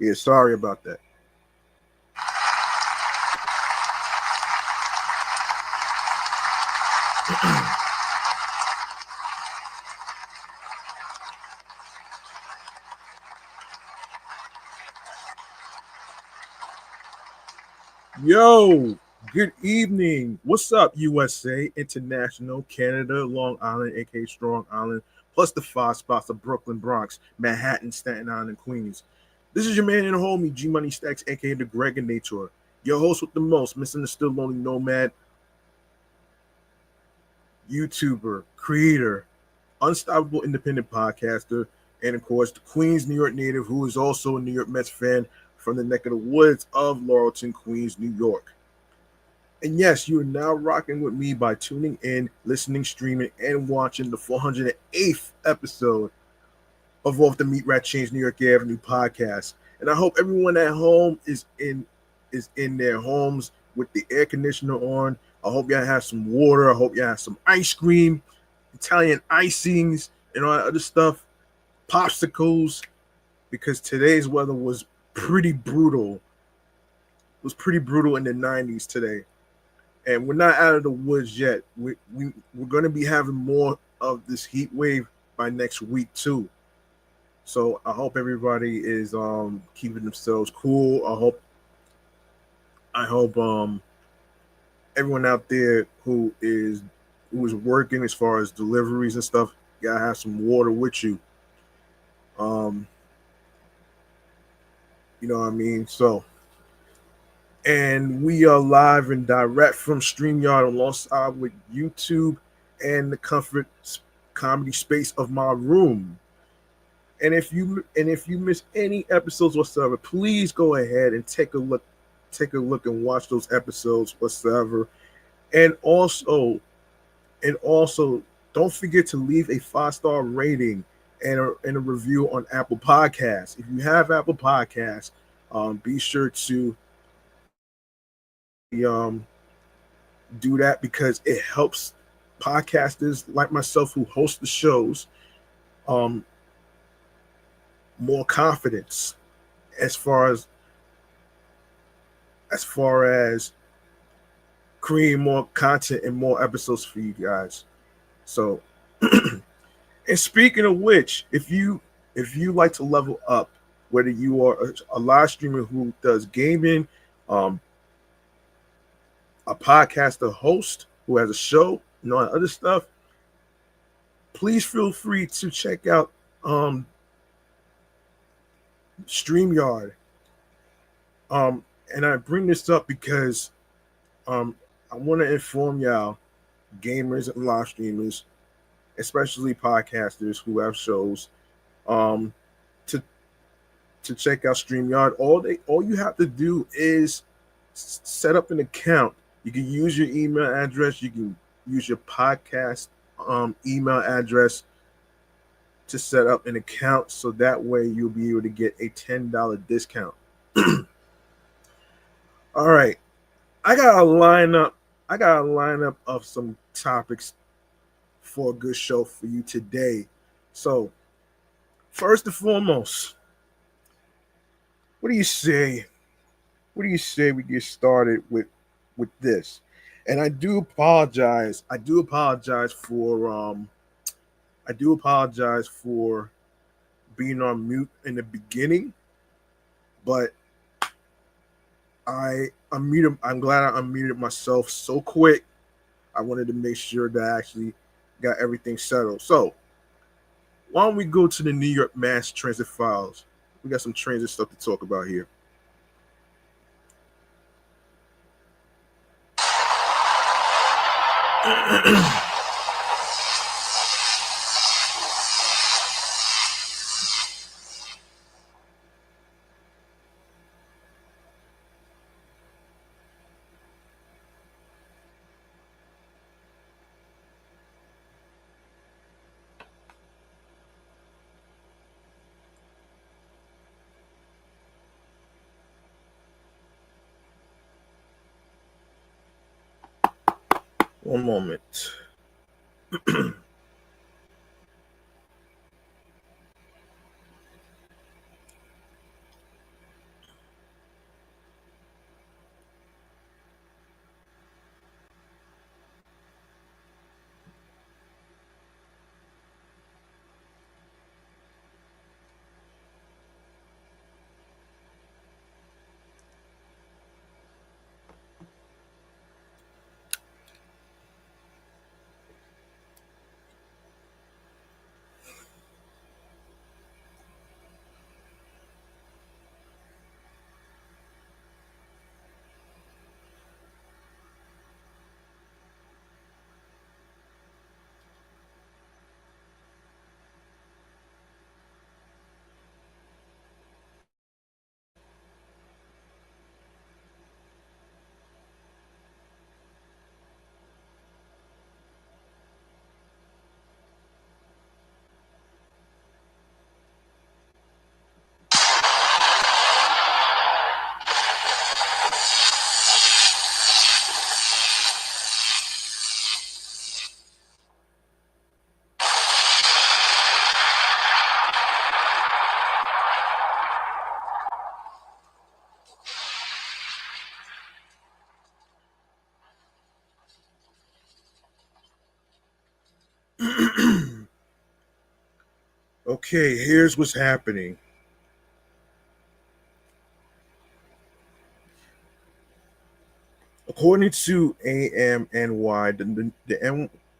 Yeah, sorry about that. Yo, good evening. What's up, USA, International, Canada, Long Island, aka Strong Island, plus the five spots of Brooklyn, Bronx, Manhattan, Staten Island, and Queens. This is your man and homie, G Money Stacks, aka the Greg and Nature. Your host with the most, Mr. Still Lonely Nomad, YouTuber, creator, unstoppable independent podcaster, and of course, the Queens, New York native who is also a New York Mets fan from the neck of the woods of Laurelton, Queens, New York. And yes, you are now rocking with me by tuning in, listening, streaming, and watching the 408th episode of Off the Meat Rat Chainz New York Avenue podcast. And I hope everyone at home is in their homes with the air conditioner on. I hope y'all have some water. I hope y'all have some ice cream, Italian icings, and all that other stuff, popsicles, because today's weather was pretty brutal. It was pretty brutal in the 90s today. And we're not out of the woods yet. We're going to be having more of this heat wave by next week too. So I hope everybody is keeping themselves cool. I hope everyone out there who is working as far as deliveries and stuff, you gotta have some water with you. You know what I mean? So, and we are live and direct from StreamYard alongside with YouTube and the comfort comedy space of my room. And if you miss any episodes whatsoever, please go ahead and take a look and watch those episodes whatsoever. And also don't forget to leave a 5-star rating and a review on Apple Podcasts. If you have Apple Podcasts, be sure to do that because it helps podcasters like myself who host the shows more confidence as far as creating more content and more episodes for you guys. So and speaking of which, if you like to level up, whether you are a live streamer who does gaming, a podcaster host who has a show, and all that other stuff, please feel free to check out StreamYard. And I bring this up because I want to inform y'all, gamers and live streamers, especially podcasters who have shows, to check out StreamYard. All you have to do is set up an account. You can use your email address. You can use your podcast email address to set up an account, so that way you'll be able to get a $10 discount. All right, I got a lineup of some topics for a good show for you today. So, first and foremost, what do you say? What do you say we get started with this? And I do apologize. I do apologize for being on mute in the beginning, but I'm glad I unmuted myself so quick. I wanted to make sure that I actually got everything settled. So why don't we go to the New York Mass Transit files? We got some transit stuff to talk about here. One moment. Okay, here's what's happening. According to AMNY,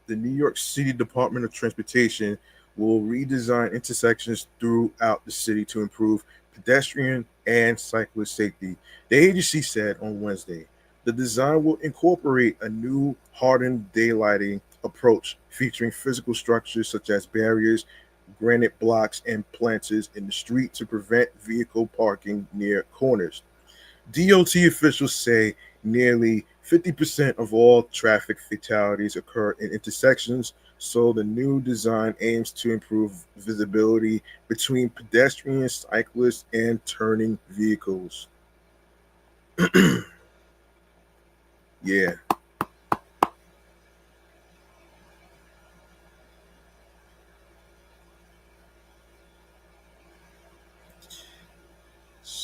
the New York City Department of Transportation will redesign intersections throughout the city to improve pedestrian and cyclist safety. The agency said on Wednesday the design will incorporate a new hardened daylighting approach featuring physical structures such as barriers, granite blocks, and planters in the street to prevent vehicle parking near corners. DOT officials say nearly 50% of all traffic fatalities occur in intersections, so the new design aims to improve visibility between pedestrians, cyclists, and turning vehicles. Yeah,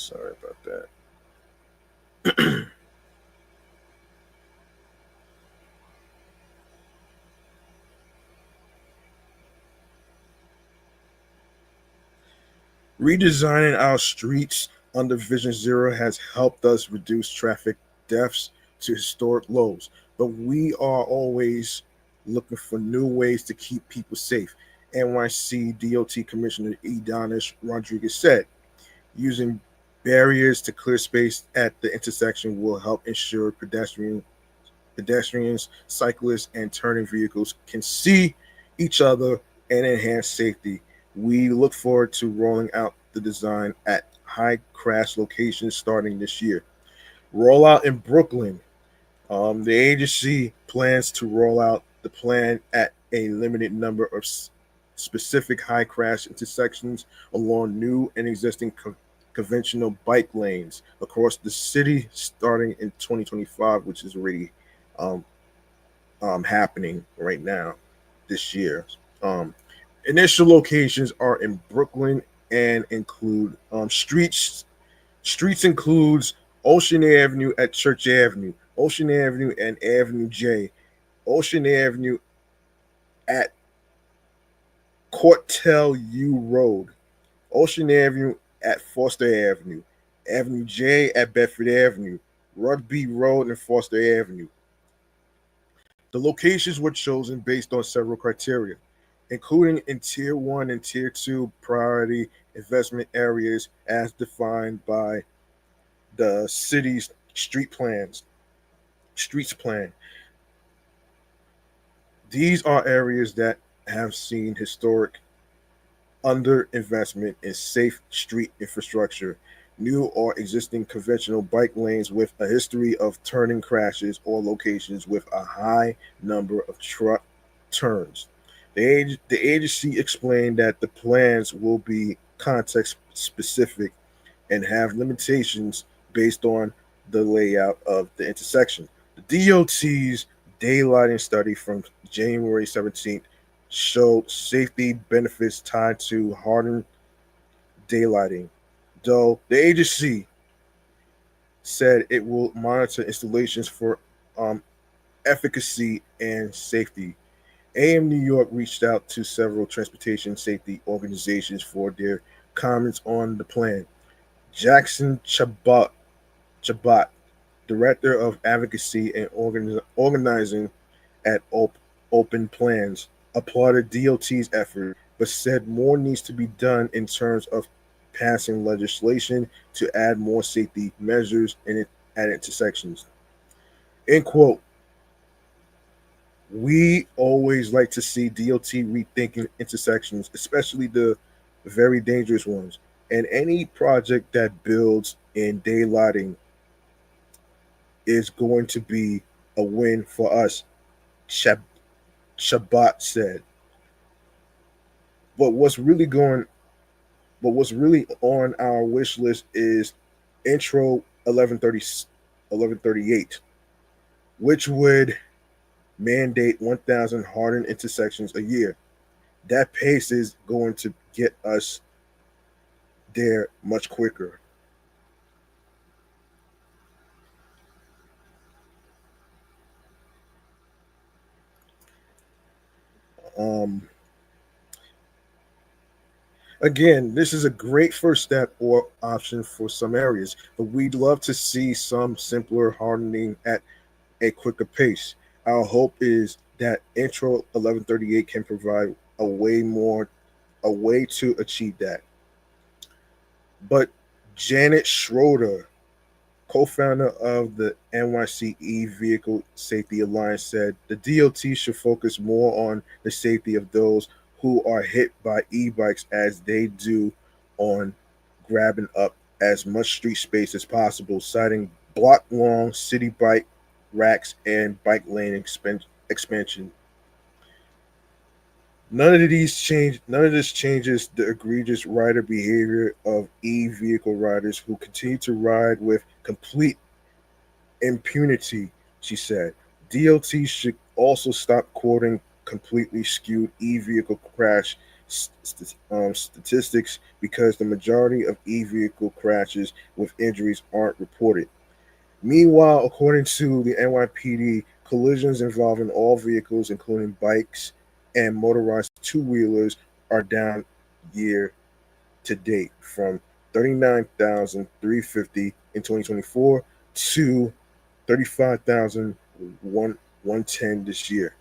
sorry about that. Redesigning our streets under Vision Zero has helped us reduce traffic deaths to historic lows, but we are always looking for new ways to keep people safe. NYC DOT Commissioner Edonis Rodriguez said, using barriers to clear space at the intersection will help ensure pedestrians, cyclists, and turning vehicles can see each other and enhance safety. We look forward to rolling out the design at high crash locations starting this year. Rollout in Brooklyn. The agency plans to roll out the plan at a limited number of specific high crash intersections along new and existing conventional bike lanes across the city starting in 2025, which is already um, happening right now this year. Um, Initial locations are in Brooklyn and include Streets includes Ocean Avenue at Church Avenue, Ocean Avenue and Avenue J, Ocean Avenue at Cortel U Road, Ocean Avenue at Foster Avenue, Avenue J at Bedford Avenue, Rugby Road and Foster Avenue. The locations were chosen based on several criteria, including in Tier 1 and Tier 2 priority investment areas as defined by the city's streets plan. These are areas that have seen historic underinvestment in safe street infrastructure, new or existing conventional bike lanes with a history of turning crashes, or locations with a high number of truck turns. The agency explained that the plans will be context specific and have limitations based on the layout of the intersection. The DOT's daylighting study from January 17th showed safety benefits tied to hardened daylighting, though the agency said it will monitor installations for um, efficacy and safety. AM New York reached out to several transportation safety organizations for their comments on the plan. Jackson Chabot, director of advocacy and organizing at Open Plans, applauded DOT's effort, but said more needs to be done in terms of passing legislation to add more safety measures at intersections. End quote. We always like to see DOT rethinking intersections, especially the very dangerous ones. And any project that builds in daylighting is going to be a win for us, Shab- Shabbat said. But what's really on our wish list is intro 1138, which would mandate 1,000 hardened intersections a year. That pace is going to get us there much quicker. Um, Again, this is a great first step or option for some areas, but we'd love to see some simpler hardening at a quicker pace. Our hope is that Intro 1138 can provide a way to achieve that. But Janet Schroeder, co-founder of the NYC Vehicle Safety Alliance, said the DOT should focus more on the safety of those who are hit by e-bikes as they do on grabbing up as much street space as possible, citing block-long city bike racks and bike lane expansion. None of this changes the egregious rider behavior of e-vehicle riders who continue to ride with complete impunity, she said. DOT should also stop quoting completely skewed e-vehicle crash statistics because the majority of e-vehicle crashes with injuries aren't reported. Meanwhile, according to the NYPD, collisions involving all vehicles, including bikes and motorized two wheelers, are down year to date from 39,350 in 2024 to 35,110 this year.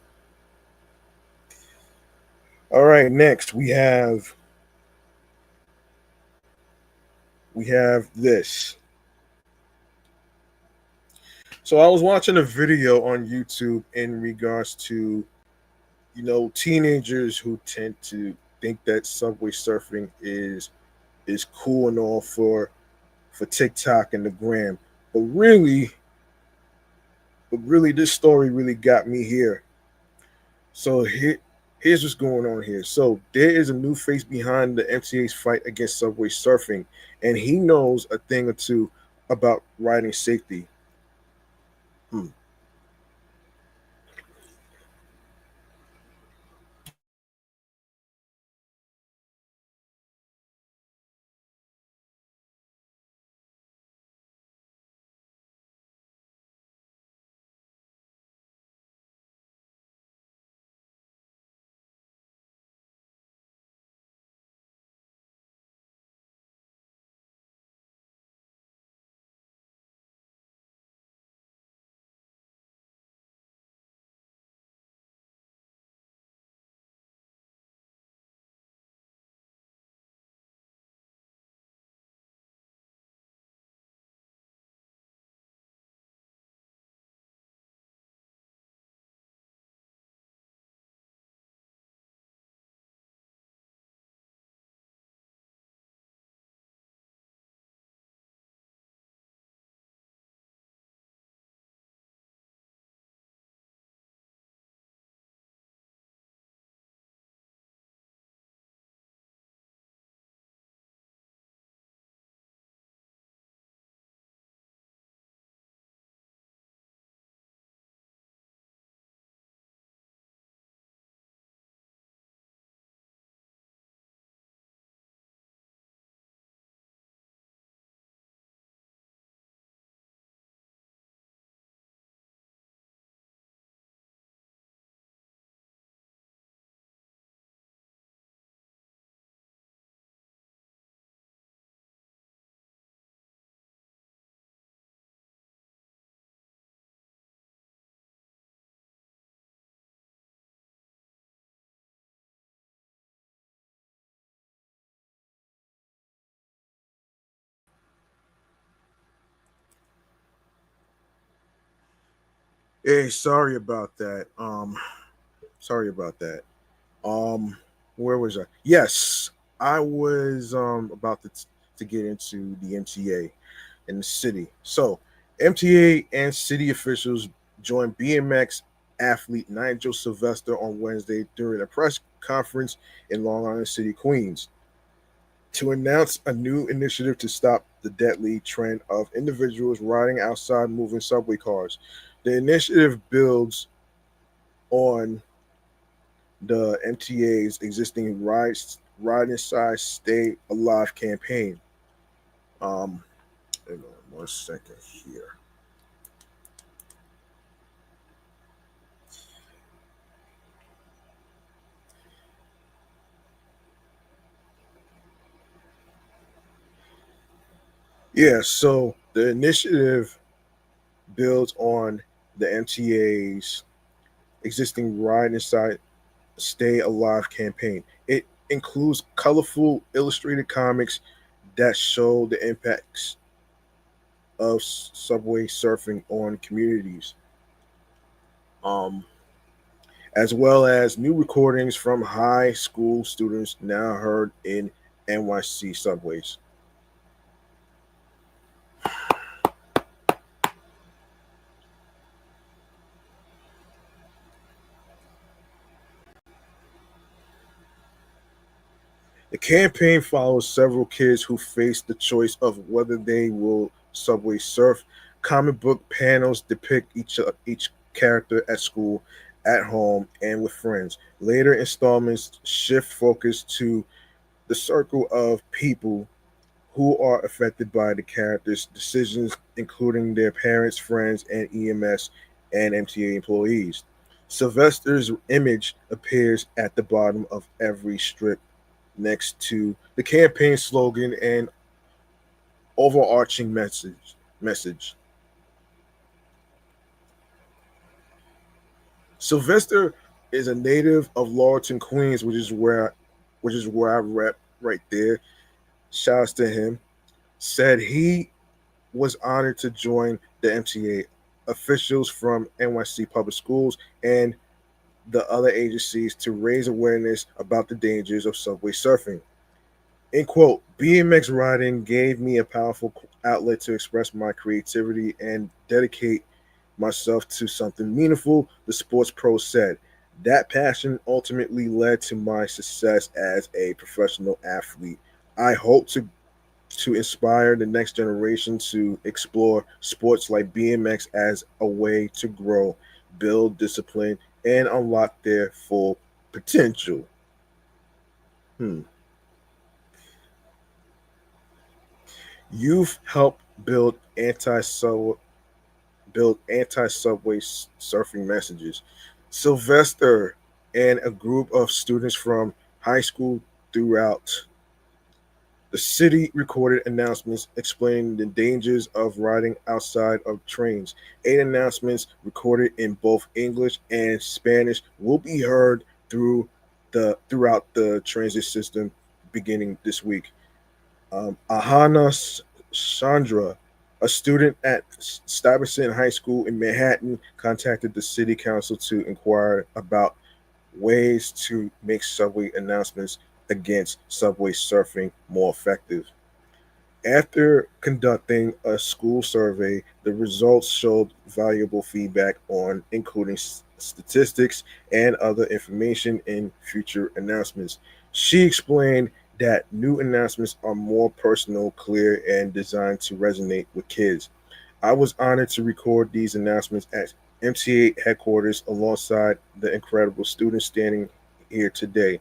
All right, next we have this. So I was watching a video on YouTube in regards to teenagers who tend to think that subway surfing is cool and all for TikTok and the gram, but really this story really got me here. So here's what's going on here. So there is a new face behind the MTA's fight against subway surfing, and he knows a thing or two about riding safety. Hmm. Hey, sorry about that. Sorry about that. Um, where was I? Yes, I was about to get into the MTA in the city. So, MTA and city officials joined BMX athlete Nigel Sylvester on Wednesday during a press conference in Long Island City, Queens, to announce a new initiative to stop the deadly trend of individuals riding outside moving subway cars. The initiative builds on the MTA's existing Ride Inside Stay Alive campaign. Um, hang on 1 second here. Yeah, so the initiative builds on the MTA's existing Ride Inside Stay Alive campaign. It includes colorful illustrated comics that show the impacts of subway surfing on communities, um, as well as new recordings from high school students now heard in NYC subways. The campaign follows several kids who face the choice of whether they will subway surf. Comic book panels depict each character at school, at home, and with friends. Later installments shift focus to the circle of people who are affected by the characters' decisions, including their parents, friends, and EMS and MTA employees. Sylvester's image appears at the bottom of every strip next to the campaign slogan and overarching message. Sylvester is a native of Laurelton, Queens, which is where I rep right there. Shouts to him. Said he was honored to join the MTA. Officials from NYC Public Schools and the other agencies to raise awareness about the dangers of subway surfing. In quote, BMX riding gave me a powerful outlet to express my creativity and dedicate myself to something meaningful, the sports pro said. That passion ultimately led to my success as a professional athlete. I hope to inspire the next generation to explore sports like BMX as a way to grow, build discipline, and unlock their full potential. Hmm. Youth help build anti-subway surfing messages. Sylvester and a group of students from high school throughout the city recorded announcements explaining the dangers of riding outside of trains. 8 announcements recorded in both English and Spanish will be heard throughout the transit system beginning this week. Ahana Chandra, a student at Stuyvesant High School in Manhattan, contacted the city council to inquire about ways to make subway announcements against subway surfing more effective. After conducting a school survey, the results showed valuable feedback on including statistics and other information in future announcements. She explained that new announcements are more personal, clear, and designed to resonate with kids. I was honored to record these announcements at MTA headquarters alongside the incredible students standing here today,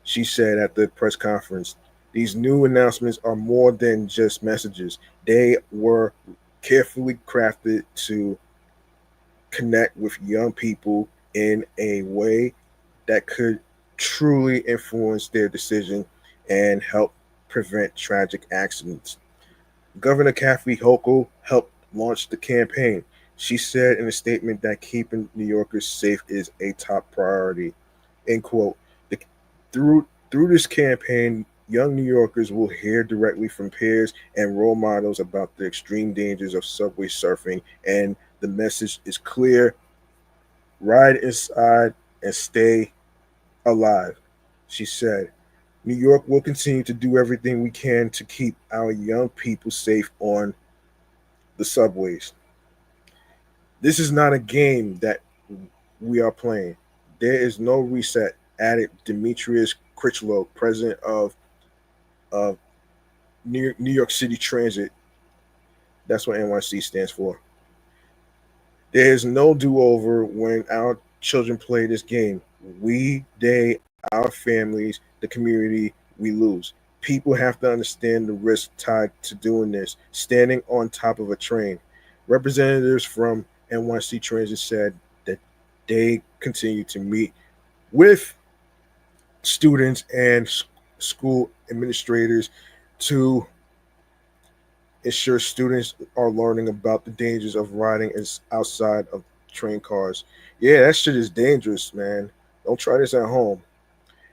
she said at the press conference. These new announcements are more than just messages. They were carefully crafted to connect with young people in a way that could truly influence their decision and help prevent tragic accidents. Governor Kathy Hochul helped launch the campaign. She said in a statement that keeping New Yorkers safe is a top priority. End quote. The, through this campaign, young New Yorkers will hear directly from peers and role models about the extreme dangers of subway surfing, and the message is clear: ride inside and stay alive. She said, New York will continue to do everything we can to keep our young people safe on the subways. This is not a game that we are playing. There is no reset, added Demetrius Critchlow, president of New York City Transit. That's what NYC stands for. There is no do over when our children play this game. We, they, our families, the community, we lose. People have to understand the risk tied to doing this, standing on top of a train. Representatives from NYC Transit said that they continue to meet with students and school administrators to ensures students are learning about the dangers of riding outside of train cars. Yeah, that shit is dangerous, man. Don't try this at home.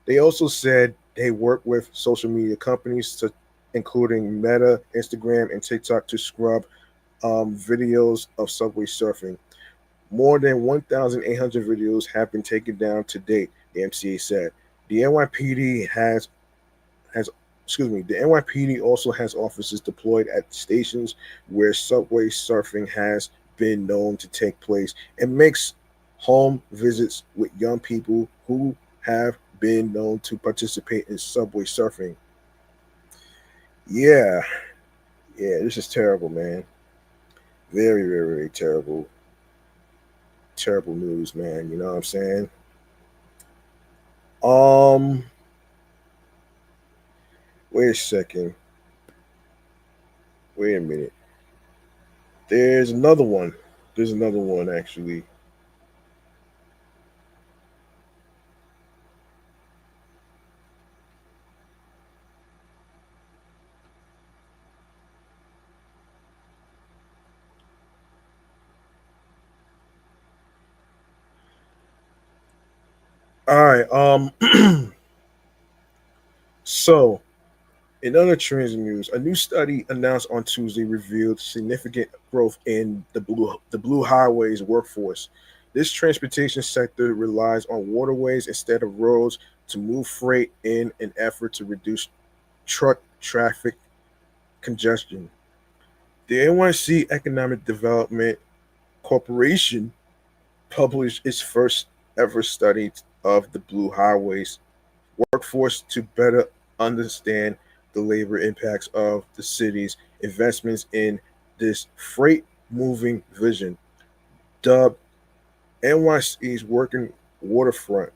They also said they work with social media companies to including Meta, Instagram, and TikTok to scrub videos of subway surfing. More than 1,800 videos have been taken down to date, the MCA said. The NYPD has the NYPD also has officers deployed at stations where subway surfing has been known to take place and makes home visits with young people who have been known to participate in subway surfing. Yeah, yeah, this is terrible, man. Very, very, very terrible. Terrible news, man. You know what I'm saying? Um, Wait a second. Wait a minute. There's another one. There's another one actually. All right. So in other trends news, a new study announced on Tuesday revealed significant growth in the Blue Highways workforce. This transportation sector relies on waterways instead of roads to move freight in an effort to reduce truck traffic congestion. The NYC Economic Development Corporation published its first ever study of the Blue Highways workforce to better understand the labor impacts of the city's investments in this freight moving vision, dubbed NYC's Working Waterfront,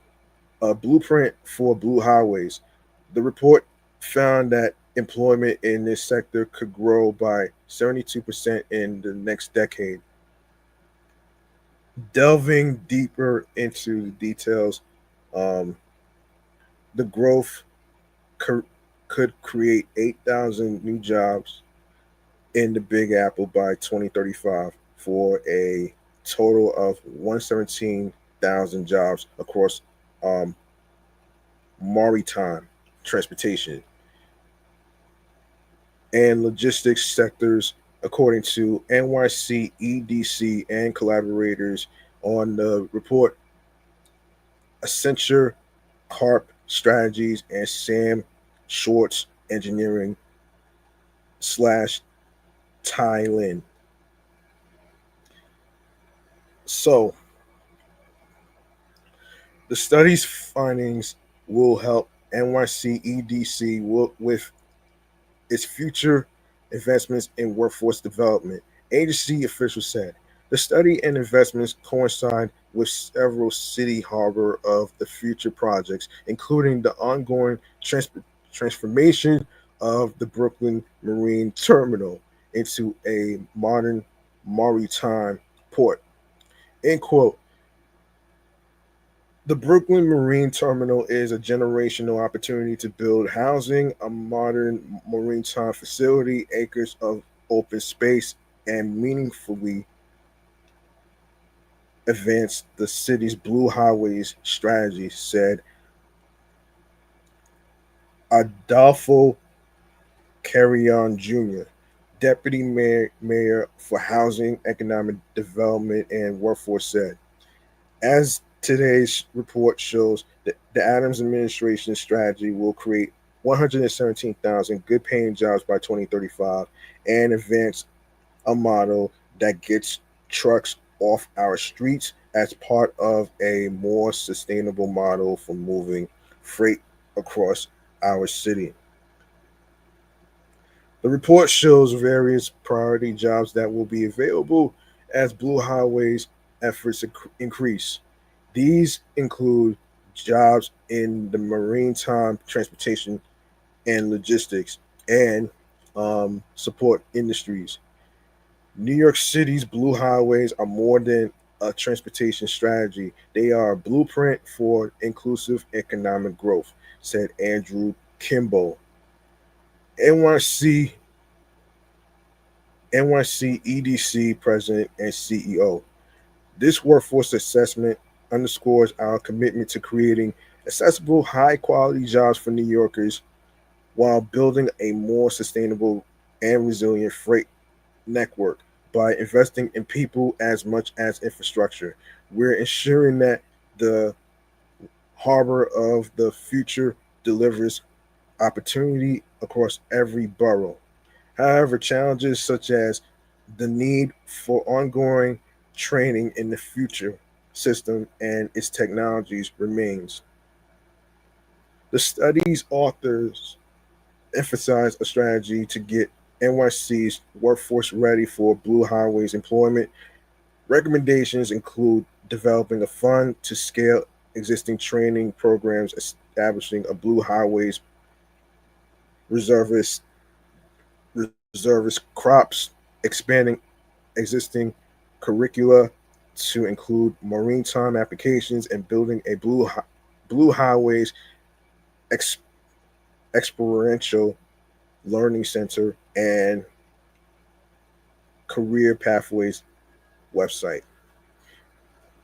a blueprint for Blue Highways. The report found that employment in this sector could grow by 72% in the next decade. Delving deeper into the details, um, the growth could, could create 8,000 new jobs in the Big Apple by 2035 for a total of 117,000 jobs across um, maritime transportation and logistics sectors, according to NYC EDC and collaborators on the report. Accenture, Carp Strategies, and Sam Schwartz Engineering slash Thailand. So the study's findings will help NYC EDC work with its future investments in workforce development. Agency officials said the study and investments coincide with several city harbor of the future projects, including the ongoing transformation of the Brooklyn Marine Terminal into a modern maritime port. End quote. The Brooklyn Marine Terminal is a generational opportunity to build housing, a modern maritime facility, acres of open space, and meaningfully advance the city's Blue Highways strategy, said Adolfo Carrion Jr., Deputy Mayor for Housing, Economic Development, and Workforce, said. As today's report shows, the Adams administration strategy will create 117,000 good paying jobs by 2035 and advance a model that gets trucks off our streets as part of a more sustainable model for moving freight across our city. The report shows various priority jobs that will be available as Blue Highways efforts increase. These include jobs in the maritime transportation and logistics and support industries. New York City's Blue Highways are more than a transportation strategy. They are a blueprint for inclusive economic growth, said Andrew Kimball. NYC NYC EDC President and CEO. This workforce assessment underscores our commitment to creating accessible, high quality jobs for New Yorkers while building a more sustainable and resilient freight network. By investing in people as much as infrastructure, we're ensuring that the harbor of the future delivers opportunity across every borough. However, challenges such as the need for ongoing training in the future system and its technologies remains. The study's authors emphasize a strategy to get NYC's workforce ready for Blue Highways employment. Recommendations include developing a fund to scale existing training programs, establishing a Blue Highways reservist reservist crops, expanding existing curricula to include maritime applications, and building a Blue Highways ex- experiential learning center and career pathways website.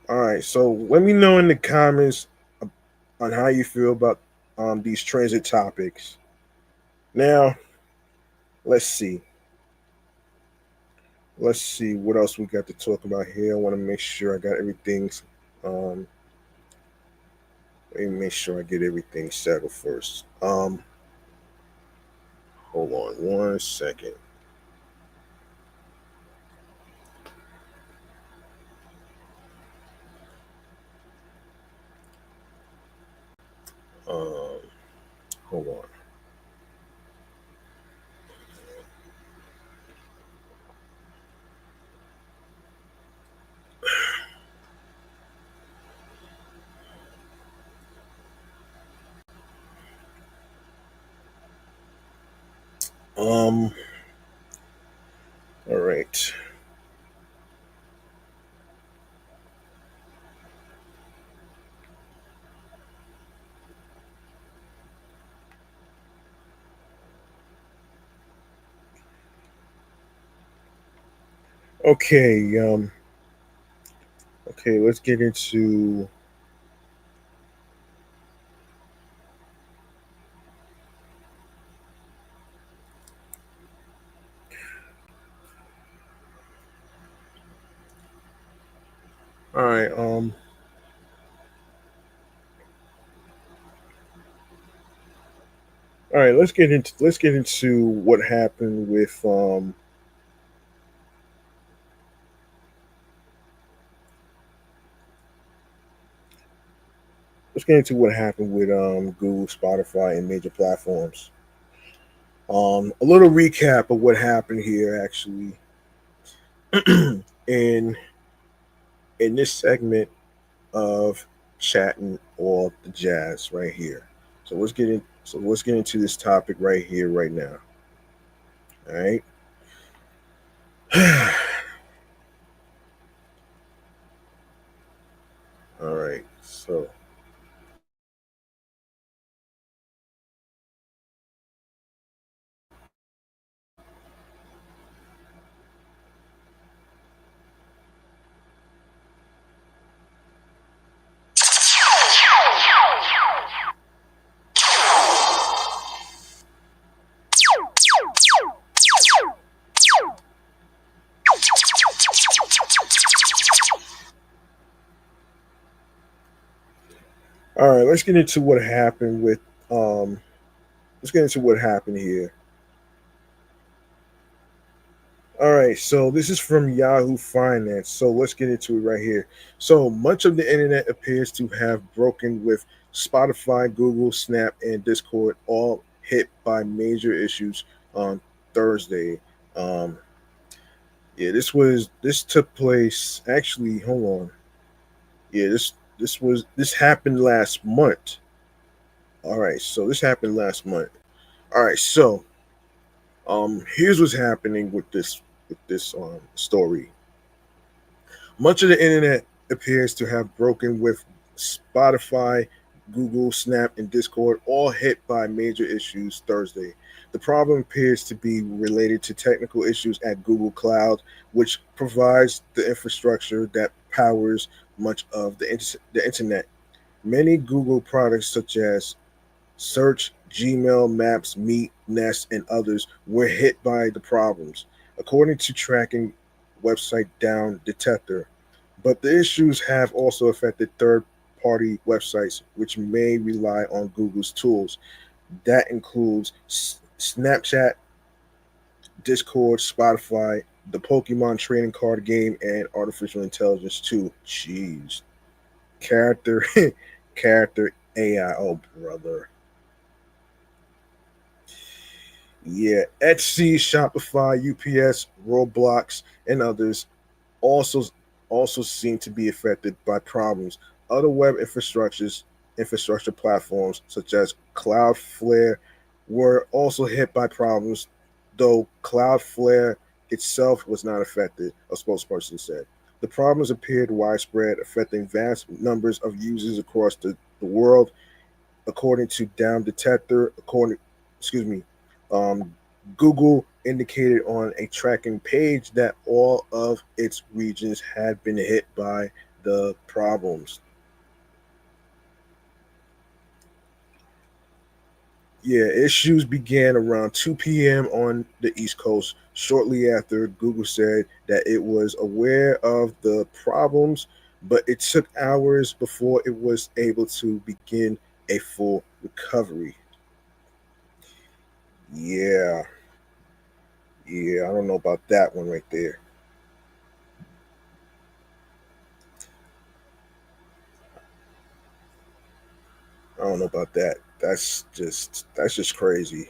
All right, so let me know in the comments on how you feel about these transit topics. Now, let's see. Let's see what else we got to talk about here. I want to make sure I got everything. Um, Let me make sure I get everything settled first. Hold on 1 second. Um, Hold on. Um, all right. Okay. Okay. Let's get into. All right. All right. Let's get into what happened with Let's get into what happened with Google, Spotify, and major platforms. A little recap of what happened here, actually, in this segment of chatting all the jazz right here. So let's get into this topic right here, right now. All right. All right. So all right, let's get into what happened with um let's get into what happened here. All right, so this is from Yahoo Finance. So let's get into it right here. So much of the internet appears to have broken with Spotify, Google, Snap, and Discord all hit by major issues on Thursday. Um, yeah, this took place actually. Hold on. Yeah, this happened last month. All right, so this happened last month. All right, so here's what's happening with this story. Much of the internet appears to have broken with Spotify, Google, Snap, and Discord all hit by major issues Thursday. The problem appears to be related to technical issues at Google Cloud, which provides the infrastructure that powers much of the internet. Many Google products, such as Search, Gmail, Maps, Meet, Nest, and others, were hit by the problems, according to tracking website Down Detector. But the issues have also affected third party websites, which may rely on Google's tools. That includes Snapchat, Discord, Spotify, the Pokemon trading card game, and artificial intelligence too. Jeez, character, character AI. Oh brother, yeah. Etsy, Shopify, UPS, Roblox, and others also also seem to be affected by problems. Other web infrastructure platforms such as Cloudflare were also hit by problems, though Cloudflare itself was not affected, a spokesperson said. The problems appeared widespread, affecting vast numbers of users across the world, according to Down Detector. Excuse me, um, Google indicated on a tracking page that all of its regions had been hit by the problems. Yeah, issues began around 2 p.m. on the East Coast. Shortly after, Google said that it was aware of the problems, but it took hours before it was able to begin a full recovery. Yeah, yeah, I don't know about that one right there. I don't know about that. That's just crazy.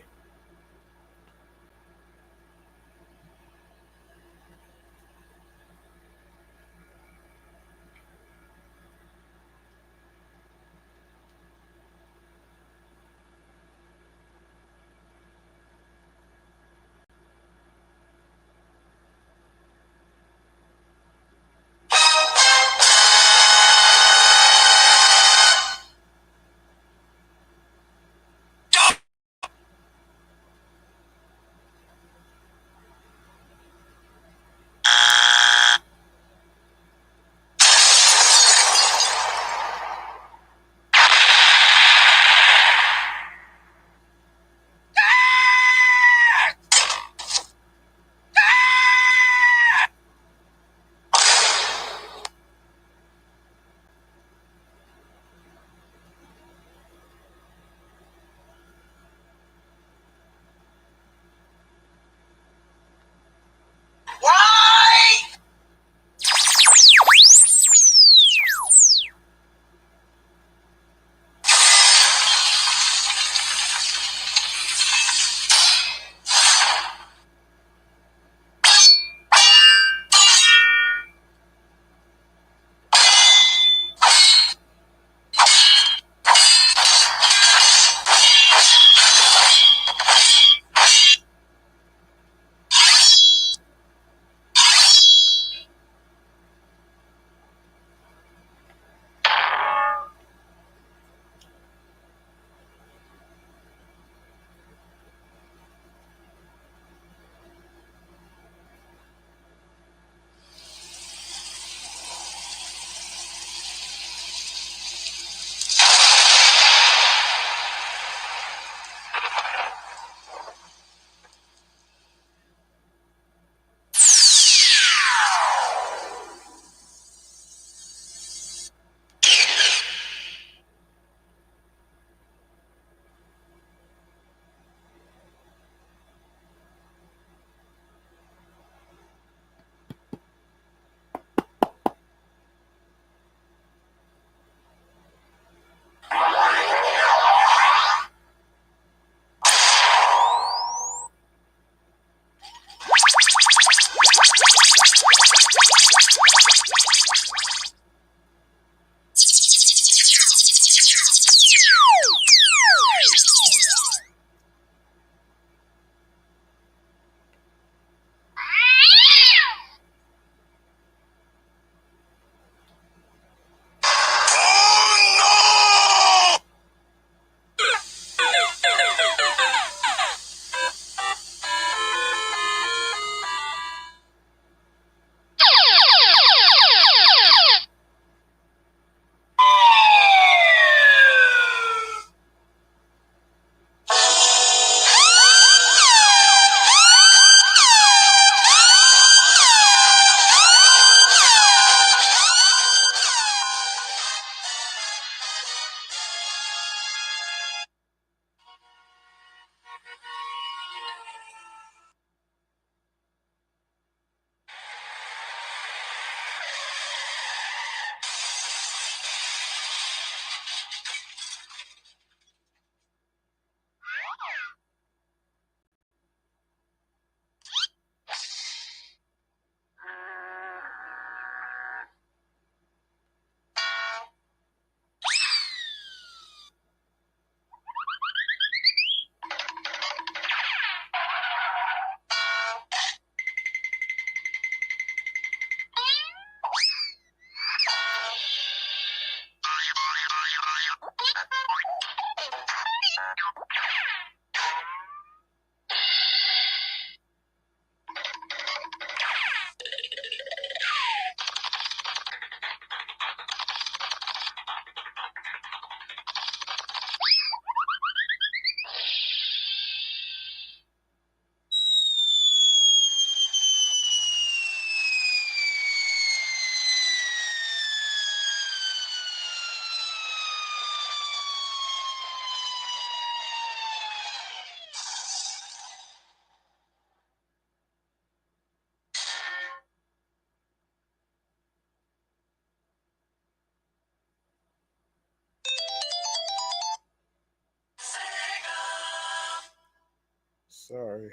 Sorry,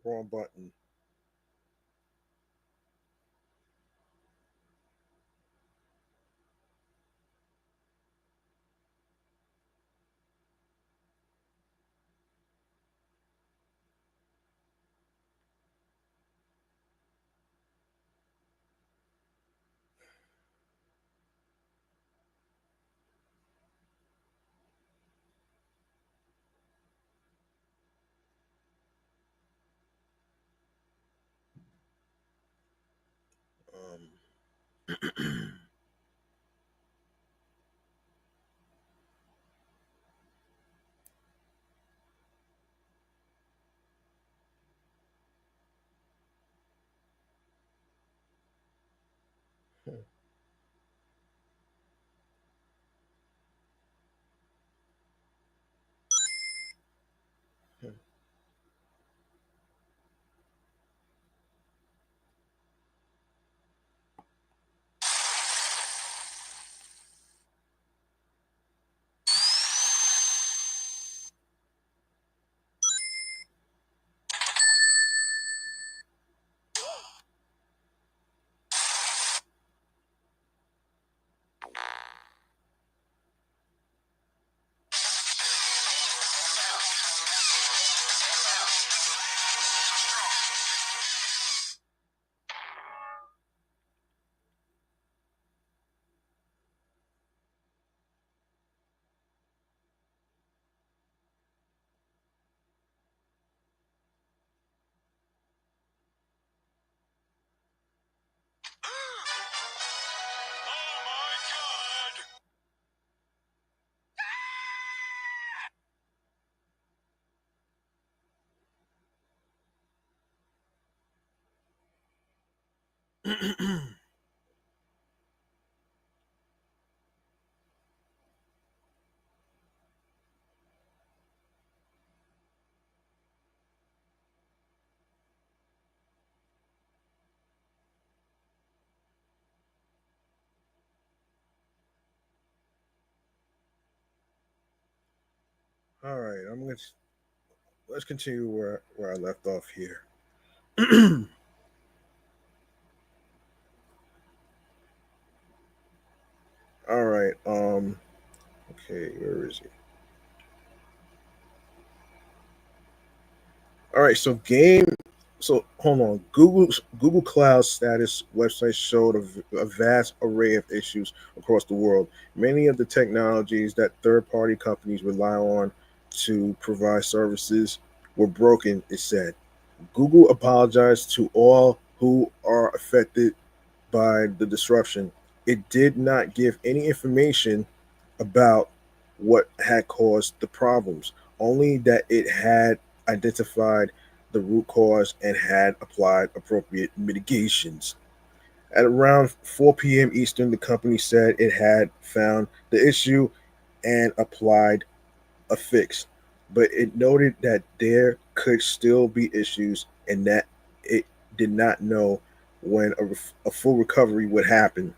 wrong button. Um, All right, let's continue where I left off here. All right. Okay, where is he? All right. So hold on. Google Cloud status website showed a vast array of issues across the world. Many of the technologies that third-party companies rely on to provide services were broken. It said. Google apologized to all who are affected by the disruption. It did not give any information about what had caused the problems, only that it had identified the root cause and had applied appropriate mitigations. At around 4 p.m. Eastern, the company said it had found the issue and applied a fix, but it noted that there could still be issues and that it did not know when a full recovery would happen.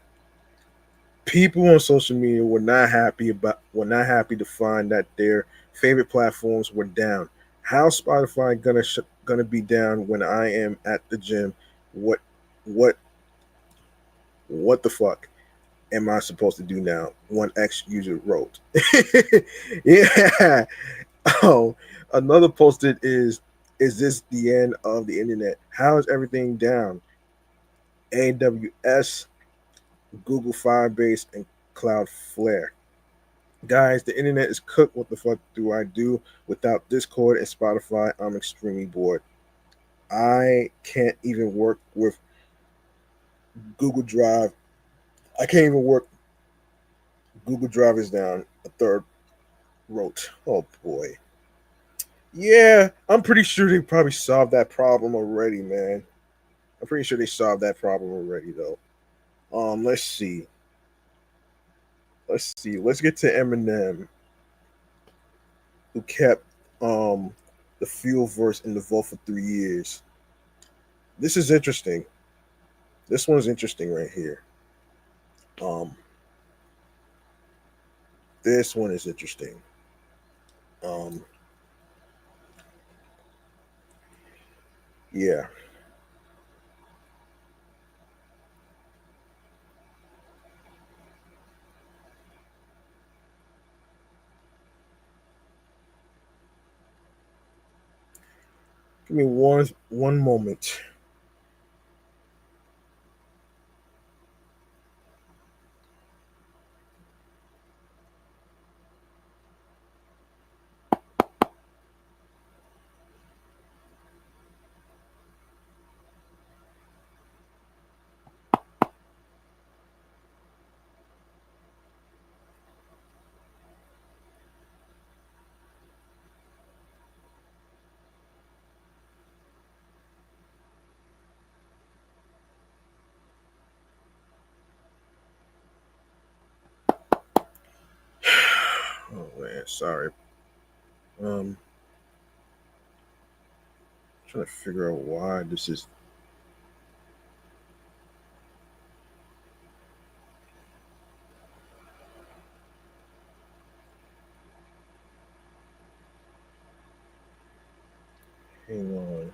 People on social media were not happy to find that their favorite platforms were down. How Spotify gonna be down when I am at the gym? What what what the fuck am I supposed to do now? One ex user wrote. Yeah. Oh, another posted is this the end of the internet? How is everything down? AWS, Google Firebase, and Cloudflare. Guys, the internet is cooked. What the fuck do I do without Discord and Spotify? I'm extremely bored. I can't even work with Google Drive. I can't even work. Google Drive is down. A third wrote. Oh boy. Yeah, I'm pretty sure they probably solved that problem already, man. I'm pretty sure they solved that problem already, though. Let's see. Let's see. Let's get to Eminem, who kept the fuel verse in the vault for 3 years. This is interesting. This one's interesting right here. Um, this one is interesting. Um, Yeah. Give me one moment. Oh man, sorry. Um, trying to figure out why this is. Hang on.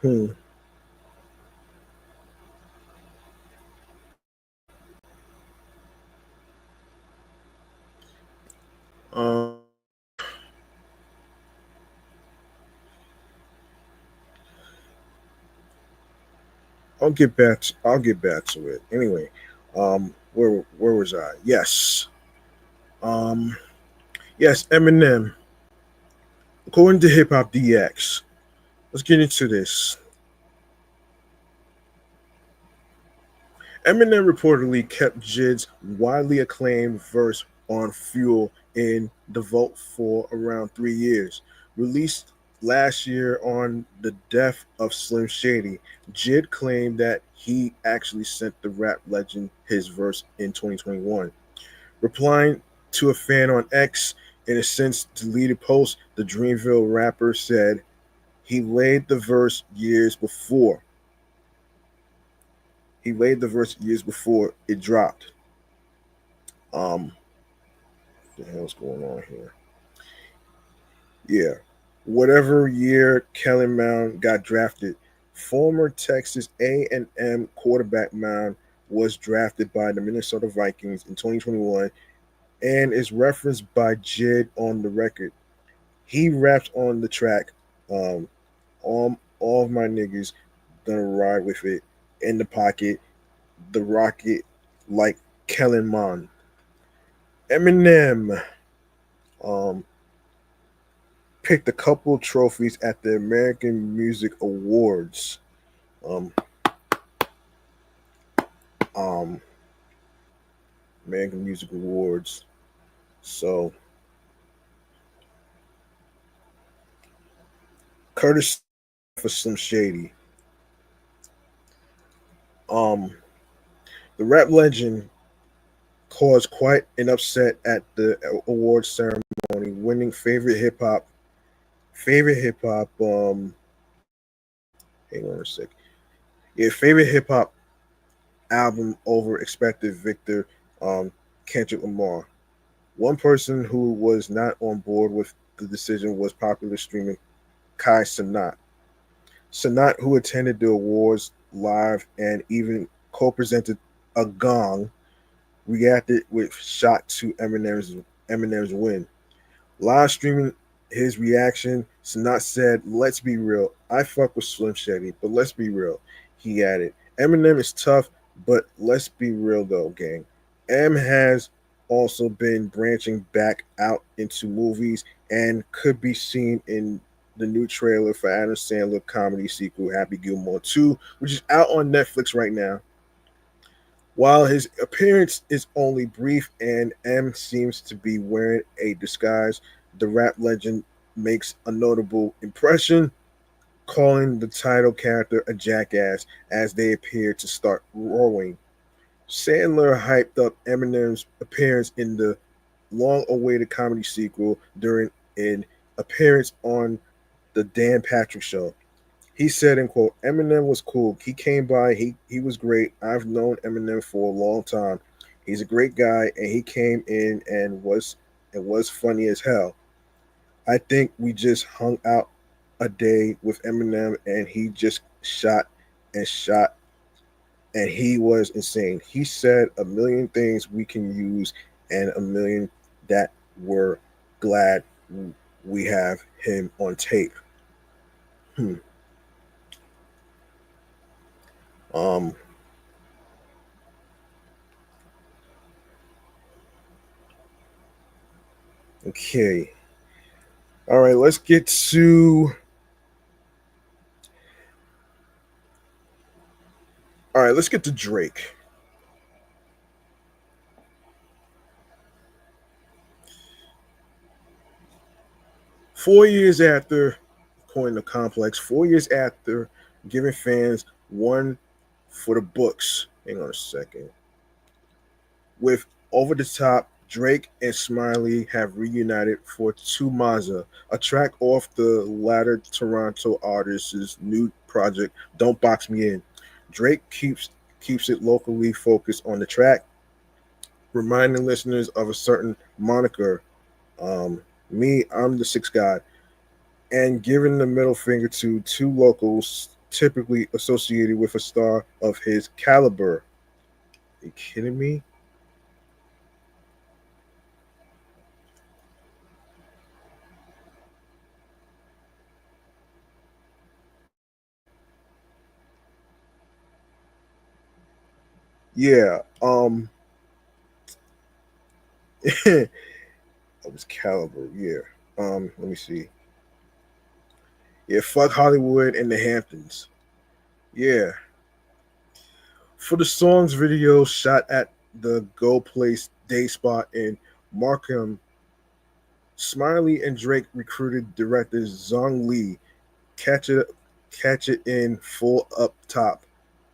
Hmm. Um, I'll get back to it. Anyway, where was I? Yes. Um, yes, Eminem. According to Hip Hop DX, let's get into this. Eminem reportedly kept Jid's widely acclaimed verse on Fuel in the vault for around 3 years. Released last year on the death of Slim Shady, Jid claimed that he actually sent the rap legend his verse in 2021. Replying to a fan on X in a since deleted post, the Dreamville rapper said he laid the verse years before. He laid the verse years before it dropped. Um, the hell's going on here? Yeah. Whatever year Kellen Mound got drafted, former Texas A&M quarterback Mound was drafted by the Minnesota Vikings in 2021 and is referenced by Jid on the record. He raps on the track, um, all of my niggas gonna ride with it in the pocket, the rocket like Kellen Mond. Eminem um, picked a couple trophies at the American Music Awards. Um, um, American Music Awards. So Curtis for Slim Shady. Um, the rap legend caused quite an upset at the awards ceremony, winning favorite hip hop. Hang on a sec. Yeah, favorite hip hop album over expected victor, um, Kendrick Lamar. One person who was not on board with the decision was popular streamer Kai Sanat. Sanat, who attended the awards live and even co-presented a gong, reacted with shock to Eminem's win. Live streaming his reaction, Sanat said, "Let's be real. I fuck with Slim Shady, but let's be real." He added, "Eminem is tough, but let's be real though, gang. M has also been branching back out into movies and could be seen in the new trailer for Adam Sandler comedy sequel Happy Gilmore 2, which is out on Netflix right now. While his appearance is only brief and M seems to be wearing a disguise, the rap legend makes a notable impression, calling the title character a jackass as they appear to start roaring. Sandler hyped up Eminem's appearance in the long awaited comedy sequel during an appearance on the Dan Patrick Show. He said, in quote, Eminem was cool. He came by. He was great. I've known Eminem for a long time. He's a great guy, and he came in and was funny as hell. I think we just hung out a day with Eminem, and he just shot and shot, and he was insane. He said a million things we can use, and a million that we're glad we have him on tape. Hmm. Um. Okay. All right. Let's get to. All right. Let's get to Drake. 4 years after, according to Complex, 4 years after giving fans one for the books. Hang on a second. With Over the Top, Drake and Smiley have reunited for Two Maza, a track off the latter Toronto artist's new project, Don't Box Me In. Drake keeps it locally focused on the track, reminding listeners of a certain moniker. Me, I'm the sixth guy, and giving the middle finger to two locals typically associated with a star of his caliber. Are you kidding me? Yeah. That was caliber. Yeah. Let me see. Yeah, fuck Hollywood and the Hamptons. Yeah. For the song's video shot at the Go Place Day Spot in Markham, Smiley and Drake recruited director Zong Lee, catch it catch it in full up top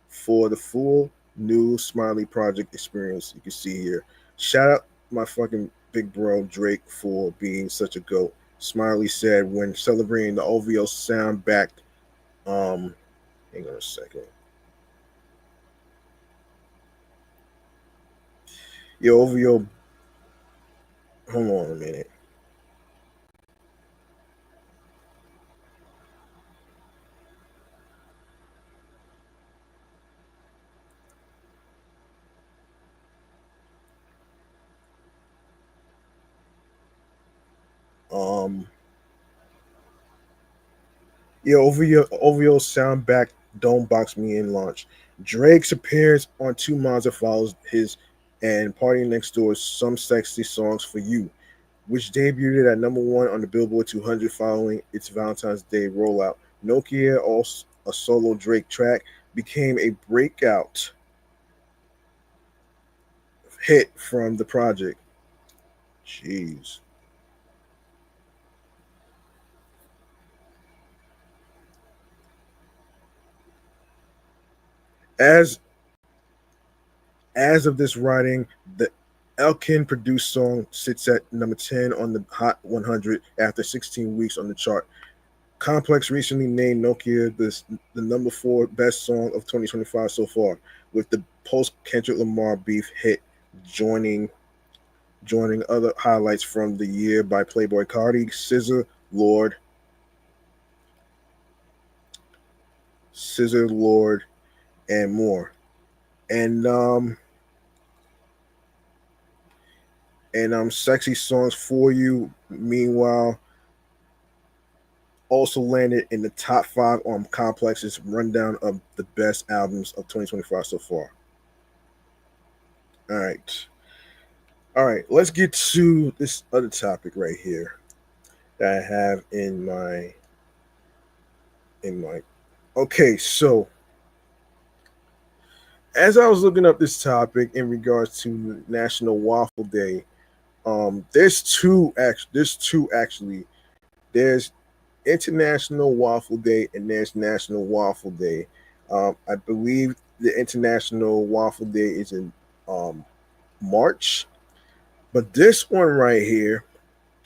for the full new Smiley project experience you can see here. Shout out my fucking big bro Drake for being such a goat. Smiley said when celebrating the OVO sound back. Um, hang on a second. Yo, OVO, hold on a minute. Um, yeah, OVO sound back. Don't box me in launch. Drake's appearance on Two Monster follows his and Party Next Door's Some Sexy Songs for You, which debuted at number one on the Billboard 200 following its Valentine's Day rollout. Nokia, also a solo Drake track, became a breakout hit from the project. Jeez. As as of this writing, the Elkin produced song sits at number 10 on the Hot 100 after 16 weeks on the chart. Complex recently named Nokia the number four best song of 2025 so far, with the post Kendrick Lamar beef hit joining joining other highlights from the year by Playboy Cardi, Scissor Lord, and more. And sexy songs for you. Meanwhile, also landed in the top five on Complex's rundown of the best albums of 2025 so far. All right. All right, let's get to this other topic right here that I have in my okay, so as I was looking up this topic in regards to National Waffle Day, there's two there's International Waffle Day and there's National Waffle Day. I believe the International Waffle Day is in um March, But this one right here,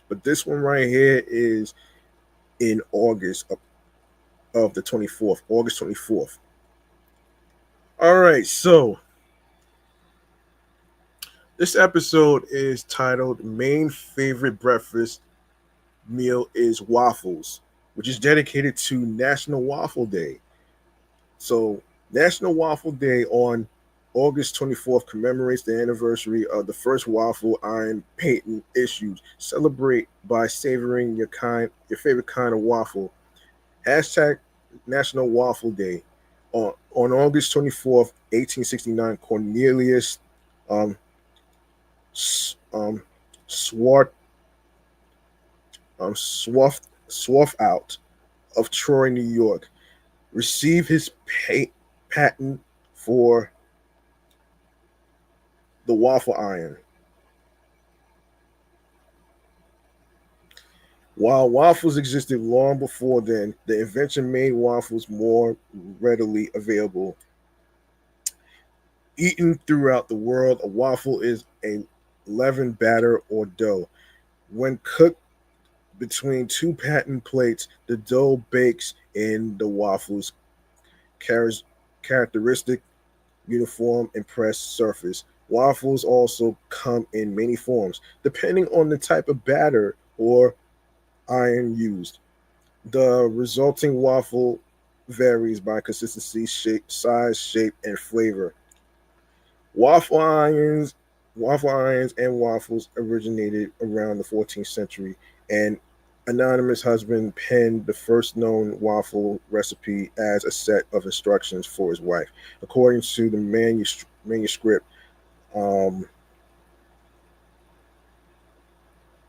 is in August of the 24th, August 24th. All right, so this episode is titled Main Favorite Breakfast Meal is Waffles, which is dedicated to National Waffle Day. So, National Waffle Day on August 24th commemorates the anniversary of the first waffle iron patent issued. Celebrate by savoring your favorite kind of waffle. Hashtag National Waffle Day. On August 24th, 1869, Cornelius um, um, Swart, Swarthout of Troy, New York, received his patent for the waffle iron. While waffles existed long before then, the invention made waffles more readily available. Eaten throughout the world, a waffle is a leavened batter or dough. When cooked between two patent plates, the dough bakes in the waffles characteristic uniform and pressed surface. Waffles also come in many forms, depending on the type of batter or iron used. The resulting waffle varies by consistency, shape, size, shape, and flavor. Waffle irons, and waffles originated around the 14th century, and anonymous husband penned the first known waffle recipe as a set of instructions for his wife, according to the manuscript. Um,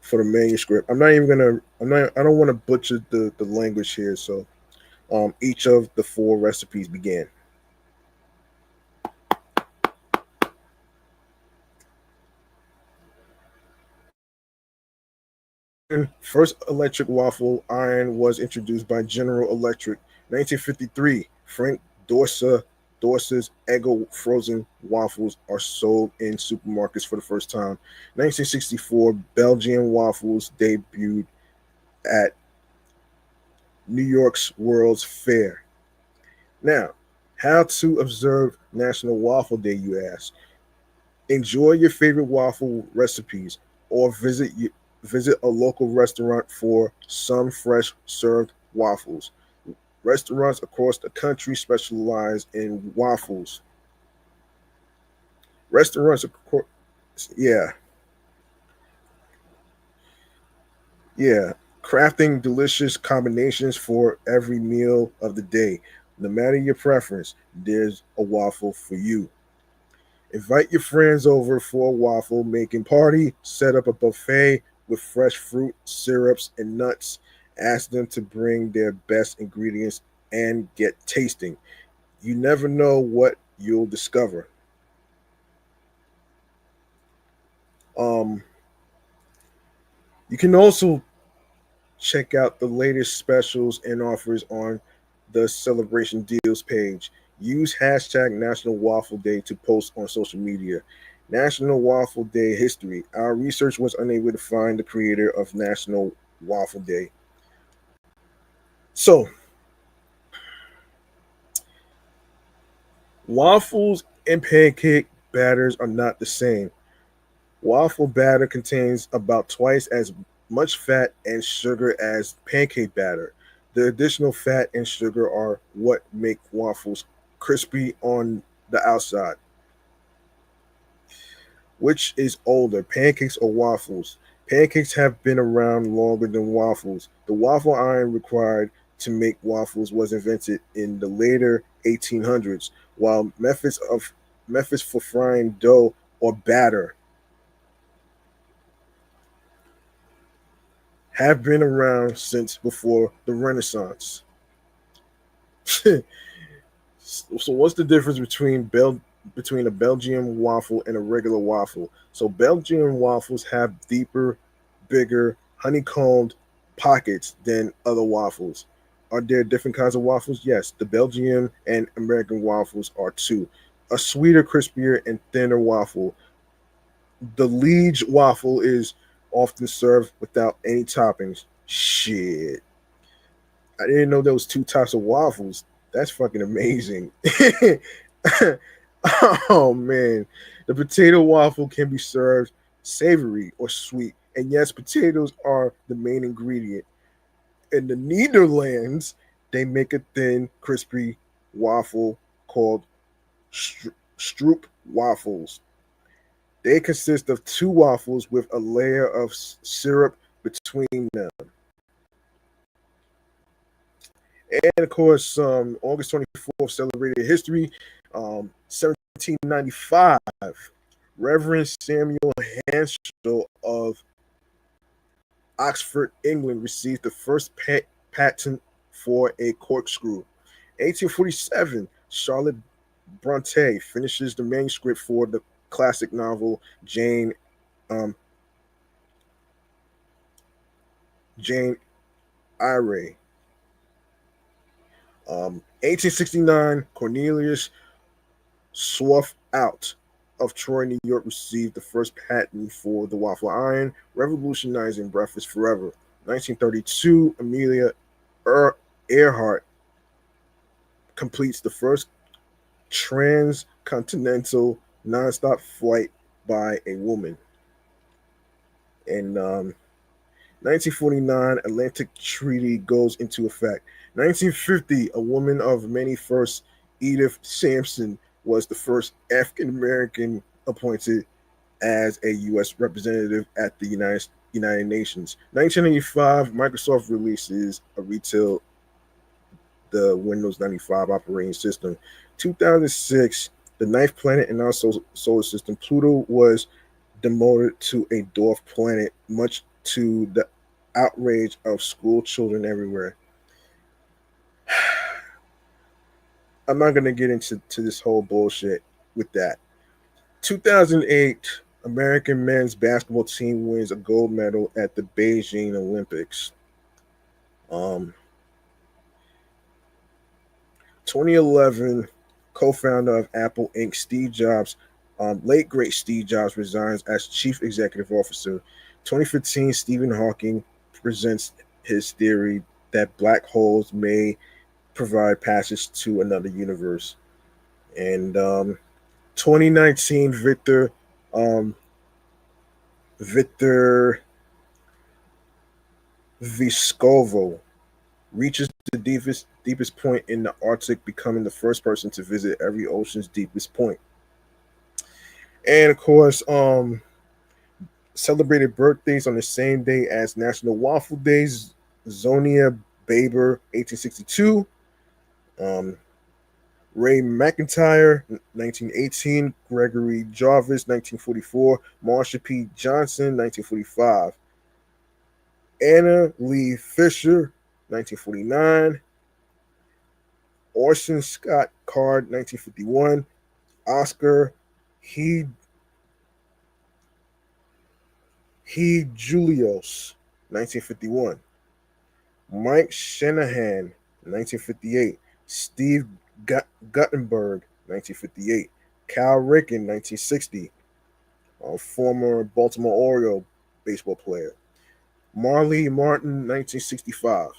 for the manuscript, I'm not even gonna. I'm not. I don't want to butcher the language here. So, each of the four recipes began. First electric waffle iron was introduced by General Electric. 1953, Frank Dorse's Eggo frozen waffles are sold in supermarkets for the first time. 1964, Belgian waffles debuted at New York's World's Fair. Now, how to observe National Waffle Day, you ask? Enjoy your favorite waffle recipes or visit a local restaurant for some fresh served waffles. Restaurants across the country specialize in waffles. Restaurants, yeah, yeah, crafting delicious combinations for every meal of the day. No matter your preference, there's a waffle for you. Invite your friends over for a waffle making party. Set up a buffet with fresh fruit, syrups, and nuts. Ask them to bring their best ingredients and get tasting. You never know what you'll discover. Um, you can also check out the latest specials and offers on the Celebration Deals page. Use hashtag National Waffle Day to post on social media. National Waffle Day history. Our research was unable to find the creator of National Waffle Day. So, waffles and pancake batters are not the same. Waffle batter contains about twice as much fat and sugar as pancake batter. The additional fat and sugar are what make waffles crispy on the outside. Which is older, pancakes or waffles? Pancakes have been around longer than waffles. The waffle iron required to make waffles was invented in the later 1800s, while methods for frying dough or batter have been around since before the Renaissance. So what's the difference between a Belgian waffle and a regular waffle? So Belgian waffles have deeper, bigger, honeycombed pockets than other waffles. Are there different kinds of waffles? Yes, the Belgian and American waffles are too. A sweeter, crispier, and thinner waffle The Liege waffle is often served without any toppings. Shit. I didn't know there was two types of waffles. That's fucking amazing. Oh man. The potato waffle can be served savory or sweet. And yes, potatoes are the main ingredient. In the Netherlands, they make a thin, crispy waffle called stroop waffles. They consist of two waffles with a layer of syrup between them. And of course, August 24th celebrated history. 1795, Reverend Samuel Hanschel of Oxford, England, received the first patent for a corkscrew. 1847, Charlotte Bronte finishes the manuscript for the classic novel um, Jane Eyre. 1869, Cornelius Swarthout of Troy, New York, received the first patent for the waffle iron, revolutionizing breakfast forever. 1932, Amelia Earhart completes the first transcontinental nonstop flight by a woman. And 1949, Atlantic Treaty goes into effect. 1950, a woman of many firsts, Edith Sampson, was the first African American appointed as a U.S. representative at the United Nations. 1985, Microsoft releases a retail the Windows 95 operating system. 2006, the ninth planet in our solar system, Pluto, was demoted to a dwarf planet, much to the outrage of school children everywhere. I'm not going to get into this whole bullshit with that. 2008, American men's basketball team wins a gold medal at the Beijing Olympics. Um, 2011, co-founder of Apple Inc., Steve Jobs, late great Steve Jobs, resigns as chief executive officer. 2015, Stephen Hawking presents his theory that black holes may provide passage to another universe. And 2019, Victor Vescovo reaches the deepest point in the Arctic, becoming the first person to visit every ocean's deepest point. And of course, celebrated birthdays on the same day as National Waffle Days. Zonia Baber, 1862. Um, Ray McIntyre, 1918. Gregory Jarvis, 1944. Marsha P. Johnson, 1945. Anna Lee Fisher, 1949. Orson Scott Card, 1951. Oscar He Julios, 1951. Mike Shanahan, 1958. Steve Guttenberg, 1958. Cal Ripken, 1960. Former Baltimore Oriole baseball player. Marley Martin, 1965.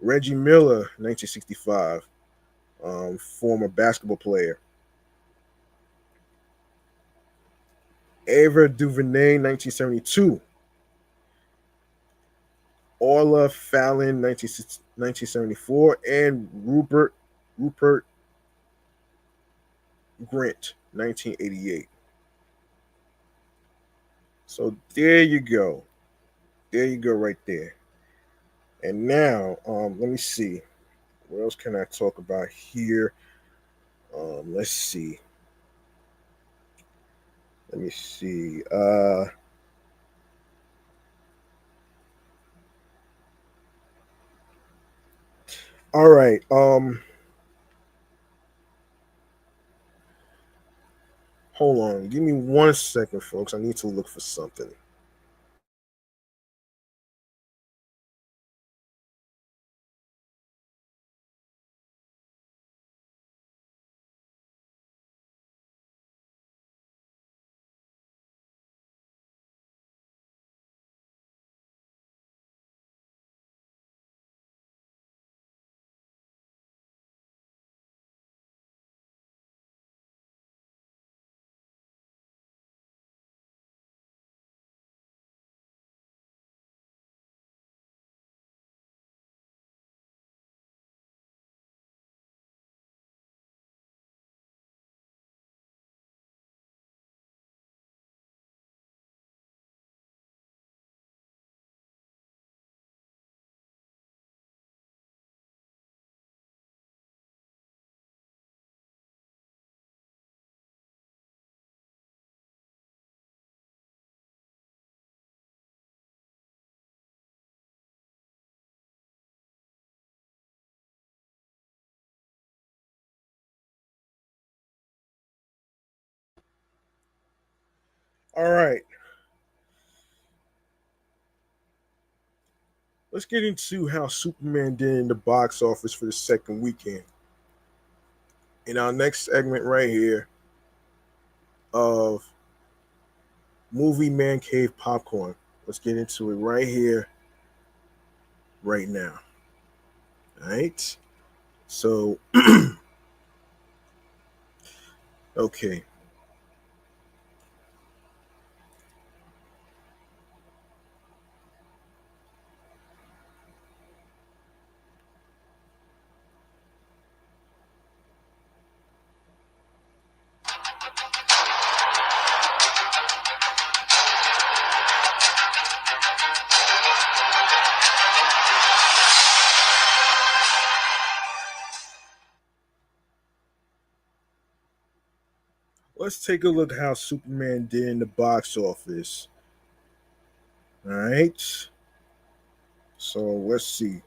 Reggie Miller, 1965. Former basketball player. Ava DuVernay, 1972. Orla Fallon, 1974, and Rupert Grint, 1988. So there you go. There you go right there. And now, let me see. What else can I talk about here? Let's see. Let me see. All right. Hold on. Give me 1 second, folks. I need to look for something. All right. Let's get into how Superman did in the box office for the second weekend. In our next segment right here of Movie Man Cave Popcorn. Let's get into it right here, right now. All right. So, okay. Let's take a look how Superman did in the box office. All right. So let's see.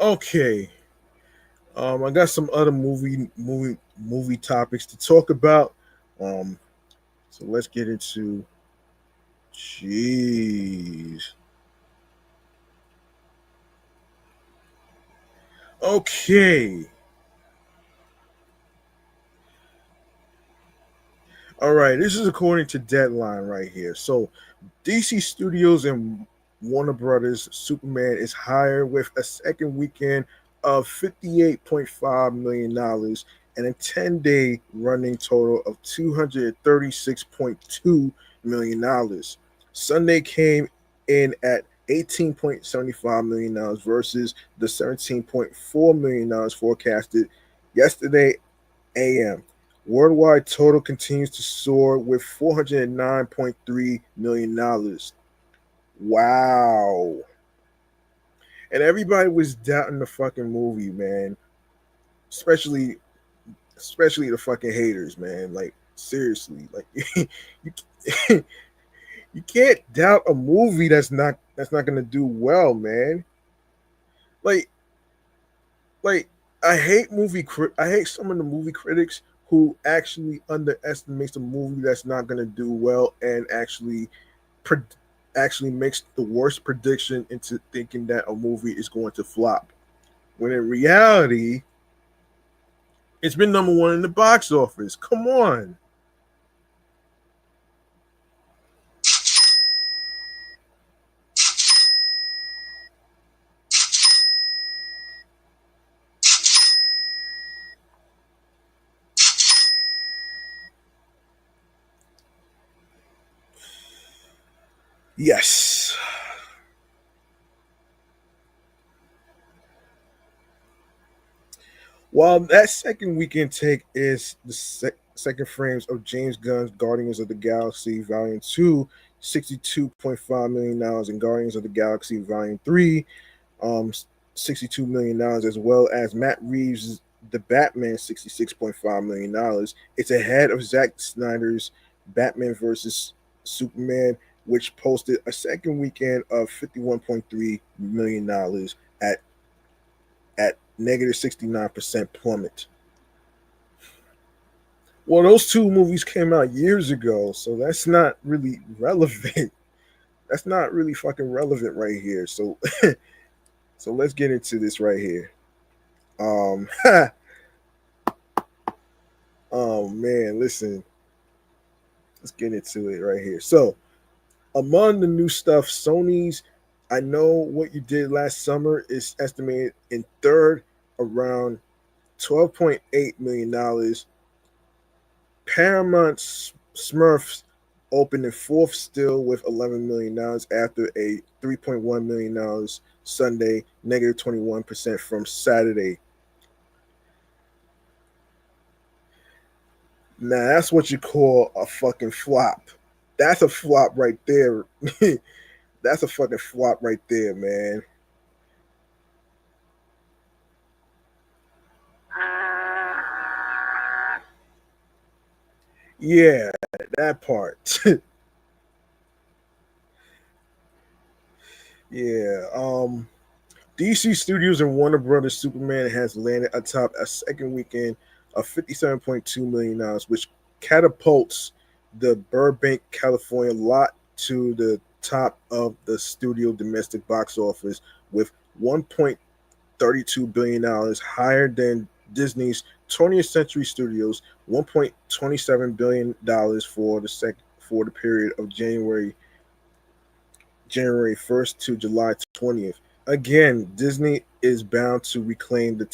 Okay. I got some other movie topics to talk about. Um, so let's get into. Jeez. Okay. All right. This is according to Deadline right here. So DC Studios and Warner Brothers Superman is higher with a second weekend of $58.5 million and a 10-day running total of $236.2 million. Sunday came in at $18.75 million versus the $17.4 million forecasted yesterday AM. Worldwide total continues to soar with $409.3 million. Wow. And everybody was doubting the fucking movie, man. Especially the fucking haters, man. Like seriously. Like you, you can't doubt a movie that's not gonna do well, man. Like like I hate some of the movie critics who actually underestimates a movie that's not gonna do well and pre- actually makes the worst prediction into thinking that a movie is going to flop. When in reality, it's been number one in the box office. Come on. Yes. While that second weekend take is the second frames of James Gunn's Guardians of the Galaxy Volume 2, $62.5 million, and Guardians of the Galaxy Volume 3, um, $62 million, as well as Matt Reeves' The Batman, $66.5 million. It's ahead of Zack Snyder's Batman versus Superman, which posted a second weekend of $51.3 million at negative 69% plummet. Well, those two movies came out years ago, so that's not really relevant. That's not really fucking relevant right here. So so let's get into this right here. Um oh man, listen. Let's get into it right here. So, among the new stuff, Sony's I Know What You Did Last Summer is estimated in third, around $12.8 million. Paramount Smurfs opened in fourth still with $11 million after a $3.1 million Sunday, negative 21% from Saturday. Now that's what you call a fucking flop. That's a flop right there. That's a fucking flop right there, man. Yeah, that part. Yeah. DC Studios and Warner Brothers Superman has landed atop a second weekend of $57.2 million, which catapults the Burbank, California lot to the top of the studio domestic box office with $1.32 billion, higher than Disney's 20th Century Studios $1.27 billion for the period of January 1st to July 20th. Again, Disney is bound to reclaim the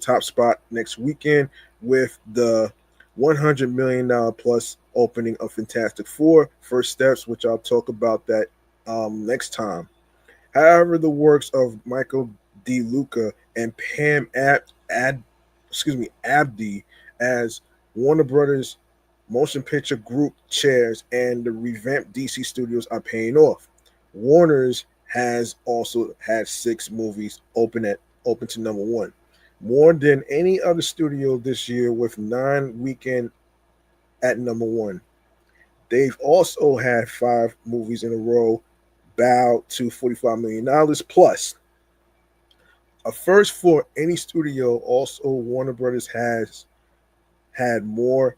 top spot next weekend with the $100 million plus opening of Fantastic Four First Steps, which I'll talk about that next time. However, the works of Michael D. Luca and Abdi as Warner Brothers Motion Picture Group chairs and the revamped DC Studios are paying off. Warner's has also had 6 movies open to number one, more than any other studio this year, with 9 weekend at number one. They've also had 5 movies in a row bow to $45 million plus. A first for any studio. Also, Warner Brothers has had more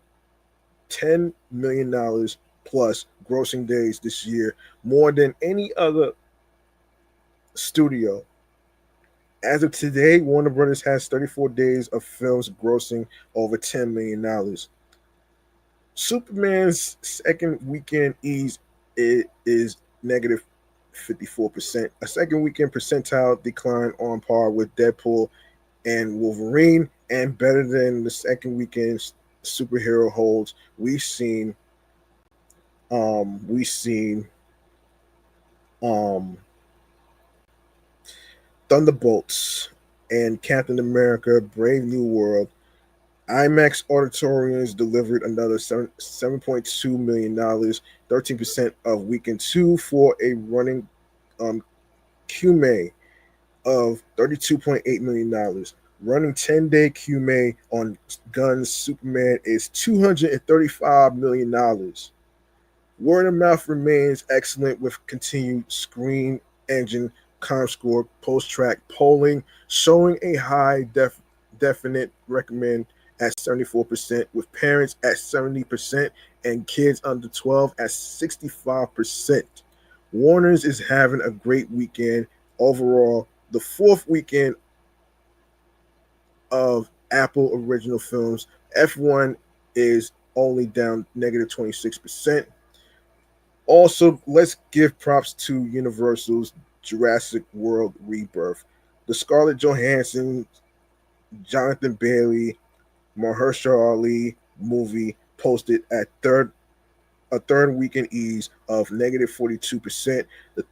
$10 million plus grossing days this year, more than any other studio. As of today, Warner Brothers has 34 days of films grossing over $10 million. Superman's second weekend ease is negative 54%. A second weekend percentile decline on par with Deadpool and Wolverine, and better than the second weekend superhero holds we've seen Thunderbolts and Captain America Brave New World. IMAX auditoriums delivered another $7.2 million, 13% of weekend 2, for a running QMA of $32.8 million. Running 10-day QMA on Gunn's Superman is $235 million. Word of mouth remains excellent with continued Screen Engine ComScore post-track polling showing a high definite recommend at 74%, with parents at 70% and kids under 12 at 65%. Warner's is having a great weekend overall. The fourth weekend of Apple original films, F1 is only down negative 26%. Also, let's give props to Universal's Jurassic World Rebirth. The Scarlett Johansson, Jonathan Bailey, Mahershala Ali movie posted a third weekend ease of negative 42%. The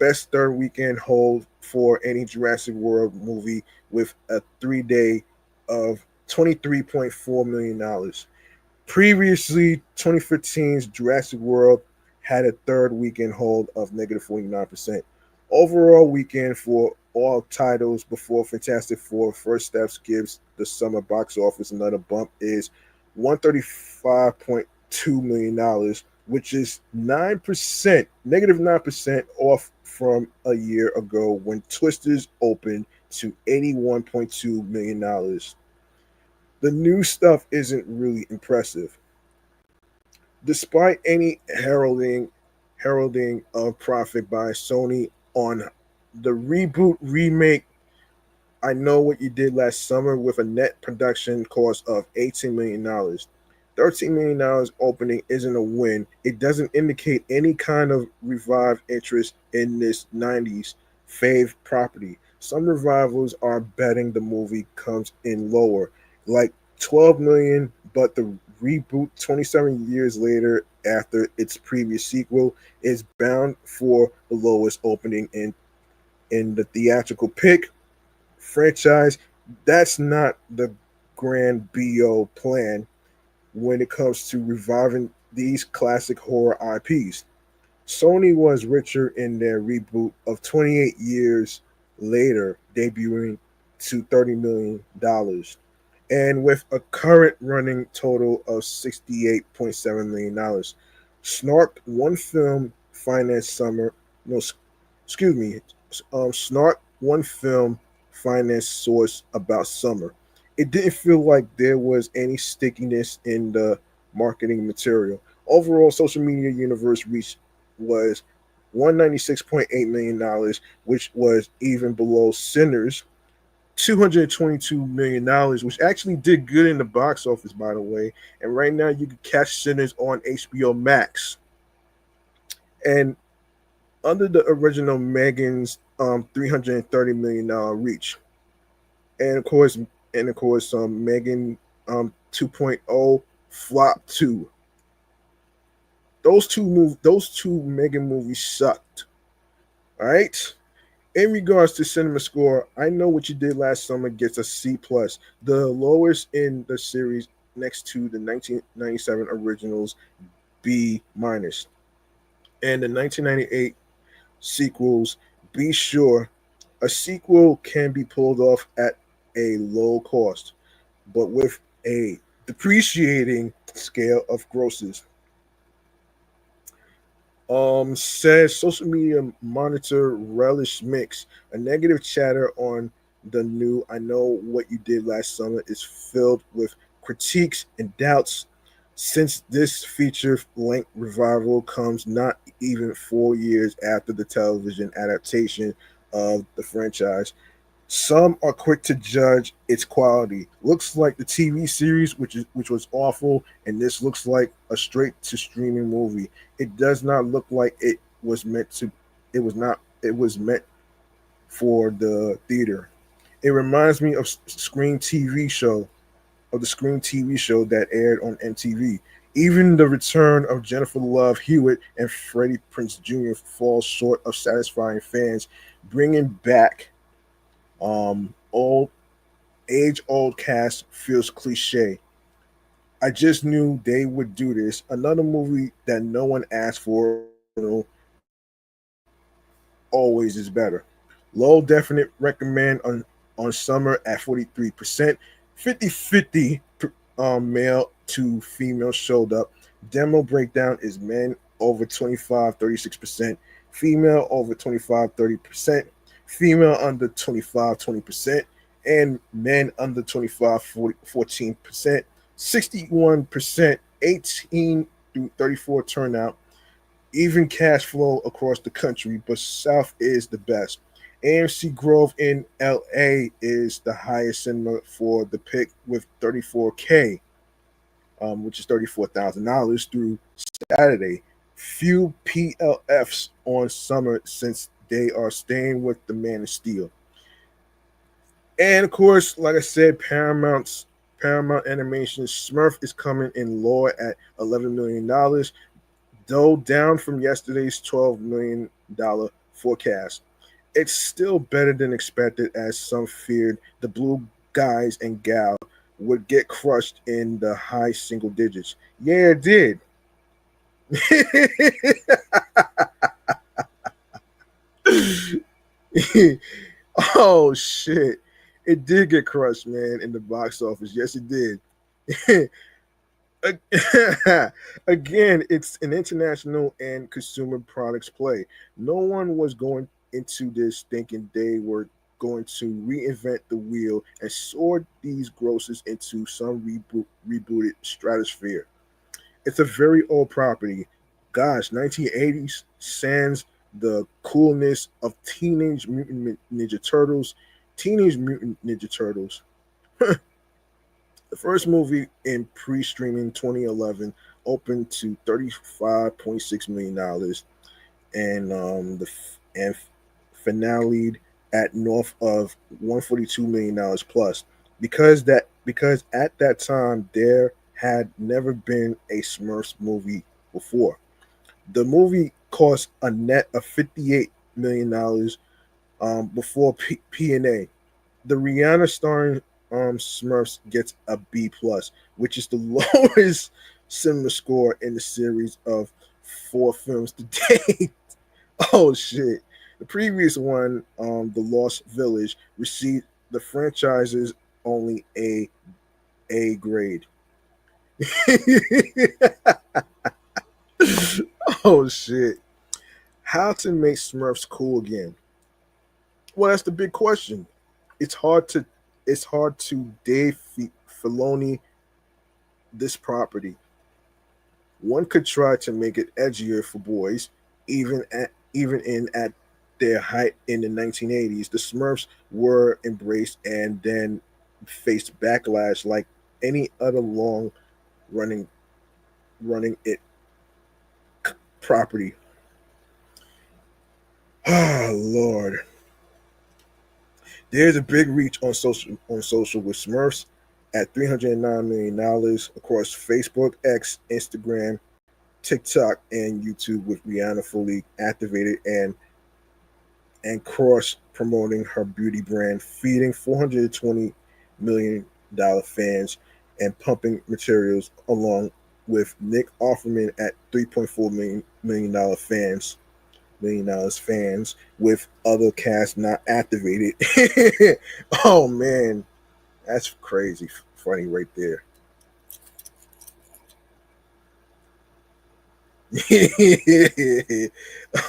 best third weekend hold for any Jurassic World movie, with a 3-day of $23.4 million. Previously, 2015's Jurassic World had a third weekend hold of negative 49%. Overall weekend for all titles before Fantastic Four First Steps gives the summer box office another bump is $135.2 million, which is negative 9% off from a year ago when Twisters opened to $81.2 million. The new stuff isn't really impressive. Despite any heralding of profit by Sony on the reboot remake I Know What You Did Last Summer, with a net production cost of $18 million. $13 million opening isn't a win. It doesn't indicate any kind of revived interest in this 90s fave property. Some revivals are betting the movie comes in lower, like 12 million, but the reboot 27 years later after its previous sequel is bound for the lowest opening in the theatrical pick franchise. That's not the grand BO plan when it comes to reviving these classic horror IPs. Sony was richer in their reboot of 28 years later, debuting to $30 million, and with a current running total of $68.7 million. Snarked one film finance summer, no, excuse me, Snark One Film finance source about summer. It didn't feel like there was any stickiness in the marketing material. Overall, social media universe reach was $196.8 million, which was even below Sinners $222 million, which actually did good in the box office, by the way. And right now, you can catch Sinners on HBO Max. And under the original Megan's $330 million reach, and of course, Megan 2.0 flop 2. Those two Megan movies sucked. All right. In regards to cinema score, I Know What You Did Last Summer gets a C plus, the lowest in the series, next to the 1997 originals B minus, and the 1998 sequels. Be sure a sequel can be pulled off at a low cost, but with a depreciating scale of grosses. Says social media monitor relish mix. A negative chatter on the new I Know What You Did Last Summer is filled with critiques and doubts, since this feature length revival comes not even 4 years after the television adaptation of the franchise. Some are quick to judge its quality. Looks like the TV series, which was awful, and this looks like a straight to streaming movie. It does not look like it was meant to. It was not. It was meant for the theater. It reminds me of the Screen TV show that aired on MTV. Even the return of Jennifer Love Hewitt and Freddie Prinze Jr. falls short of satisfying fans, bringing back old age old cast feels cliche. I just knew they would do this. Another movie that no one asked for, always is better. Low definite recommend on summer at 43%. 50-50 male to female showed up. Demo breakdown is men over 25, 36%, female over 25, 30%, female under 25, 20%, and men under 25, 14%, 61%, 18 through 34 turnout, even cash flow across the country, but South is the best. AMC Grove in LA is the highest cinema for the pick with 34K, which is $34,000 through Saturday. Few PLFs on summer since they are staying with the Man of Steel. And of course, like I said, Paramount Animation Smurf is coming in lower at $11 million, though down from yesterday's $12 million forecast. It's still better than expected, as some feared the blue guys and gal would get crushed in the high single digits. Yeah, it did. Oh shit. It did get crushed, man, in the box office. Yes, it did. Again, it's an international and consumer products play. No one was going into this thinking they were going to reinvent the wheel and soar these grosses into some rebooted stratosphere. It's a very old property. Gosh, 1980s sans the coolness of Ninja Turtles. Teenage Mutant Ninja Turtles. The first movie in pre-streaming 2011 opened to $35.6 million, and finale at north of $142 million plus. Because at that time there had never been a Smurfs movie before. The movie cost a net of $58 million before P&A. The Rihanna starring Smurfs gets a B plus, which is the lowest cinema score in the series of 4 films to date. Oh shit! The previous one, The Lost Village, received the franchise's only A grade. Oh shit! How to make Smurfs cool again? Well, that's the big question. It's hard to Dave Filoni this property. One could try to make it edgier for boys, even in at their height in the 1980s. The Smurfs were embraced and then faced backlash like any other long running it property. Oh Lord. There's a big reach on social with Smurfs at $309 million across Facebook, X, Instagram, TikTok, and YouTube, with Rihanna fully activated and cross promoting her beauty brand, feeding $420 million fans and pumping materials along with Nick Offerman at $3.4 million fans with other cast not activated. Oh man, that's crazy funny right there.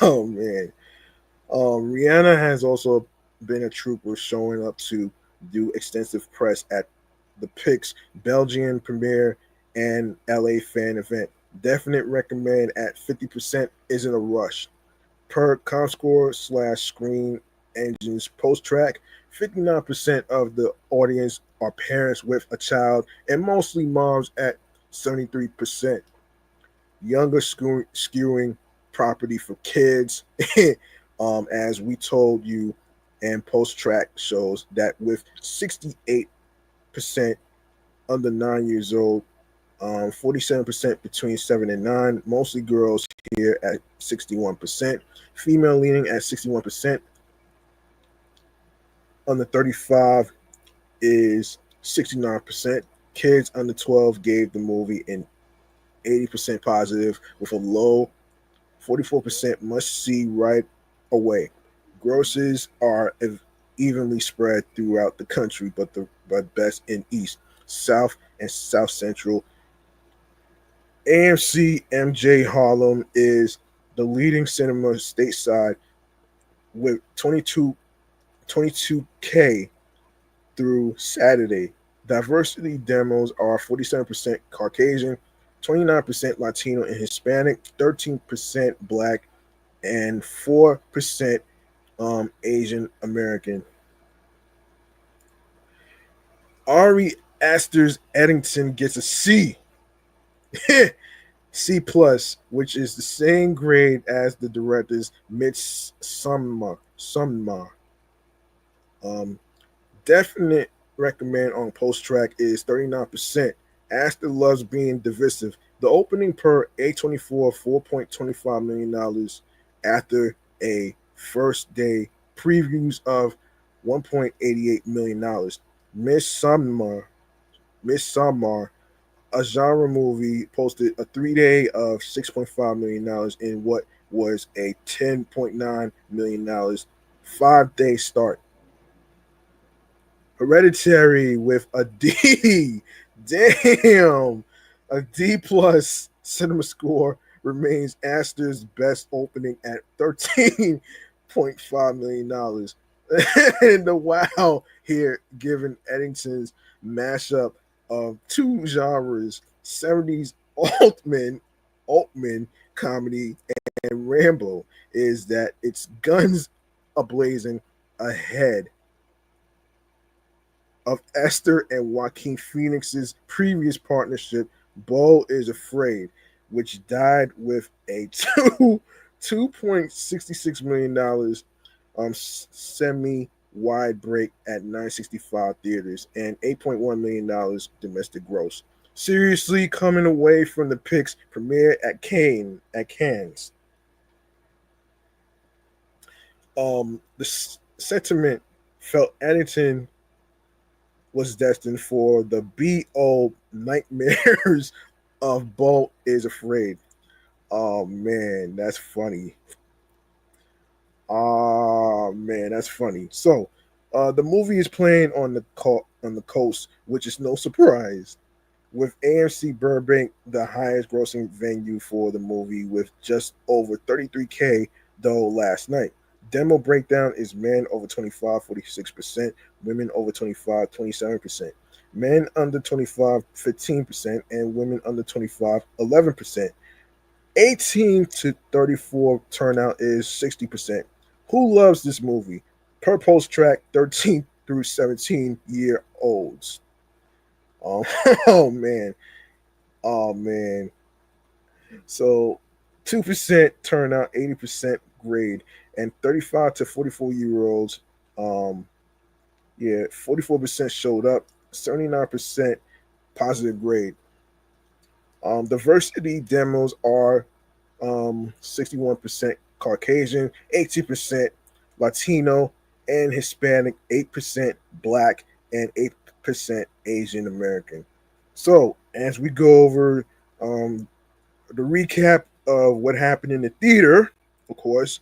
Oh man. Rihanna has also been a trooper, showing up to do extensive press at the Pix Belgian premiere and LA fan event. Definite recommend at 50% isn't a rush. Per Comscore / Screen Engines post track, 59% of the audience are parents with a child, and mostly moms at 73%. Younger skewing property for kids. As we told you, and post track shows that with 68% under 9 years old, 47% between 7 and 9, mostly girls here at 61%, female leaning at 61%, under 35 is 69%. Kids under 12 gave the movie an 80% positive, with a low 44% must see right away. Grosses are evenly spread throughout the country, but best in East, South, and South Central. AMC MJ Harlem is the leading cinema stateside with 22K through Saturday. Diversity demos are 47% Caucasian, 29% Latino and Hispanic, 13% Black, and 4% Asian American. Ari Aster's Eddington gets a C. C plus, which is the same grade as the director's Midsommar. Um, Definite recommend on post track is 39%. Aster loves being divisive. The opening per A24, $4.25 million after a first day previews of $1.88 million. Midsommar, a genre movie, posted a 3 day of $6.5 million in what was a $10.9 million 5 day start. Hereditary with a D. Damn. A D plus cinema score remains Aster's best opening at $13.5 million. And the wow here, given Eddington's mashup of two genres, 70s Altman comedy and Rambo, is that it's guns ablazing ahead of Esther and Joaquin Phoenix's previous partnership, Beau is Afraid, which died with a $2.66 million semi-wide break at 965 theaters and $8.1 million domestic gross. Seriously, coming away from the Pix premiere at Cannes. The sentiment felt Eddington was destined for the B.O. nightmares of Beau is Afraid. Oh man, that's funny. Oh man, that's funny. So, the movie is playing on the coast, which is no surprise, with AMC Burbank the highest grossing venue for the movie, with just over 33K though last night. demo breakdown is men over 25, 46%, women over 25, 27%, men under 25, 15%, and women under 25, 11%. 18 to 34 turnout is 60%. Who loves this movie? Per post track, 13 through 17-year-olds. Oh, oh man. Oh man. So 2% turnout, 80% grade, and 35 to 44-year-olds. Yeah, 44% showed up, 79% positive grade. Diversity demos are 61% Caucasian, 18% Latino and Hispanic, 8% Black, and 8% Asian American. So, as we go over the recap of what happened in the theater, of course,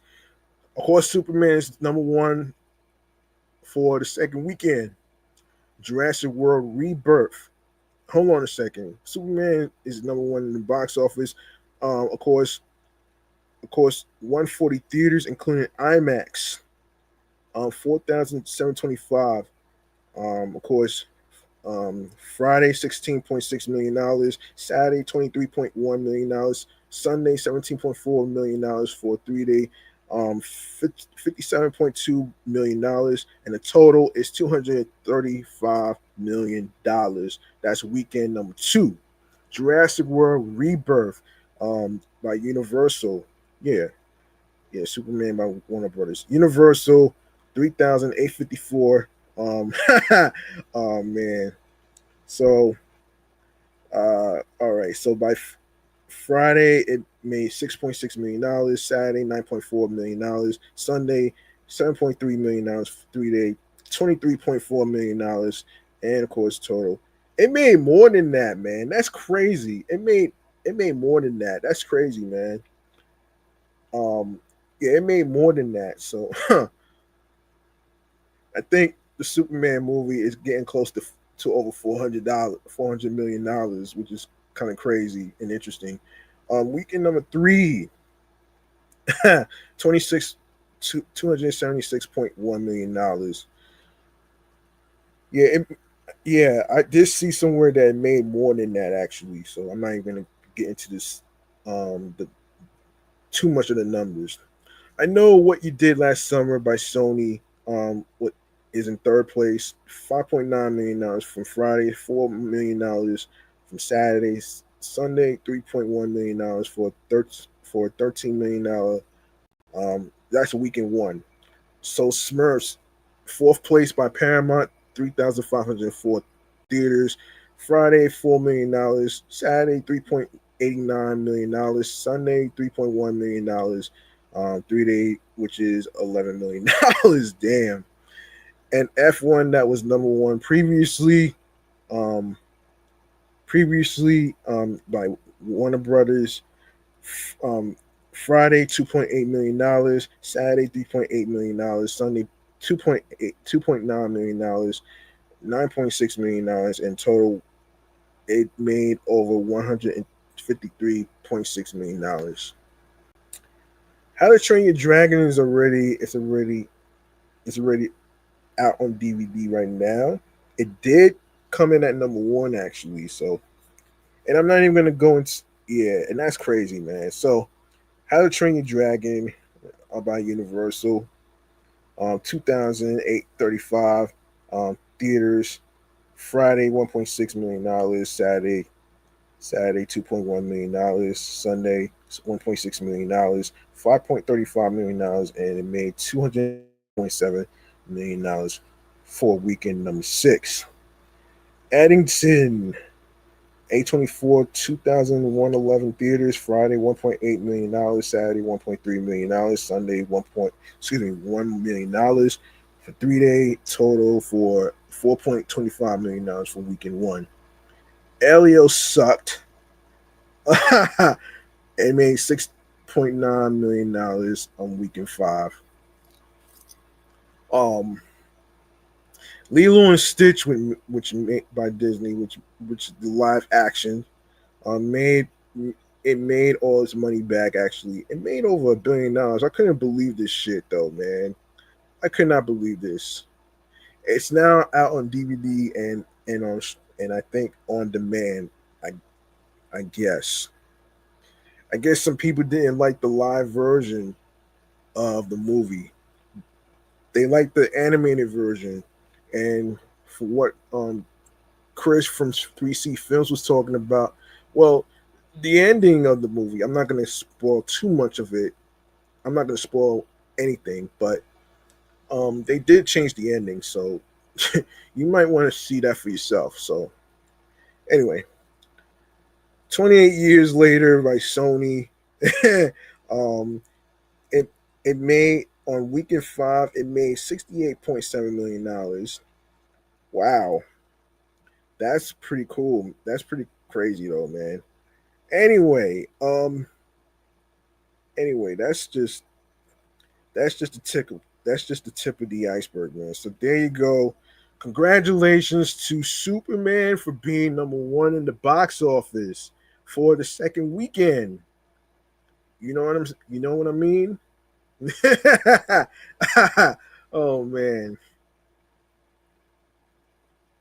Superman is number one for the second weekend. Jurassic World Rebirth. Hold on a second. Superman is number one in the box office. Of course, 140 theaters, including IMAX. 4,725. Of course, Friday $16.6 million, Saturday $23.1 million, Sunday $17.4 million for a 3-day, $57.2 million, and the total is $235 million. That's weekend number 2. Jurassic World Rebirth by Universal. Yeah, Superman by Warner Brothers. Universal 3,854. Oh man. So all right. So by Friday it made $6.6 million. Saturday $9.4 million. Sunday $7.3 million for 3-day. $23.4 million, and of course total. It made more than that, man. That's crazy. It made more than that. That's crazy, man. Yeah, it made more than that. So I think the Superman movie is getting close to over $400 million, which is kind of crazy and interesting. Weekend number 3, 26 to $276.1 million. I did see somewhere that it made more than that actually. So I'm not even gonna get into this the too much of the numbers. I Know What You Did Last Summer by Sony. What is in third place? $5.9 million from Friday, $4 million from Saturday, Sunday, $3.1 million for a $13 million. That's a weekend 1. So Smurfs, fourth place by Paramount, 3,504 theaters. Friday, $4 million. Saturday, $3.89 million. Sunday, $3.1 million. 3-day, which is $11 million. Damn. And F1 that was number 1 previously, by Warner Brothers. Friday $2.8 million, Saturday $3.8 million, Sunday $2.9 million, $9.6 million in total. It made over $153.6 million. How to Train Your Dragon is already out on DVD right now. It did come in at number 1 actually. So, and I'm not even gonna go into and that's crazy, man. So, How to Train Your Dragon by Universal. 2,835 theaters. Friday $1.6 million. Saturday $2.1 million. Sunday $1.6 million. $5.35 million, and it made $200.7 million for weekend number 6. Addington. A24 2,111 theaters. Friday $1.8 million. Saturday $1.3 million. Sunday $1 million for 3-day total for $4.25 million for weekend 1. Elio sucked. It made $6.9 million on weekend 5. Lilo and Stitch, which made by Disney, which the live action, made it made all its money back. Actually, it made over $1 billion. I couldn't believe this shit though, man. I could not believe this. It's now out on DVD and I think on demand. I I guess. I guess some people didn't like the live version of the movie. They liked the animated version, and for what Chris from 3C Films was talking about, well, the ending of the movie. I'm not going to spoil too much of it. I'm not going to spoil anything, but they did change the ending, so you might want to see that for yourself. So anyway, 28 years later by Sony, um, it it made on weekend five. It made $68.7 million. Wow, that's pretty cool. That's pretty crazy though, man. Anyway, that's just the tip. That's just the tip of the iceberg, man. So there you go. Congratulations to Superman for being number one in the box office for the second weekend. You know what I mean? Oh man,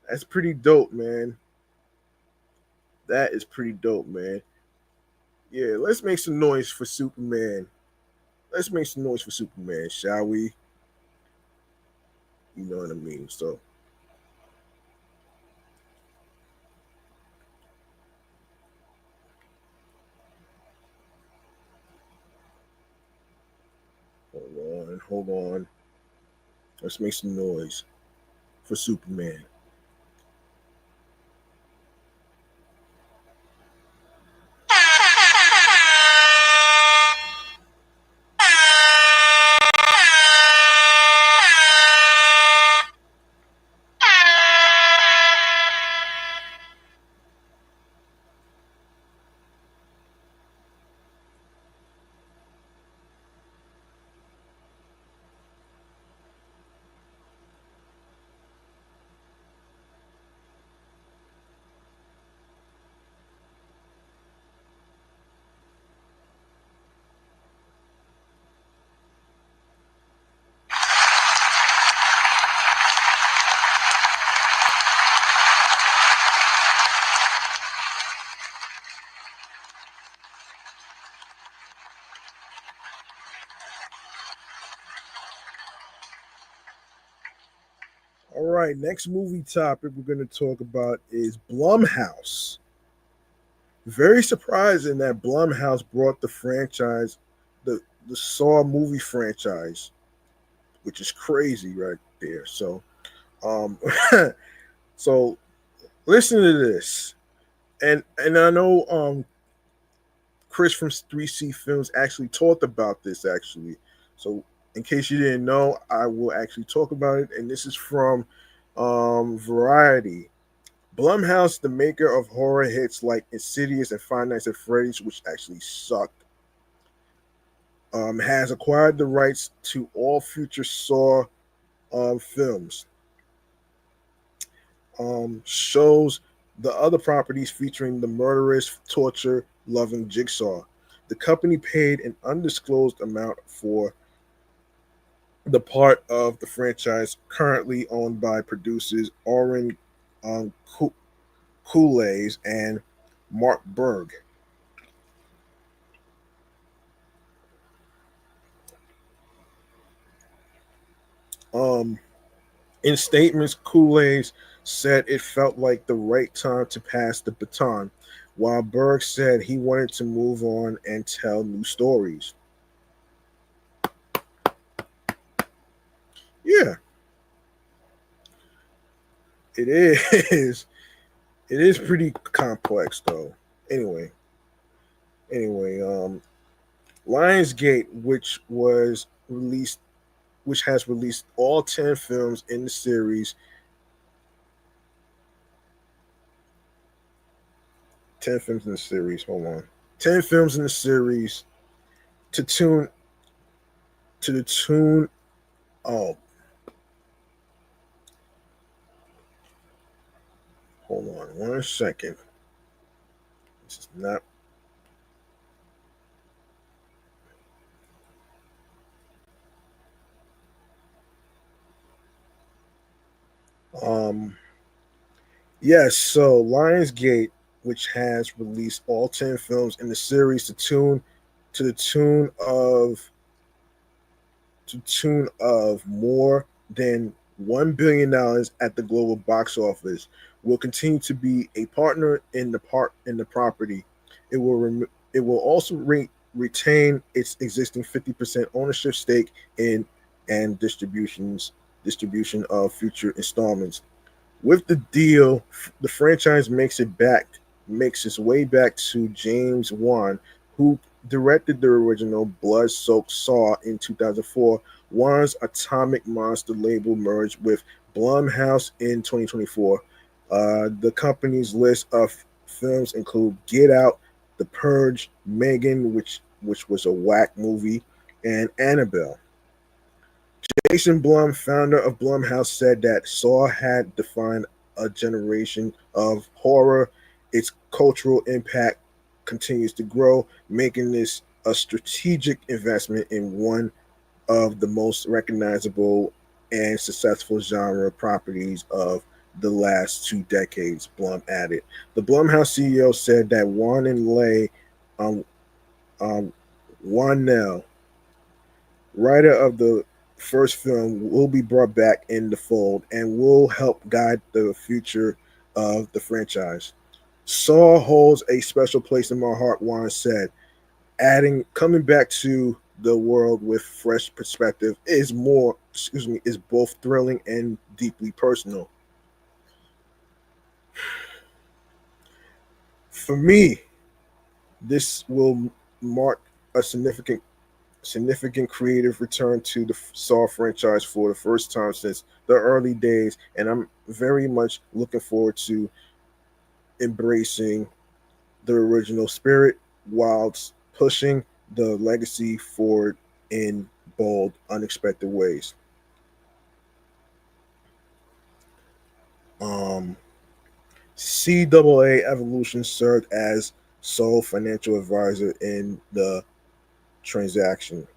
that's pretty dope, man. That is pretty dope, man. Yeah, let's make some noise for Superman. Let's make some noise for Superman, shall we? You know what I mean? So, hold on. Let's make some noise for Superman. All right, next movie topic we're going to talk about is Blumhouse. Very surprising that Blumhouse brought the franchise, the Saw movie franchise, which is crazy right there. Um, so listen to this, and I know Chris from 3C Films actually talked about this actually. So in case you didn't know, I will actually talk about it, and this is from Variety. Blumhouse, the maker of horror hits like Insidious and Five Nights at Freddy's, which actually sucked, has acquired the rights to all future Saw films. Shows the other properties featuring the murderous, torture loving Jigsaw. The company paid an undisclosed amount for the part of the franchise currently owned by producers Oren Koulays and Mark Berg. Um, in statements, Koulays said it felt like the right time to pass the baton, while Berg said he wanted to move on and tell new stories. Yeah, it is. It is pretty complex though. Anyway, anyway, Lionsgate, which has released all 10 films in the series, 10 films in the series. Hold on, 10 films in the series to tune to the tune. Oh, hold on 1 second. This is not. Um, yes, so Lionsgate, which has released all 10 films in the series to the tune of more than $1 billion at the global box office, will continue to be a partner in the property. It will also retain its existing 50% ownership stake in and distribution of future installments. With the deal, the franchise makes its way back to James Wan, who directed the original Blood-Soaked Saw in 2004. Wan's Atomic Monster label merged with Blumhouse in 2024. The company's list of films include Get Out, The Purge, Megan, which was a whack movie, and Annabelle. Jason Blum, founder of Blumhouse, said that Saw had defined a generation of horror. Its cultural impact continues to grow, making this a strategic investment in one of the most recognizable and successful genre properties of the last 2 decades, Blum added. The Blumhouse CEO said that Juan and Lay um, um, Warnell, writer of the first film, will be brought back in the fold and will help guide the future of the franchise. Saw holds a special place in my heart, Warren said, adding, coming back to the world with fresh perspective is both thrilling and deeply personal. For me, this will mark a significant creative return to the Saw franchise for the first time since the early days, and I'm very much looking forward to embracing the original spirit whilst pushing the legacy forward in bold, unexpected ways. Um, CAA Evolution served as sole financial advisor in the transaction.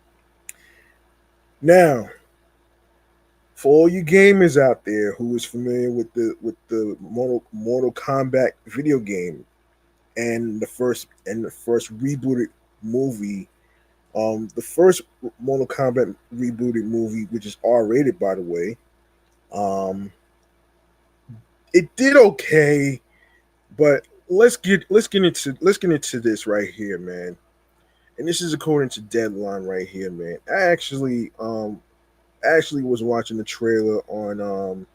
Now, for all you gamers out there who is familiar with the Mortal Kombat video game and the first rebooted movie, the first Mortal Kombat rebooted movie, which is R rated by the way, um, it did okay, but let's get into this right here, man. And this is according to Deadline right here, man. I actually was watching the trailer on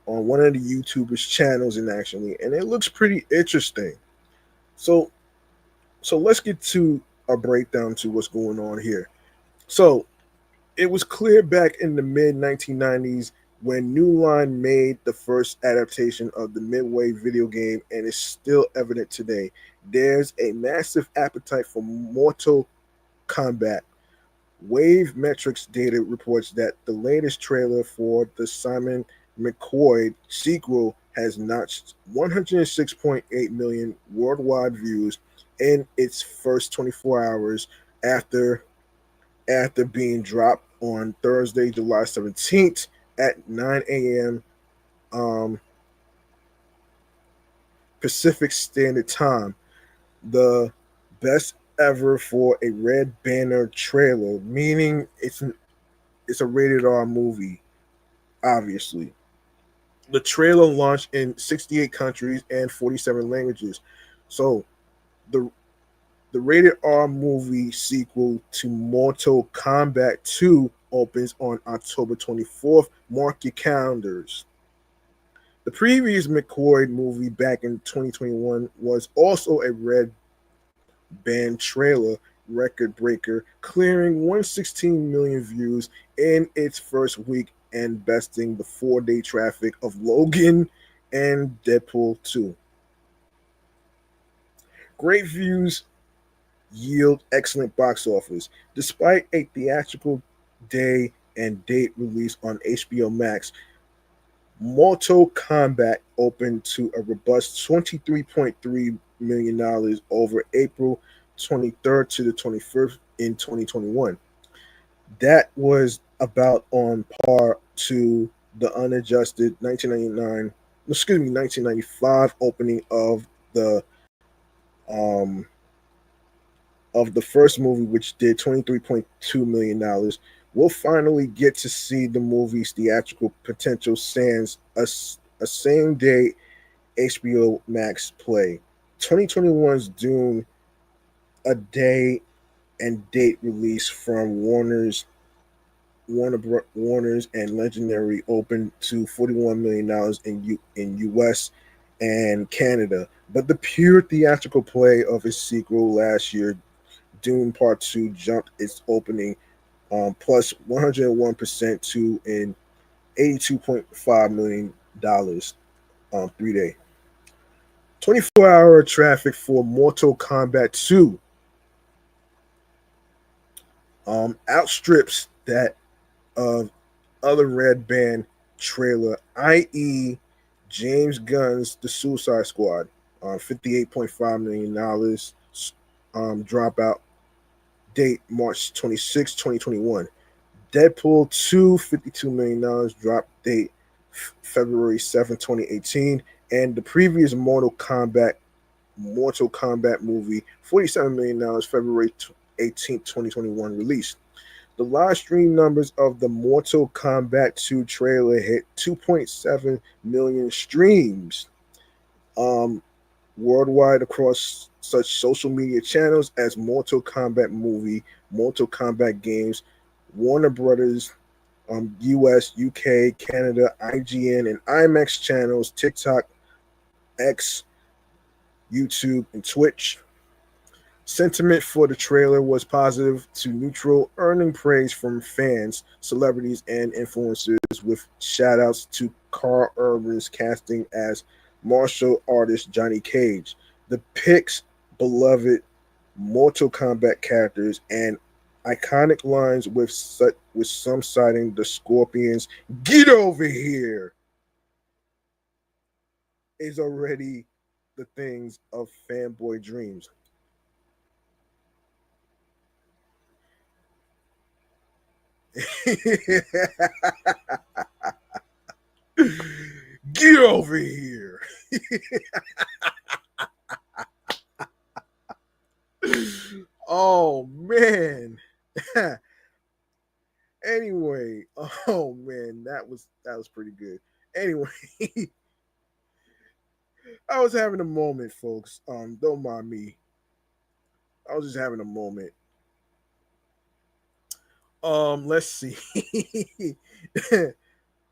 one of the YouTubers channels and it looks pretty interesting. So let's get to a breakdown to what's going on here. So it was clear back in the mid 1990s when New Line made the first adaptation of the Midway video game, and it's still evident today. There's a massive appetite for Mortal Kombat. Wave Metrics data reports that the latest trailer for the Simon McCoy sequel has notched 106.8 million worldwide views in its first 24 hours after being dropped on Thursday, July 17th at 9 a.m. Um, Pacific Standard Time. The best ever for a Red Banner trailer, meaning it's a rated R movie, obviously. The trailer launched in 68 countries and 47 languages. So the the rated R movie sequel to Mortal Kombat 2 opens on October 24th. Mark your calendars. The previous McCoy movie back in 2021 was also a red band trailer record breaker, clearing 116 million views in its first week and besting the 4 day traffic of Logan and Deadpool 2. Great views yield excellent box office. Despite a theatrical day and date release on HBO Max, Mortal Kombat opened to a robust $23.3 million over April 23rd to the 21st in 2021. That was about on par to the unadjusted 1995 opening um of the first movie, which did $23.2 million. We'll finally get to see the movie's theatrical potential sans a same day HBO Max play. 2021's Dune, a day and date release from Warner's and Legendary, opened to $41 million in US and Canada. But the pure theatrical play of its sequel last year, Dune Part 2, jumped its opening plus 101% to an $82.5 million 3 day. 24-hour traffic for Mortal Kombat 2 outstrips that of other Red Band trailer, i.e., James Gunn's The Suicide Squad, $58.5 million. Dropout date March 26, 2021. Deadpool 2, $52 million. Drop date February 7, 2018. And the previous Mortal Kombat movie, $47 million, February 18, 2021 release. The live stream numbers of the Mortal Kombat 2 trailer hit 2.7 million streams worldwide across such social media channels as Mortal Kombat movie, Mortal Kombat games, Warner Brothers, US, UK, Canada, IGN, and IMAX channels, TikTok, X, YouTube, and Twitch. Sentiment for the trailer was positive to neutral, earning praise from fans, celebrities, and influencers, with shoutouts to Carl Urban's casting as martial artist Johnny Cage, the Pic's beloved Mortal Kombat characters, and iconic lines with some citing the Scorpions' "Get over here" is already the things of fanboy dreams. Get over here. Oh man. Anyway, oh man, that was pretty good. Anyway, I was having a moment, folks. Don't mind me. I was just having a moment. Let's see.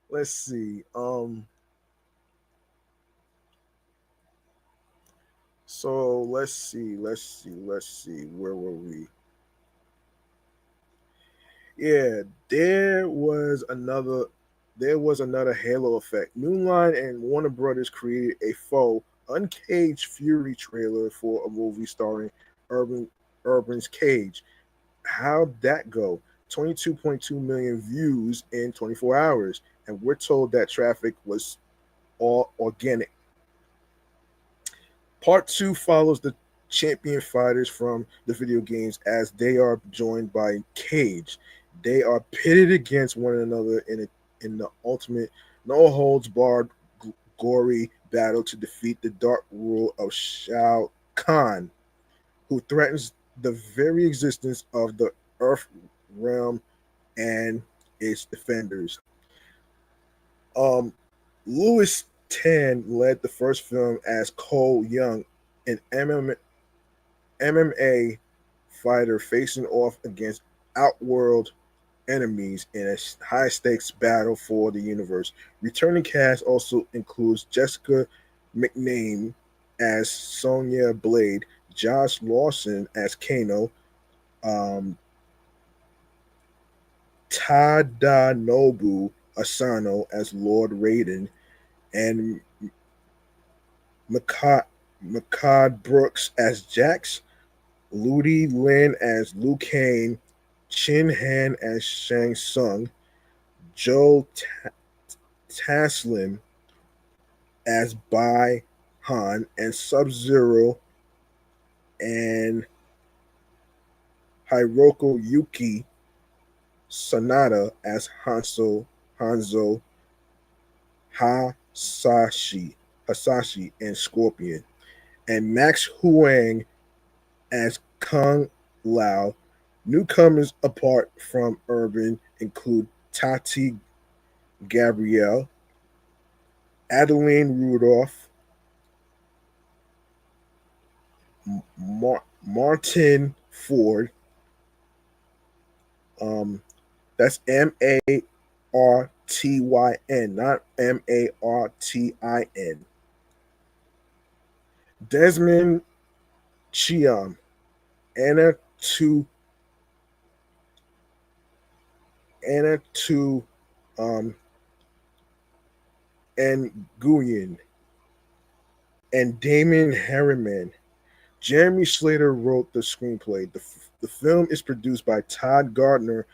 Let's see. So let's see. Where were we? Yeah, there was another Halo effect. New Line and Warner Brothers created a faux Uncaged Fury trailer for a movie starring Urban Urban's Cage. How'd that go? 22.2 million views in 24 hours, and we're told that traffic was all organic. Part two follows the champion fighters from the video games as they are joined by Cage. They are pitted against one another in the ultimate no holds barred gory battle to defeat the dark rule of Shao Kahn, who threatens the very existence of the Earth realm and its defenders. Um, Louis Tan led the first film as Cole Young, an MMA fighter facing off against outworld enemies in a high stakes battle for the universe. Returning cast also includes Jessica McName as Sonya Blade, Josh Lawson as Kano, um, Tadanobu Asano as Lord Raiden, and Makad Brooks as Jax, Ludi Lin as Liu Kang, Chin Han as Shang Tsung, Joe Taslim as Bai Han, and Sub Zero and Hiroko Yuki Sanada as Hanzo Hasashi, Hasashi and Scorpion, and Max Huang as Kung Lao. Newcomers apart from Urban include Tati Gabrielle, Adeline Rudolph, Martin Ford. That's Martyn, not Martin. Desmond Chiam, Anna Tu, Anna Tu, and Nguyen, and Damon Harriman. Jeremy Slater wrote the screenplay. The film is produced by Todd Gardner,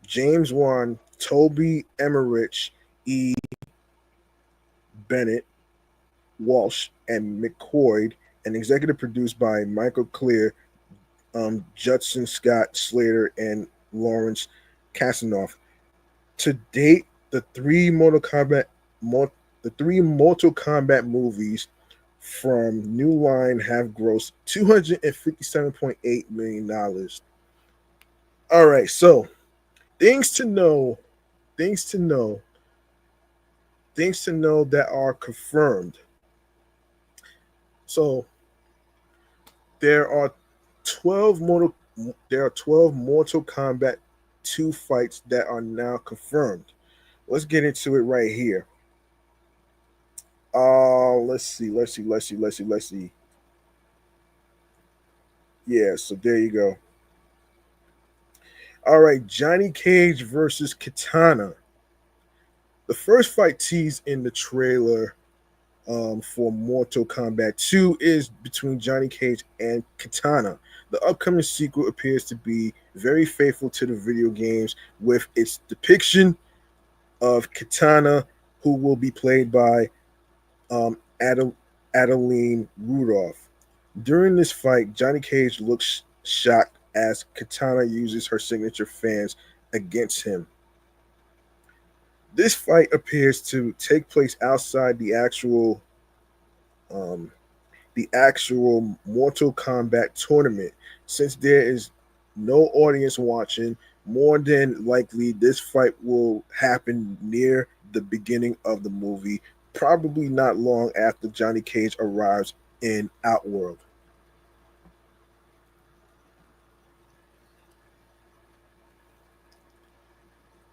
James Wan, Toby Emmerich, E. Bennett, Walsh, and McCoy, and executive produced by Michael Clear, Judson Scott Slater, and Lawrence Kasanoff. To date, the three Mortal Kombat movies from New Line have grossed $257.8 million. All right, so things to know, things to know, things to know that are confirmed. So there are 12 Mortal there are 12 Mortal Kombat 2 fights that are now confirmed. Let's get into it right here. Let's see. Yeah, so there you go. All right, Johnny Cage versus Katana. The first fight teased in the trailer for Mortal Kombat 2 is between Johnny Cage and Katana. The upcoming sequel appears to be very faithful to the video games with its depiction of Katana, who will be played by Adeline Rudolph. During this fight, Johnny Cage looks shocked as Katana uses her signature fans against him. This fight appears to take place outside the actual Mortal Kombat tournament. Since there is no audience watching, more than likely this fight will happen near the beginning of the movie, probably not long after Johnny Cage arrives in Outworld.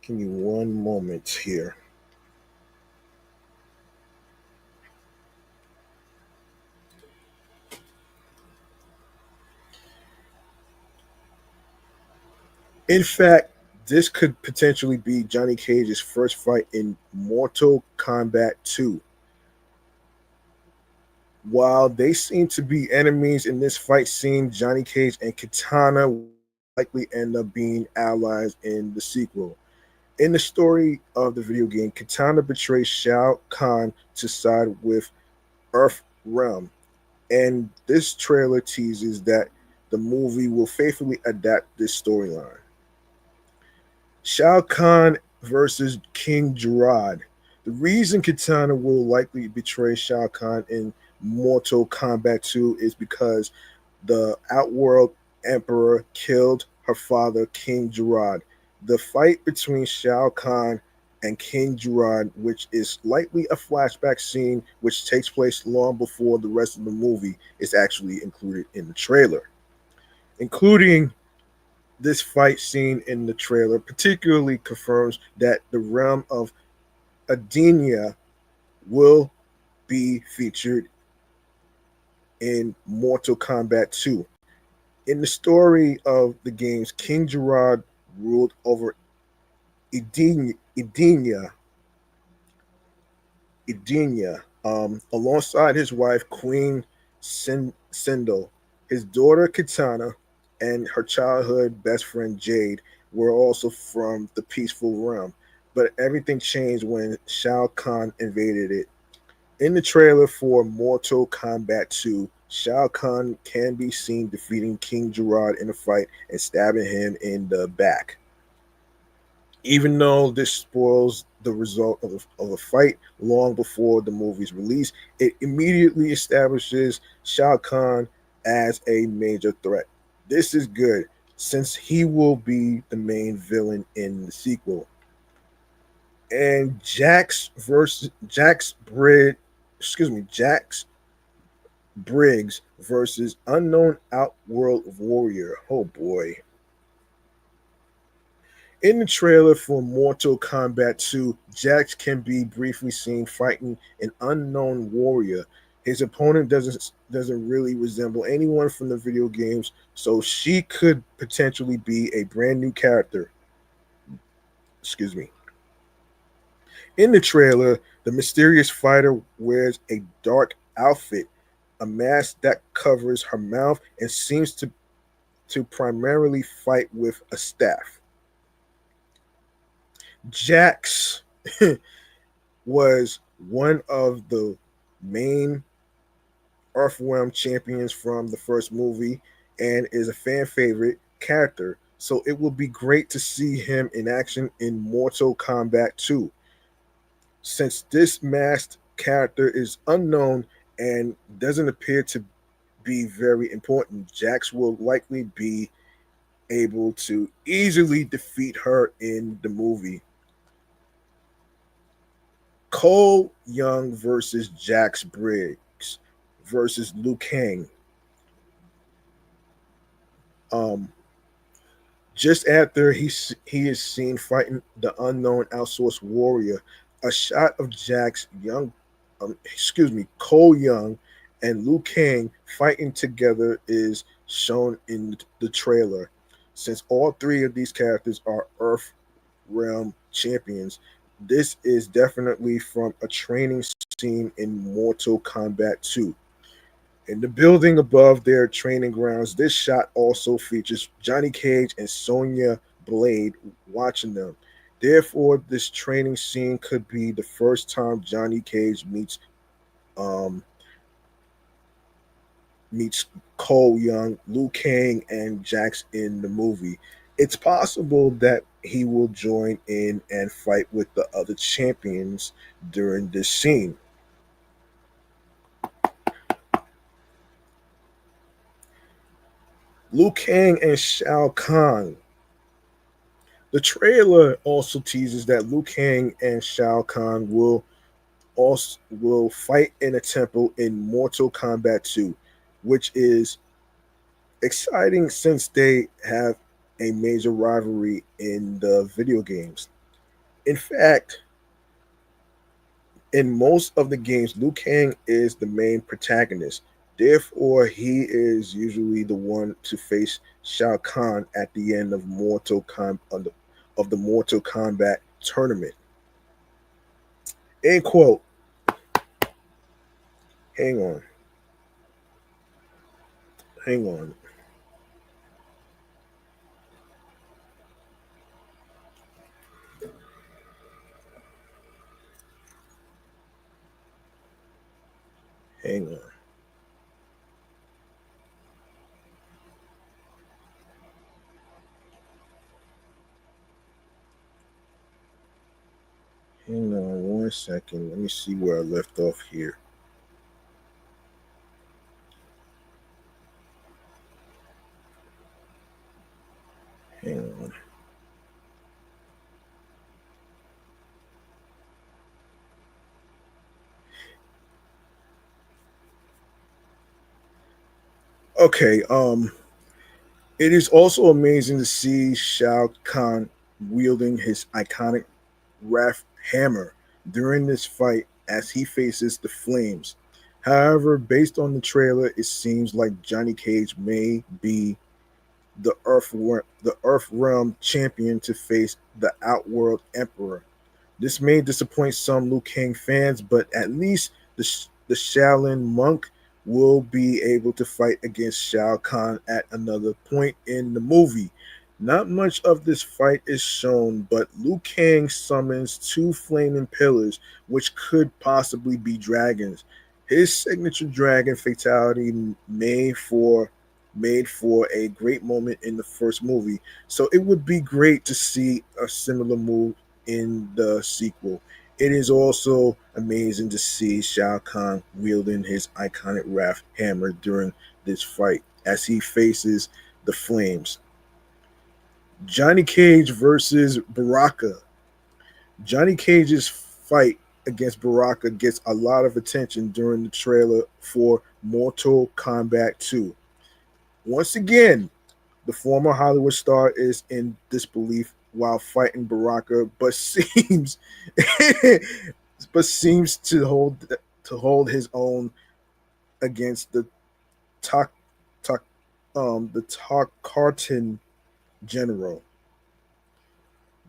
Give me one moment here. In fact, this could potentially be Johnny Cage's first fight in Mortal Kombat 2. While they seem to be enemies in this fight scene, Johnny Cage and Katana will likely end up being allies in the sequel. In the story of the video game, Katana betrays Shao Kahn to side with Earth Realm, and this trailer teases that the movie will faithfully adapt this storyline. Shao Kahn versus King Gerard. The reason Katana will likely betray Shao Kahn in Mortal Kombat 2 is because the Outworld Emperor killed her father, King Gerard. The fight between Shao Kahn and King Gerard, which is likely a flashback scene which takes place long before the rest of the movie, is actually included in the trailer. Including this fight scene in the trailer particularly confirms that the realm of Adenia will be featured in Mortal Kombat 2. In the story of the games, King Gerard ruled over Edenia, alongside his wife, Queen Sindel. His daughter, Katana, and her childhood best friend, Jade, were also from the peaceful realm. But everything changed when Shao Kahn invaded it. In the trailer for Mortal Kombat 2, Shao Kahn can be seen defeating King Gerard in a fight and stabbing him in the back. Even though this spoils the result of a fight long before the movie's release, it immediately establishes Shao Kahn as a major threat. This is good since he will be the main villain in the sequel. And Jax Briggs versus Unknown Outworld Warrior. Oh boy. In the trailer for Mortal Kombat 2, Jax can be briefly seen fighting an unknown warrior. His opponent doesn't really resemble anyone from the video games, so she could potentially be a brand new character. Excuse me. In the trailer, the mysterious fighter wears a dark outfit, a mask that covers her mouth, and seems to primarily fight with a staff. Jax was one of the main Earthrealm champions from the first movie and is a fan favorite character. So it will be great to see him in action in Mortal Kombat 2. Since this masked character is unknown and doesn't appear to be very important, Jax will likely be able to easily defeat her in the movie. Cole Young versus Jax Briggs versus Liu Kang. Just after he is seen fighting the unknown outsourced warrior, a shot of Cole Young and Liu Kang fighting together is shown in the trailer. Since all three of these characters are Earth Realm champions, this is definitely from a training scene in Mortal Kombat 2. In the building above their training grounds, this shot also features Johnny Cage and Sonya Blade watching them. Therefore, this training scene could be the first time Johnny Cage um, meets Cole Young, Liu Kang, and Jax in the movie. It's possible that he will join in and fight with the other champions during this scene. Liu Kang and Shao Kahn. The trailer also teases that Liu Kang and Shao Kahn will fight in a temple in Mortal Kombat 2, which is exciting since they have a major rivalry in the video games. In fact, in most of the games, Liu Kang is the main protagonist. Therefore, he is usually the one to face Shao Kahn at the end of the Mortal Kombat tournament. End quote. Hang on. Hang on. Hang on. Hang on 1 second. Let me see where I left off here. Hang on. Okay, it is also amazing to see Shao Kahn wielding his iconic Wrath Hammer during this fight as he faces the flames. However, based on the trailer, it seems like Johnny Cage may be the Earth Realm champion to face the Outworld Emperor. This may disappoint some Liu Kang fans, but at least the Shaolin monk will be able to fight against Shao Kahn at another point in the movie. Not much of this fight is shown, but Liu Kang summons two flaming pillars, which could possibly be dragons. His signature dragon fatality, made for made for a great moment in the first movie. So it would be great to see a similar move in the sequel. It is also amazing to see Shao Kahn wielding his iconic Wrath hammer during this fight as he faces the flames. Johnny Cage versus Baraka. Johnny Cage's fight against Baraka gets a lot of attention during the trailer for Mortal Kombat 2. Once again, the former Hollywood star is in disbelief while fighting Baraka, but seems to hold his own against Tak Tak the Tarkatan general.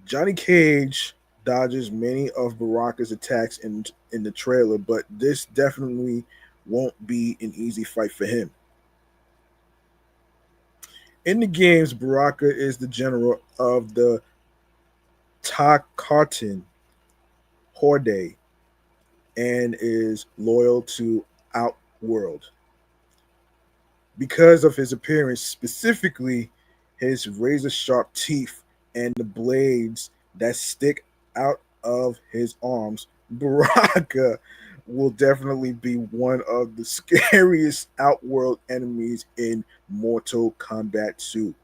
Johnny Cage dodges many of Baraka's attacks in the trailer, but this definitely won't be an easy fight for him. In the games, Baraka is the general of the Takartan Horde and is loyal to Outworld. Because of his appearance, specifically his razor sharp teeth and the blades that stick out of his arms, Baraka will definitely be one of the scariest Outworld enemies in Mortal Kombat 2.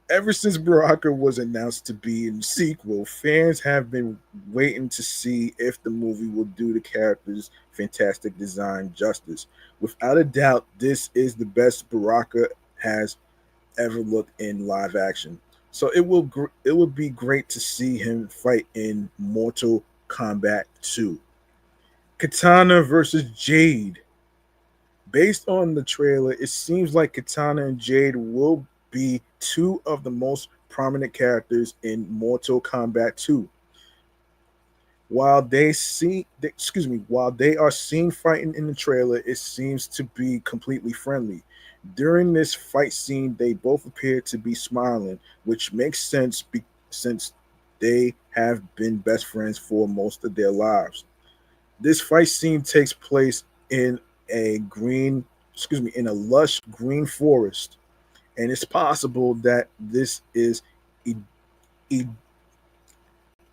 Ever since Baraka was announced to be in the sequel, fans have been waiting to see if the movie will do the character's fantastic design justice. Without a doubt, this is the best Baraka has ever looked in live action. So it will be great to see him fight in Mortal Kombat 2. Katana versus Jade. Based on the trailer, it seems like Katana and Jade will be two of the most prominent characters in Mortal Kombat 2. While they are seen fighting in the trailer, it seems to be completely friendly. During this fight scene, they both appear to be smiling, which makes sense since they have been best friends for most of their lives. This fight scene takes place in a in a lush green forest, and it's possible that this is E- E-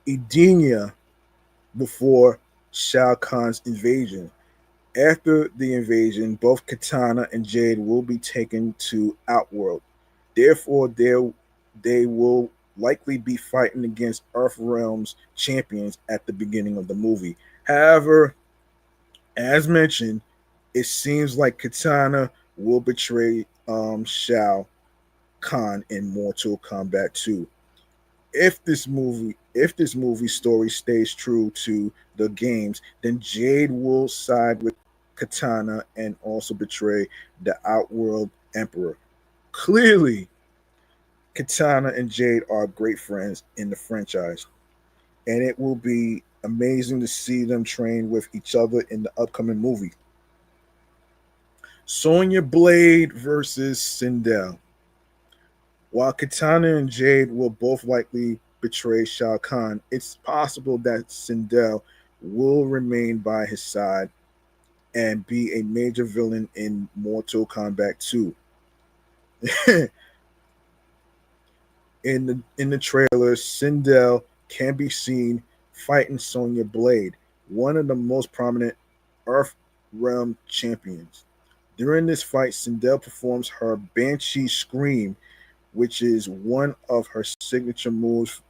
Edenia before Shao Kahn's invasion. After the invasion, both Katana and Jade will be taken to Outworld. Therefore, they will likely be fighting against Earthrealm's champions at the beginning of the movie. However, as mentioned, it seems like Katana will betray Shao Kahn in Mortal Kombat 2. If this movie story stays true to the games, then Jade will side with Katana and also betray the Outworld Emperor. Clearly, Katana and Jade are great friends in the franchise, and it will be amazing to see them train with each other in the upcoming movie. Sonya Blade versus Sindel. While Katana and Jade will both likely betray Shao Kahn, it's possible that Sindel will remain by his side and be a major villain in Mortal Kombat 2. In the trailer, Sindel can be seen fighting Sonya Blade, one of the most prominent Earth Realm champions. During this fight, Sindel performs her Banshee Scream, which is one of her signature moves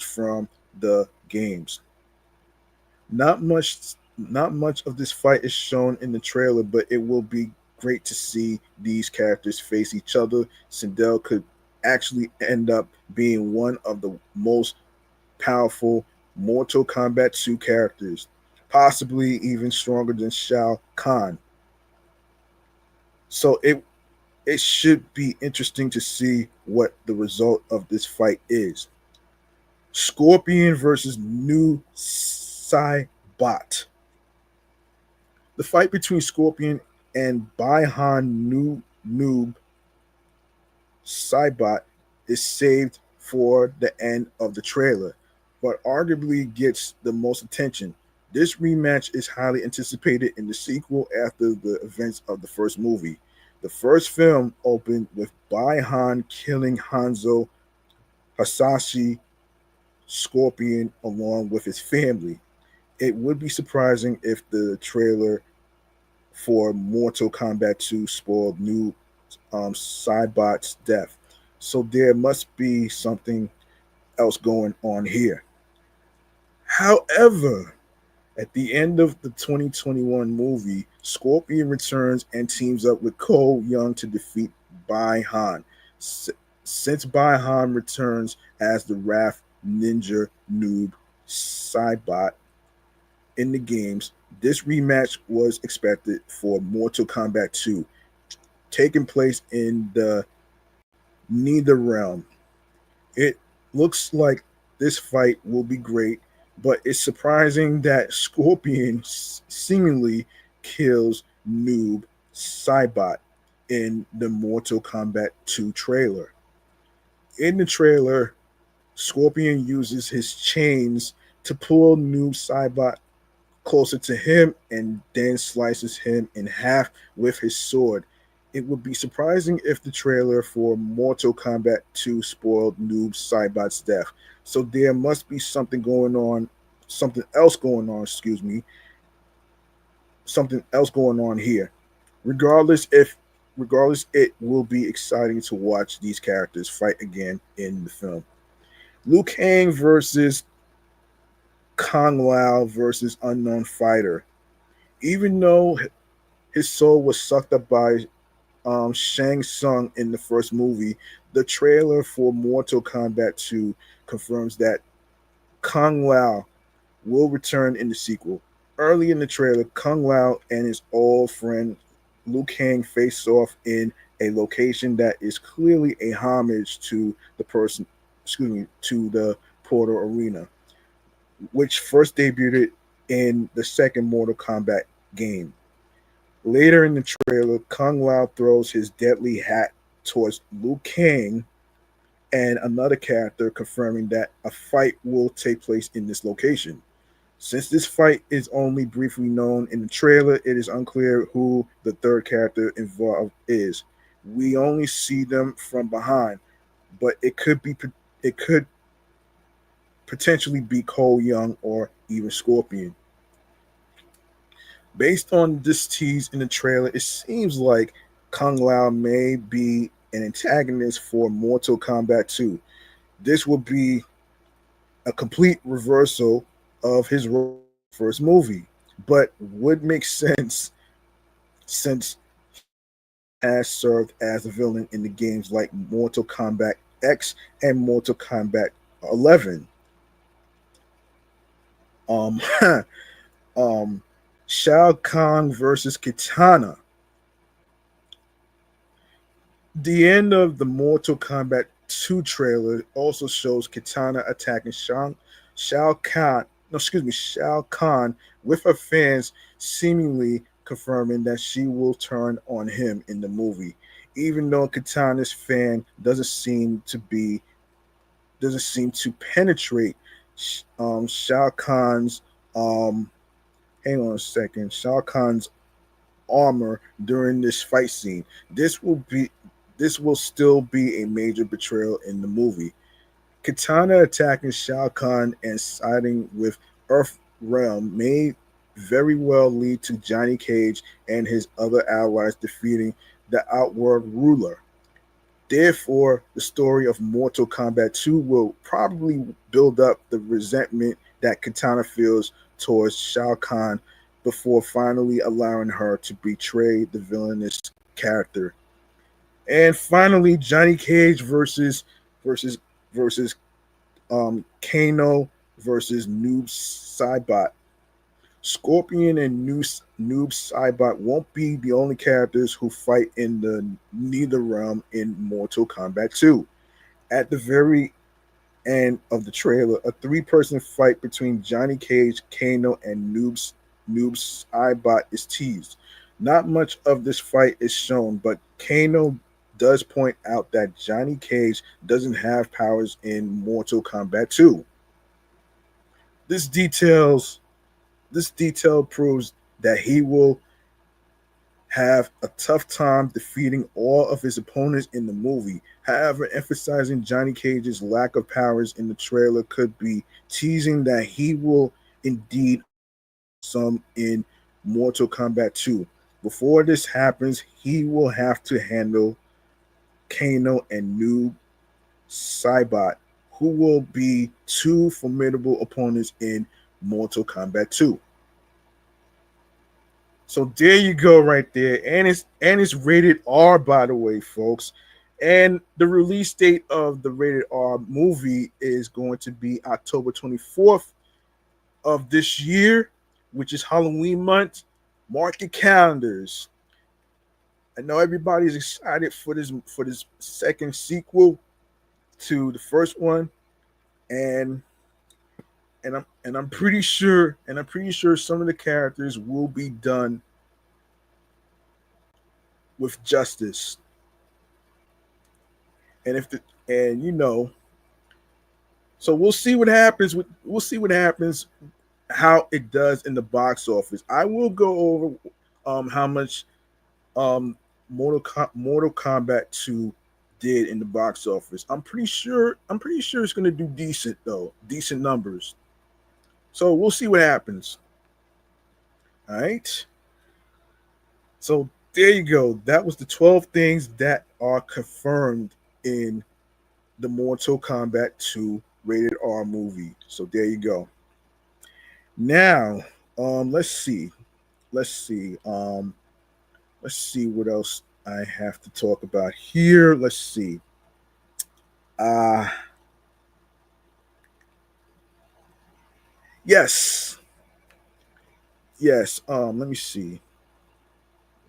from the games. Not much of this fight is shown in the trailer, but it will be great to see these characters face each other. Sindel could actually end up being one of the most powerful Mortal Kombat 2 characters, possibly even stronger than Shao Kahn. So it should be interesting to see what the result of this fight is. Scorpion versus New Cybot. The fight between Scorpion and Baihan New Noob Cybot is saved for the end of the trailer, but arguably gets the most attention. This rematch is highly anticipated in the sequel after the events of the first movie. The first film opened with Bai-Han killing Hanzo Hasashi Scorpion along with his family. It would be surprising if the trailer for Mortal Kombat 2 spoiled new Cybot's death. So there must be something else going on here. However, at the end of the 2021 movie, Scorpion returns and teams up with Cole Young to defeat Bai Han. Since Bai Han returns as the Wrath Ninja Noob Cybot in the games, this rematch was expected for Mortal Kombat 2, taking place in the Nether Realm. It looks like this fight will be great, but it's surprising that Scorpion seemingly kills Noob Cybot in the Mortal Kombat 2 trailer. In the trailer, Scorpion uses his chains to pull Noob Cybot closer to him and then slices him in half with his sword. It would be surprising if the trailer for Mortal Kombat 2 spoiled Noob Cybot's death. So there must be something else going on, something else going on here. Regardless, it will be exciting to watch these characters fight again in the film. Liu Kang versus Kung Lao versus Unknown Fighter. Even though his soul was sucked up by Shang Tsung in the first movie, the trailer for Mortal Kombat 2 confirms that Kung Lao will return in the sequel. Early in the trailer, Kung Lao and his old friend Liu Kang face off in a location that is clearly a homage to to the Portal Arena, which first debuted in the second Mortal Kombat game. Later in the trailer, Kung Lao throws his deadly hat towards Liu Kang and another character, confirming that a fight will take place in this location. Since this fight is only briefly known in the trailer, it is unclear who the third character involved is. We only see them from behind, but it could potentially be Cole Young or even Scorpion. Based on this tease in the trailer, it seems like Kung Lao may be an antagonist for Mortal Kombat 2. This would be a complete reversal of his role in the first movie, but would make sense since he has served as a villain in the games like Mortal Kombat X and Mortal Kombat 11. Um, Shao Kahn versus Kitana. The end of the Mortal Kombat 2 trailer also shows Kitana attacking Shao Kahn. No, excuse me, Shao Kahn with her fans, seemingly confirming that she will turn on him in the movie. Even though Kitana's fan doesn't seem to penetrate Shao Kahn's hang on a second, Shao Kahn's armor during this fight scene. This will still be a major betrayal in the movie. Kitana attacking Shao Kahn and siding with Earth Realm may very well lead to Johnny Cage and his other allies defeating the Outworld ruler. Therefore, the story of Mortal Kombat 2 will probably build up the resentment that Kitana feels towards Shao Kahn before finally allowing her to betray the villainous character. And finally, Johnny Cage versus Kano versus Noob Saibot. Scorpion and Noob Saibot won't be the only characters who fight in the Nether Realm in Mortal Kombat 2. At the very end of the trailer, a three-person fight between Johnny Cage, Kano, and Noob Saibot is teased. Not much of this fight is shown, but Kano does point out that Johnny Cage doesn't have powers in Mortal Kombat 2. This detail proves that he will have a tough time defeating all of his opponents in the movie. However, emphasizing Johnny Cage's lack of powers in the trailer could be teasing that he will indeed some in Mortal Kombat 2. Before this happens, he will have to handle Kano and Noob Saibot, who will be two formidable opponents in Mortal Kombat 2. So there you go, right there, and it's rated R, by the way, folks. And the release date of the rated R movie is going to be October 24th of this year, which is Halloween month. Mark your calendars. I know everybody's excited for this second sequel to the first one, and I'm pretty sure some of the characters will be done with justice. And if the and you know, so we'll see what happens how it does in the box office. I will go over how much um Mortal Kombat 2 did in the box office. I'm pretty sure it's going to do decent though, decent numbers. So we'll see what happens. All right. So there you go. That was the 12 things that are confirmed in the Mortal Kombat 2 rated R movie. So there you go. Now, let's see. Let's see. Let's see what else I have to talk about here. Let's see. Uh yes. Yes. Let me see.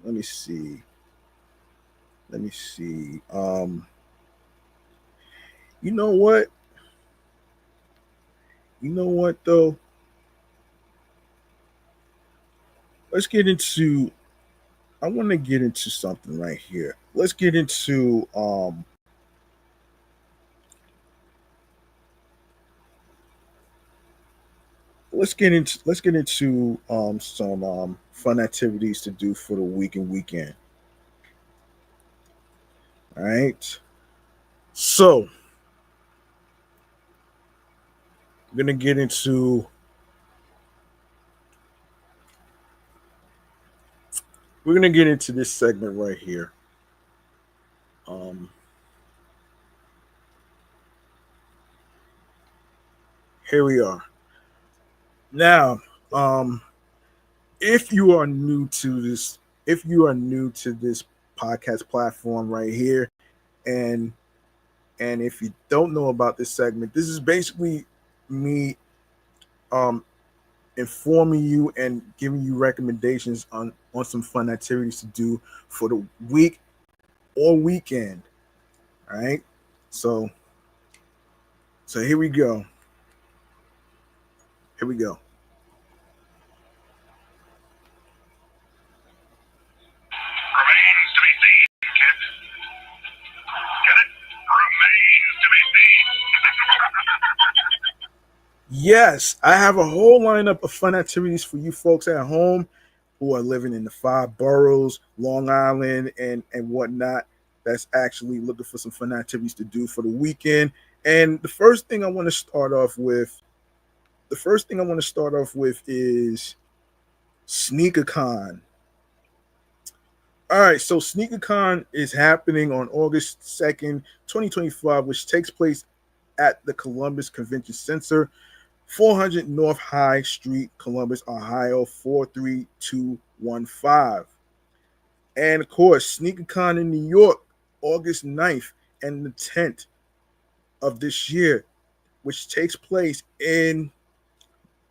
Let me see. Let me see. You know what? You know what though? Let's get into I want to get into something right here. Let's get into some fun activities to do for the week and weekend. All right. So we're gonna get into this segment right here. Um, Here we are. Now, um, if you are new to this, if you are new to this podcast platform right here, and if you don't know about this segment, this is basically me um informing you and giving you recommendations on some fun activities to do for the week or weekend. All right. So here we go. Here we go. Remains to be seen, kids. Get it? Remains to be seen. Yes, I have a whole lineup of fun activities for you folks at home who are living in the five boroughs, Long Island, and whatnot. That's actually looking for some fun activities to do for the weekend. And the first thing I want to start off with is SneakerCon. All right, so SneakerCon is happening on August 2nd, 2025, which takes place at the Columbus Convention Center, 400 North High Street, Columbus, Ohio, 43215. And of course, SneakerCon in New York, August 9th and the 10th of this year, which takes place in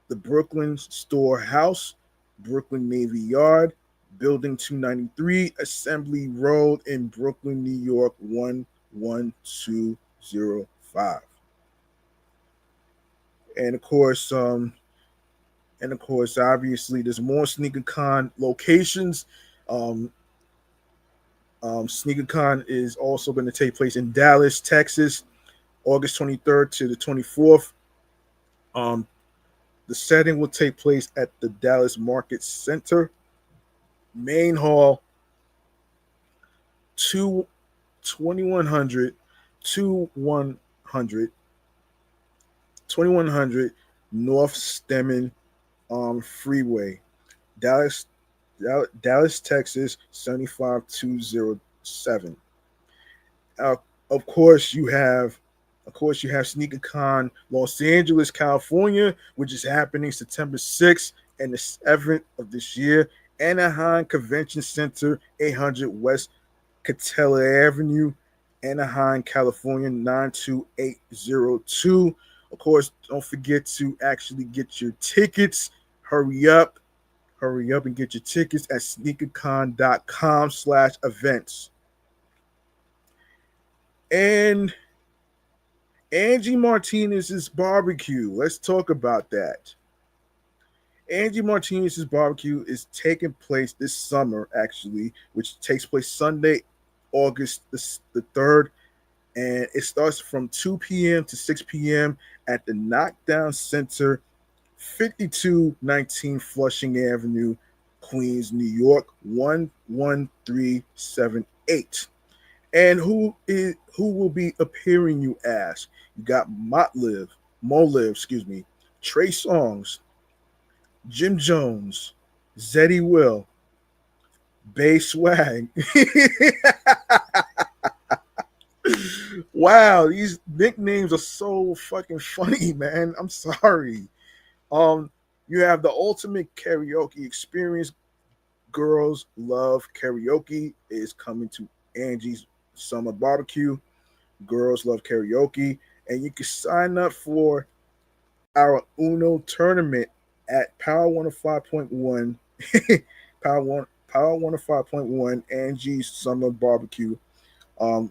the Brooklyn Storehouse, Brooklyn Navy Yard, Building 293, Assembly Road in Brooklyn, New York, 11205. And of course, obviously, there's more SneakerCon locations. Um, SneakerCon is also going to take place in Dallas, Texas, August 23rd to the 24th. Um, the setting will take place at the Dallas Market Center main hall, 2 2100 2100 2100 North Stemmon Freeway, Dallas, Dallas, Texas 75207. Uh, of course, you have SneakerCon Los Angeles, California, which is happening September 6th and the 7th of this year. Anaheim Convention Center, 800 West Catella Avenue, Anaheim, California, 92802. Of course, don't forget to actually get your tickets. Hurry up and get your tickets at sneakercon.com/events. And Angie Martinez's barbecue. Let's talk about that. Angie Martinez's barbecue is taking place this summer, actually, which takes place Sunday, August the 3rd. And it starts from 2 p.m. to 6 p.m. at the Knockdown Center, 5219 Flushing Avenue, Queens, New York, 11378. And who will be appearing, you ask? You got Mo Liv, Trey Songz, Jim Jones, Zeddy Will, Bay Swag. Wow, these nicknames are so fucking funny, man. I'm sorry. You have the ultimate karaoke experience. Girls Love Karaoke is coming to Angie's Summer Barbecue. Girls Love Karaoke, and you can sign up for our Uno tournament at Power 105.1 Power 105.1 Angie's Summer Barbecue.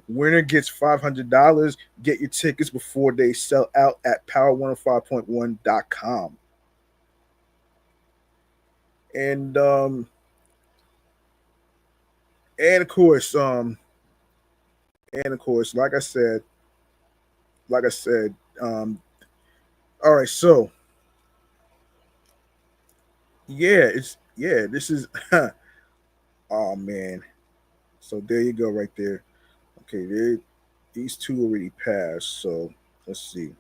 Winner gets $500. Get your tickets before they sell out at power105.1.com. And of course, like I said, all right, so this is oh man. So there you go right there. Okay, these two already passed, so let's see.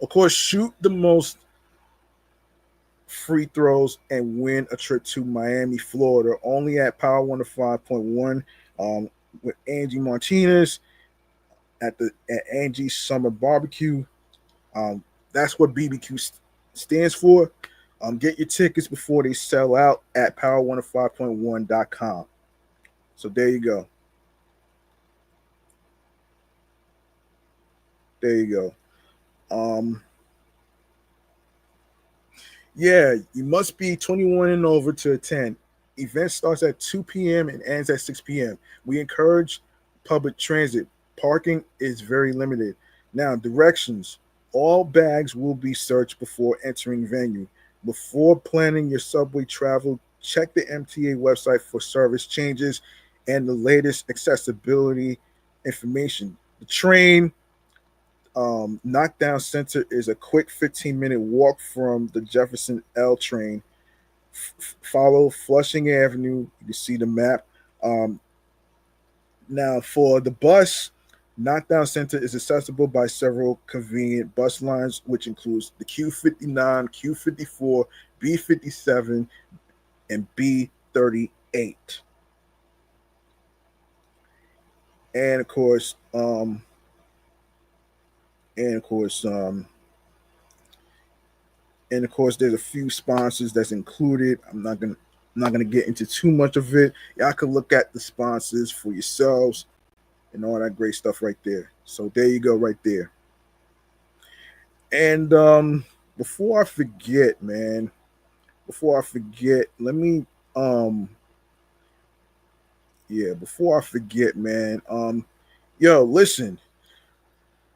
Of course, shoot the most free throws and win a trip to Miami, Florida, only at Power 105.1 with Angie Martinez at Angie's Summer Barbecue. That's what BBQ stands for. Get your tickets before they sell out at power105.1.com. So there you go. Yeah, you must be 21 and over to attend. Event starts at 2 p.m. and ends at 6 p.m. We encourage public transit. Parking is very limited. Now, directions. All bags will be searched before entering venue. Before planning your subway travel, check the MTA website for service changes and the latest accessibility information. The train Knockdown Center is a quick 15-minute walk from the Jefferson L train. Follow Flushing Avenue. You can see the map. Now, for the bus, Knockdown Center is accessible by several convenient bus lines, which includes the Q59, Q54, B57, and B38. And of course, there's a few sponsors that's included. I'm not gonna get into too much of it. Y'all can look at the sponsors for yourselves and all that great stuff right there. So there you go, right there. And before I forget, let me listen.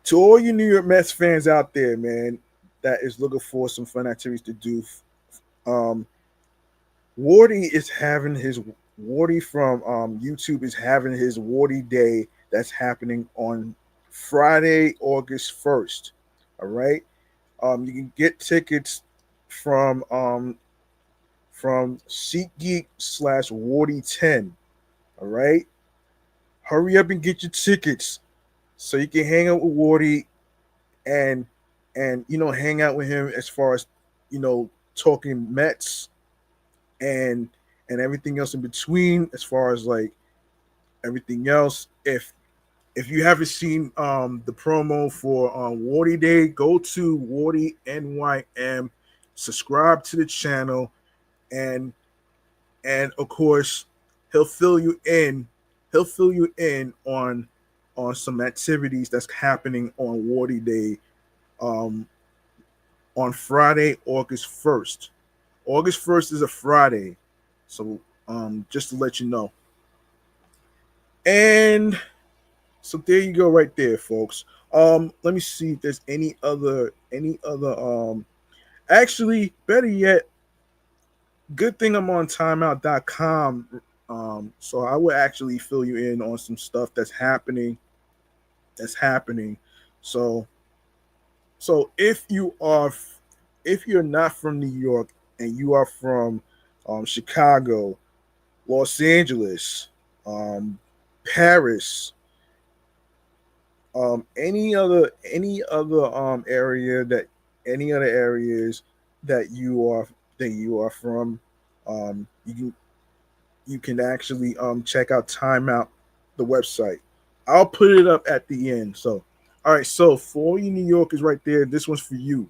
To all you New York Mets fans out there, man, that is looking for some fun activities to do, Wardy from YouTube is having his Wardy Day that's happening on Friday, August 1st. All right. You can get tickets from SeatGeek /Wardy10. All right, hurry up and get your tickets so you can hang out with Wardy and hang out with him as far as talking Mets and everything else in between as far as like everything else. If you haven't seen the promo for Wardy Day, go to Wardy NYM, subscribe to the channel, and of course he'll fill you in. He'll fill you in on some activities that's happening on Wardy Day um, on Friday, August 1st. August 1st is a Friday, so just to let you know. And so there you go, right there, folks. Let me see if there's any other. Actually, better yet, good thing I'm on timeout.com. So I will actually fill you in on some stuff that's happening. That's happening. So if you're not from New York and you are from Chicago, Los Angeles, um, Paris, any other areas that you are from, you can actually check out Timeout, the website. I'll put it up at the end. So all right, so for all you New Yorkers right there, this one's for you.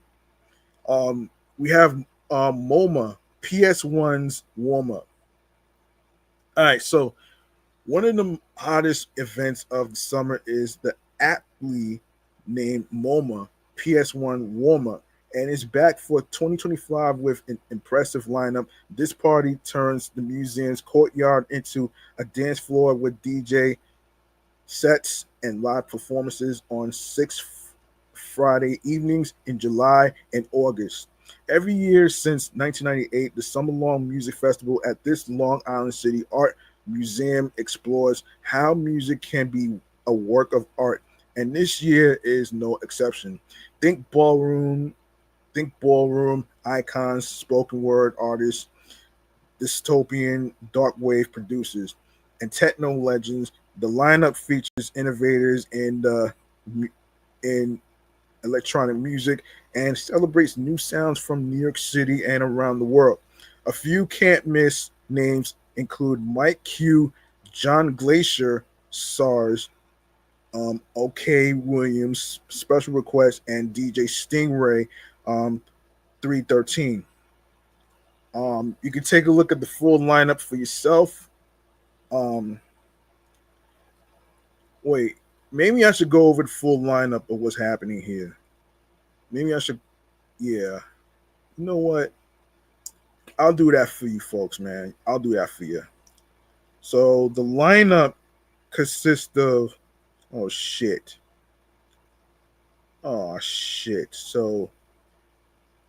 We have MoMA PS1's warm up. All right, so one of the hottest events of the summer is the aptly named MoMA PS1 warm up, and it's back for 2025 with an impressive lineup. This party turns the museum's courtyard into a dance floor with DJ sets and live performances on Friday evenings in July and August. Every year since 1998, the Summer Long Music Festival at this Long Island City Art Museum explores how music can be a work of art, and this year is no exception. Think ballroom, think ballroom icons, spoken word artists, dystopian dark wave producers, and techno legends. The lineup features innovators in electronic music and celebrates new sounds from New York City and around the world. A few can't miss names include Mike Q, John Glacier, SARS, OK Williams, Special Request, and DJ Stingray, 313. You can take a look at the full lineup for yourself. Um, Wait, maybe I should go over the full lineup of what's happening here. Maybe I should, yeah. You know what? I'll do that for you folks, man. I'll do that for you. So the lineup consists of, oh shit. Oh shit. So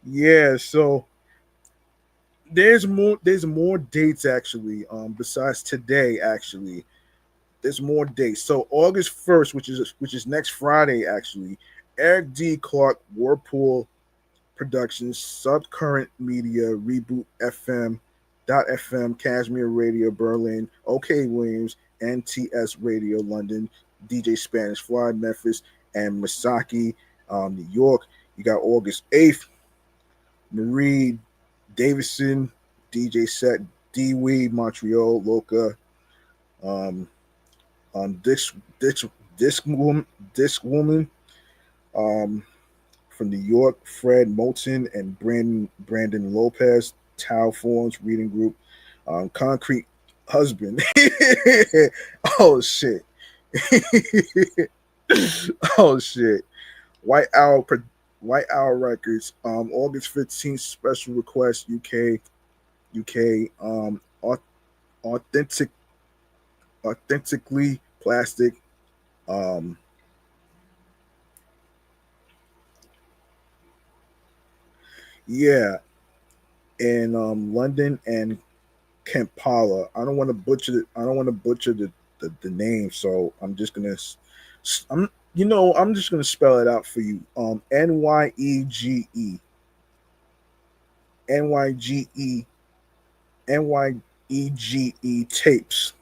yeah, so there's more dates actually. Besides today, actually. There's more dates. So August 1st, which is next Friday, actually, Eric D. Clark, Whirlpool Productions, Subcurrent Media, Reboot FM, Dot FM, Cashmere Radio Berlin, OK Williams, NTS Radio London, DJ Spanish Fly Memphis, and Masaki, New York. You got August 8th, Marie Davison, DJ Set, D Weed, Montreal, Loca, um, this woman um, from New York, Fred Moulton and Brandon Lopez, Tao Forms Reading Group, Concrete Husband. Oh shit! Oh shit! White Owl White Owl Records, August 15th, Special Request UK, authentic authentically plastic. Um, yeah, in London and Kampala. I don't want to butcher the name, so I'm just gonna spell it out for you. NYGE NYEGE tapes.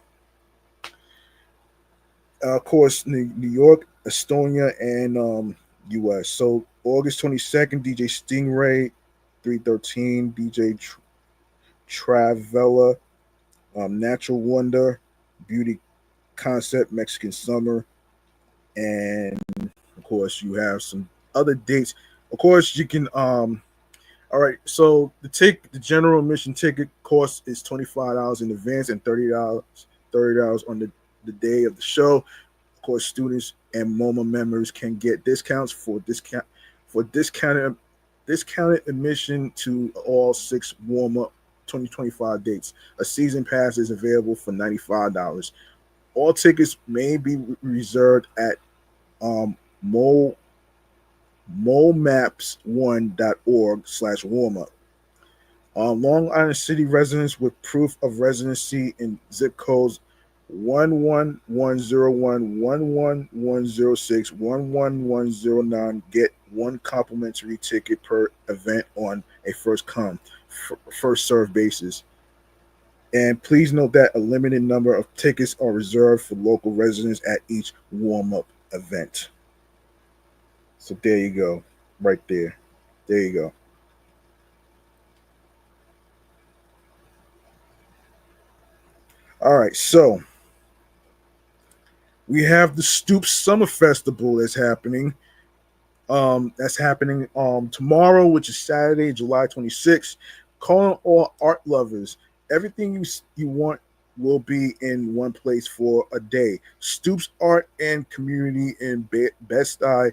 Of course, New York, Estonia, and U.S. So August 22nd, DJ Stingray, 313, DJ Travella, Natural Wonder, Beauty Concept, Mexican Summer, and of course you have some other dates. Of course, you can all right, so the general admission ticket cost is $25 in advance and $30 on the day of the show. Of course, students and MoMA members can get discounts for discounted admission to all six warm up 2025 dates. A season pass is available for $95. All tickets may be reserved at um, mo momaps1.org/warmup. Long Island City residents with proof of residency in zip codes 11101, 11106, 11109 get one complimentary ticket per event on a first come, first served basis. And please note that a limited number of tickets are reserved for local residents at each warm up event. So there you go, right there. There you go. All right, so we have the Stoop Summer Festival that's happening tomorrow, which is Saturday, July 26th. Calling all art lovers. Everything you want will be in one place for a day. Stoop's Art and Community in Best Eye,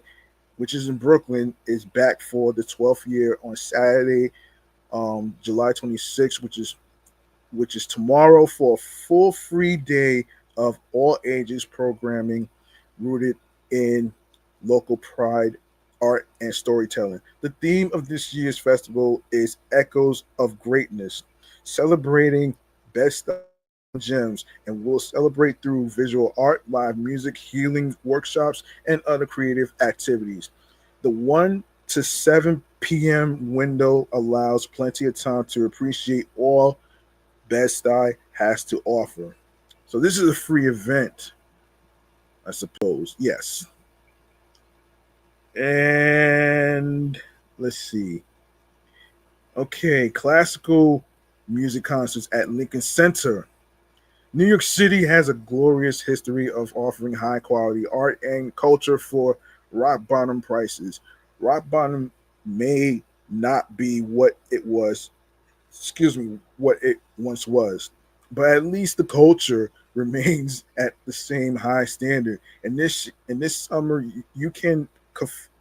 which is in Brooklyn, is back for the 12th year on Saturday, July 26th, which is tomorrow, for a full free day of all ages programming rooted in local pride, art, and storytelling. The theme of this year's festival is Echoes of Greatness, celebrating best gems, and will celebrate through visual art, live music, healing workshops, and other creative activities. The 1 to 7 p.m. window allows plenty of time to appreciate all Best Eye has to offer. So this is a free event, I suppose. Yes. And let's see. Okay, classical music concerts at Lincoln Center. New York City has a glorious history of offering high quality art and culture for rock bottom prices. Rock bottom may not be what it once was, but at least the culture remains at the same high standard. And this summer, you can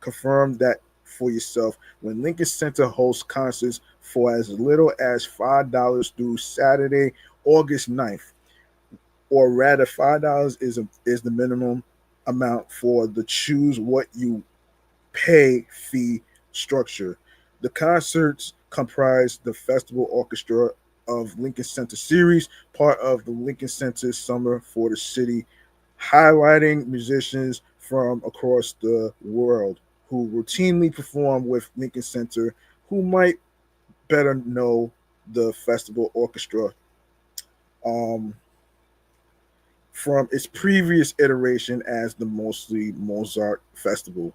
confirm that for yourself when Lincoln Center hosts concerts for as little as $5 through Saturday, August 9th, or rather $5 is the minimum amount for the choose what you pay fee structure. The concerts comprise the Festival Orchestra of Lincoln Center series, part of the Lincoln Center Summer for the City, highlighting musicians from across the world who routinely perform with Lincoln Center, who might better know the Festival Orchestra um, from its previous iteration as the Mostly Mozart Festival.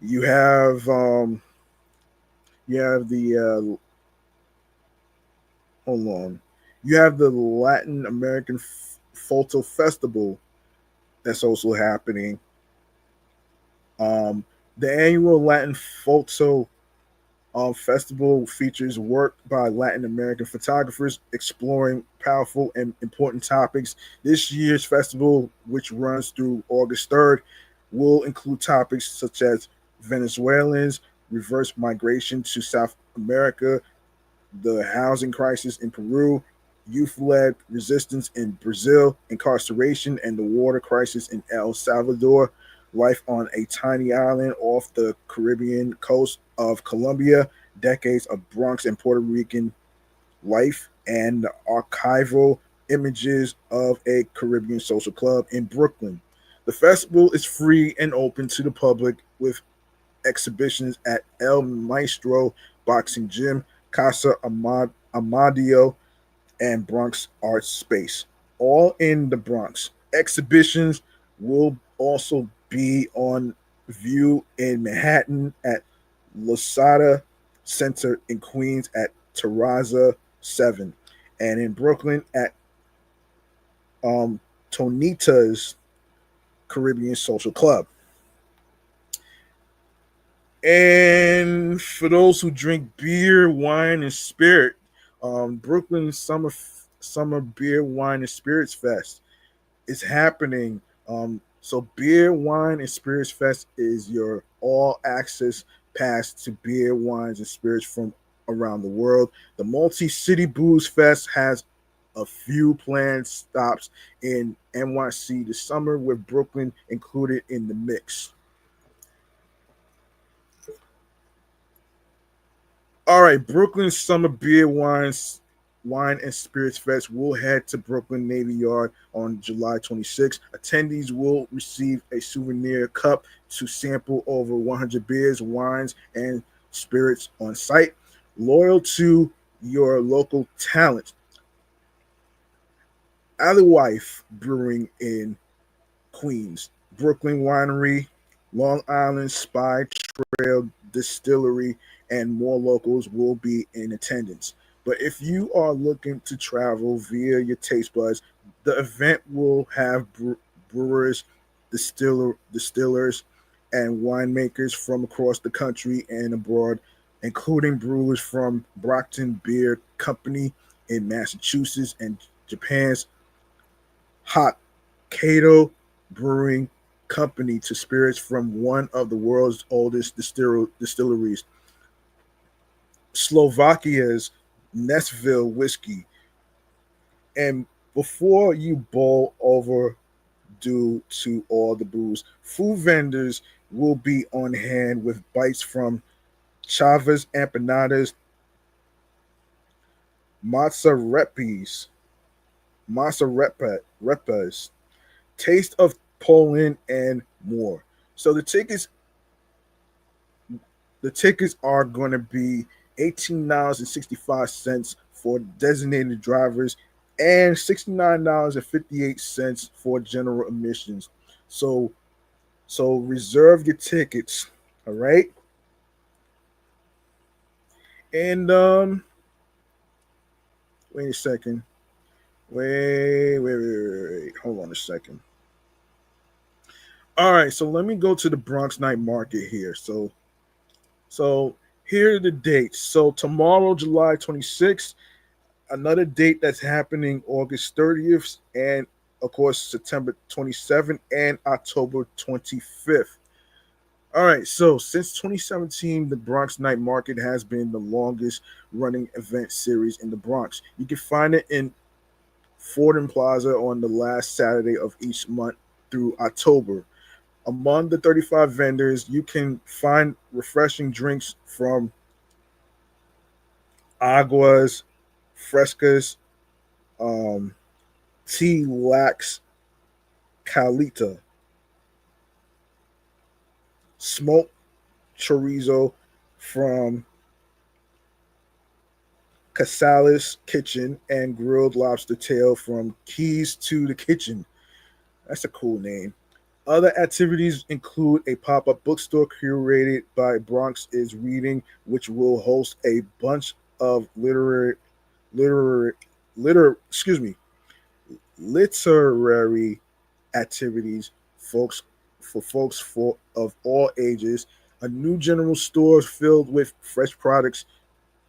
You have the hold on. You have the Latin American Photo Festival that's also happening. Um, the annual Latin Photo festival features work by Latin American photographers exploring powerful and important topics. This year's festival, which runs through August 3rd, will include topics such as Venezuelans, reverse migration to South America, the housing crisis in Peru, youth led resistance in Brazil, incarceration and the water crisis in El Salvador, life on a tiny island off the Caribbean coast of Colombia, decades of Bronx and Puerto Rican life, and the archival images of a Caribbean social club in Brooklyn. The festival is free and open to the public with exhibitions at El Maestro Boxing Gym, Casa Amadio, and Bronx Arts Space, all in the Bronx. Exhibitions will also be on view in Manhattan at Losada Center in Queens at Terraza 7, and in Brooklyn at um, Tonita's Caribbean Social Club. And for those who drink beer, wine, and spirit, Brooklyn Summer Beer, Wine, and Spirits Fest is happening. So Beer, Wine, and Spirits Fest is your all access pass to beer, wines, and spirits from around the world. The Multi City Booze Fest has a few planned stops in NYC this summer, with Brooklyn included in the mix. All right, Brooklyn Summer Beer, Wine and Spirits Fest will head to Brooklyn Navy Yard on July 26th. Attendees will receive a souvenir cup to sample over 100 beers, wines, and spirits on site. Loyal to your local talent, Wife Brewing in Queens, Brooklyn Winery, Long Island Spy Trail Distillery, and more locals will be in attendance. But if you are looking to travel via your taste buds, the event will have brewers, distillers, and winemakers from across the country and abroad, including brewers from Brockton Beer Company in Massachusetts and Japan's Hokkaido Brewing Company to spirits from one of the world's oldest distilleries, Slovakia's Nestville whiskey. And before you bowl over due to all the booze, food vendors will be on hand with bites from Chavez empanadas, mozzareppies, mozzareppas, taste of Poland, and more. So the tickets are going to be $18.65 for designated drivers and $69.58 for general admissions. So so reserve your tickets. All right. And wait a second. Wait. Hold on a second. All right, so let me go to the Bronx Night Market here. So here are the dates. So tomorrow, July 26th, another date that's happening August 30th, and of course September 27th and October 25th. All right, so since 2017, the Bronx Night Market has been the longest running event series in the Bronx. You can find it in Fordham Plaza on the last Saturday of each month through October. Among the 35 vendors, you can find refreshing drinks from aguas, frescas, um, tea lax calita, smoked chorizo from Casales Kitchen, and grilled lobster tail from Keys to the Kitchen. That's a cool name. Other activities include a pop-up bookstore curated by Bronx is Reading, which will host a bunch of literary excuse me, literary activities folks for folks of all ages, a new general store filled with fresh products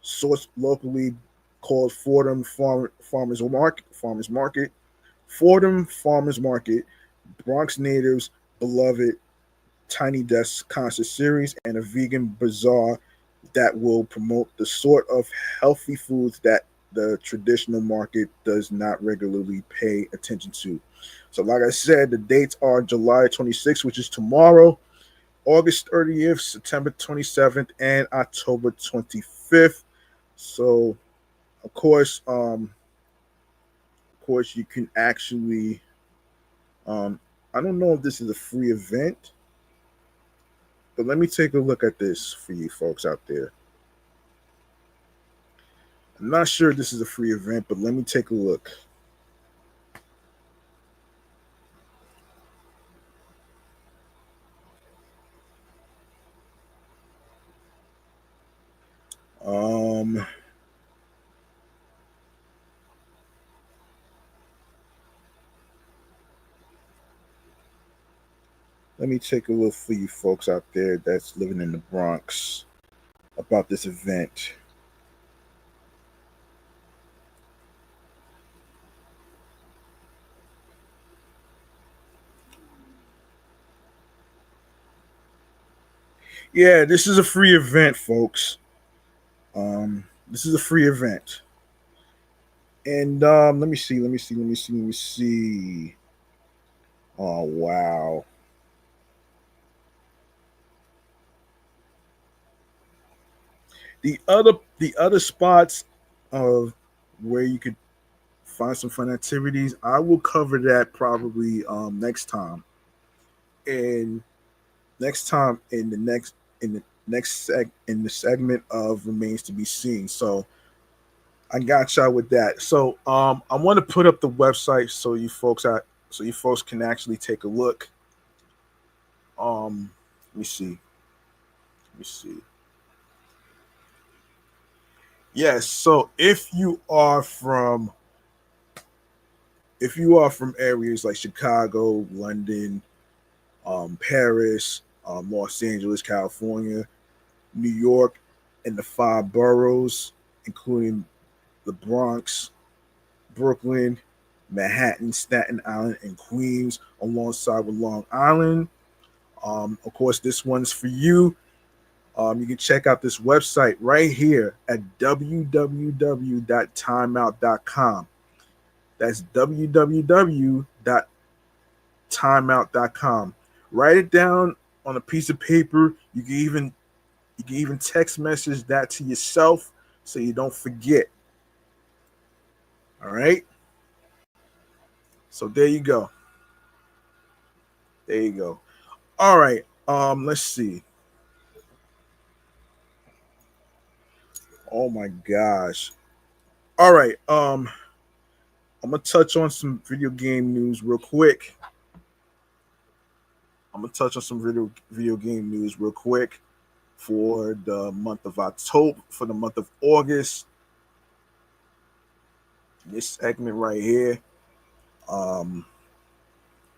sourced locally called Farmers Market, Fordham Farmers Market, Bronx natives beloved Tiny Desk concert series, and a vegan bazaar that will promote the sort of healthy foods that the traditional market does not regularly pay attention to. So, like I said, the dates are July 26th, which is tomorrow, August 30th, September 27th, and October 25th. So, of course, you can actually, um, I don't know if this is a free event, but let me take a look at this for you folks out there. I'm not sure this is a free event, but let me take a look. Um, let me take a look for you folks out there that's living in the Bronx about this event. Yeah, this is a free event, folks. This is a free event. And let me see. Oh wow. The other spots of where you could find some fun activities, I will cover that probably next time. And next time in the in the segment of remains to be seen. So I got y'all with that. So I want to put up the website so you folks can actually take a look. Let me see. Let me see. Yes, so if you are from areas like Chicago, London, Paris, Los Angeles, California, New York, and the five boroughs, including the Bronx, Brooklyn, Manhattan, Staten Island, and Queens, alongside with Long Island. Of course, this one's for you. You can check out this website right here at www.timeout.com. That's www.timeout.com. Write it down on a piece of paper. You can even text message that to yourself so you don't forget. All right. So there you go. There you go. All right. Let's see. Oh my gosh. All right. I'm gonna touch on some video game news real quick. I'm gonna touch on some video game news real quick for the month of October, for the month of August. This segment right here. Um,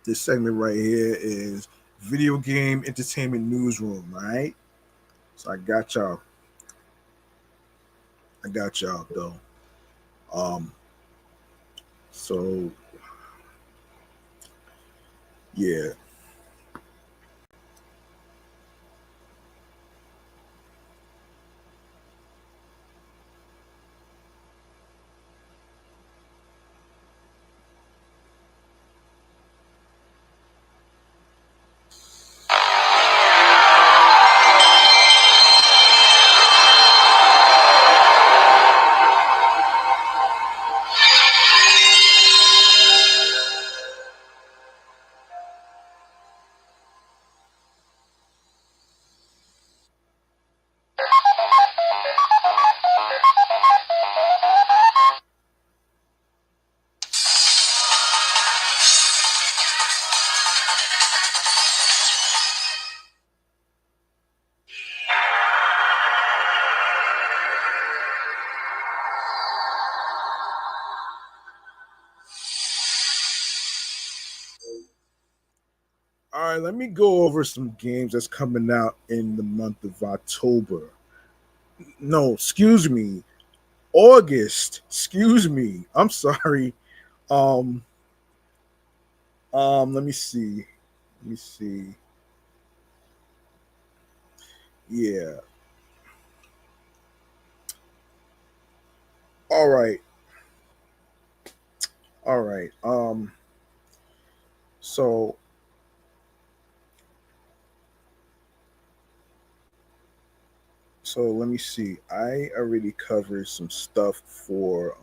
this segment right here is video game entertainment newsroom. All right. So I got y'all though. Um, so yeah. All right, let me go over some games that's coming out in the month of October. No, excuse me, August. Excuse me. I'm sorry. Um, let me see. Let me see. Yeah. All right. All right. So let me see. I already covered some stuff for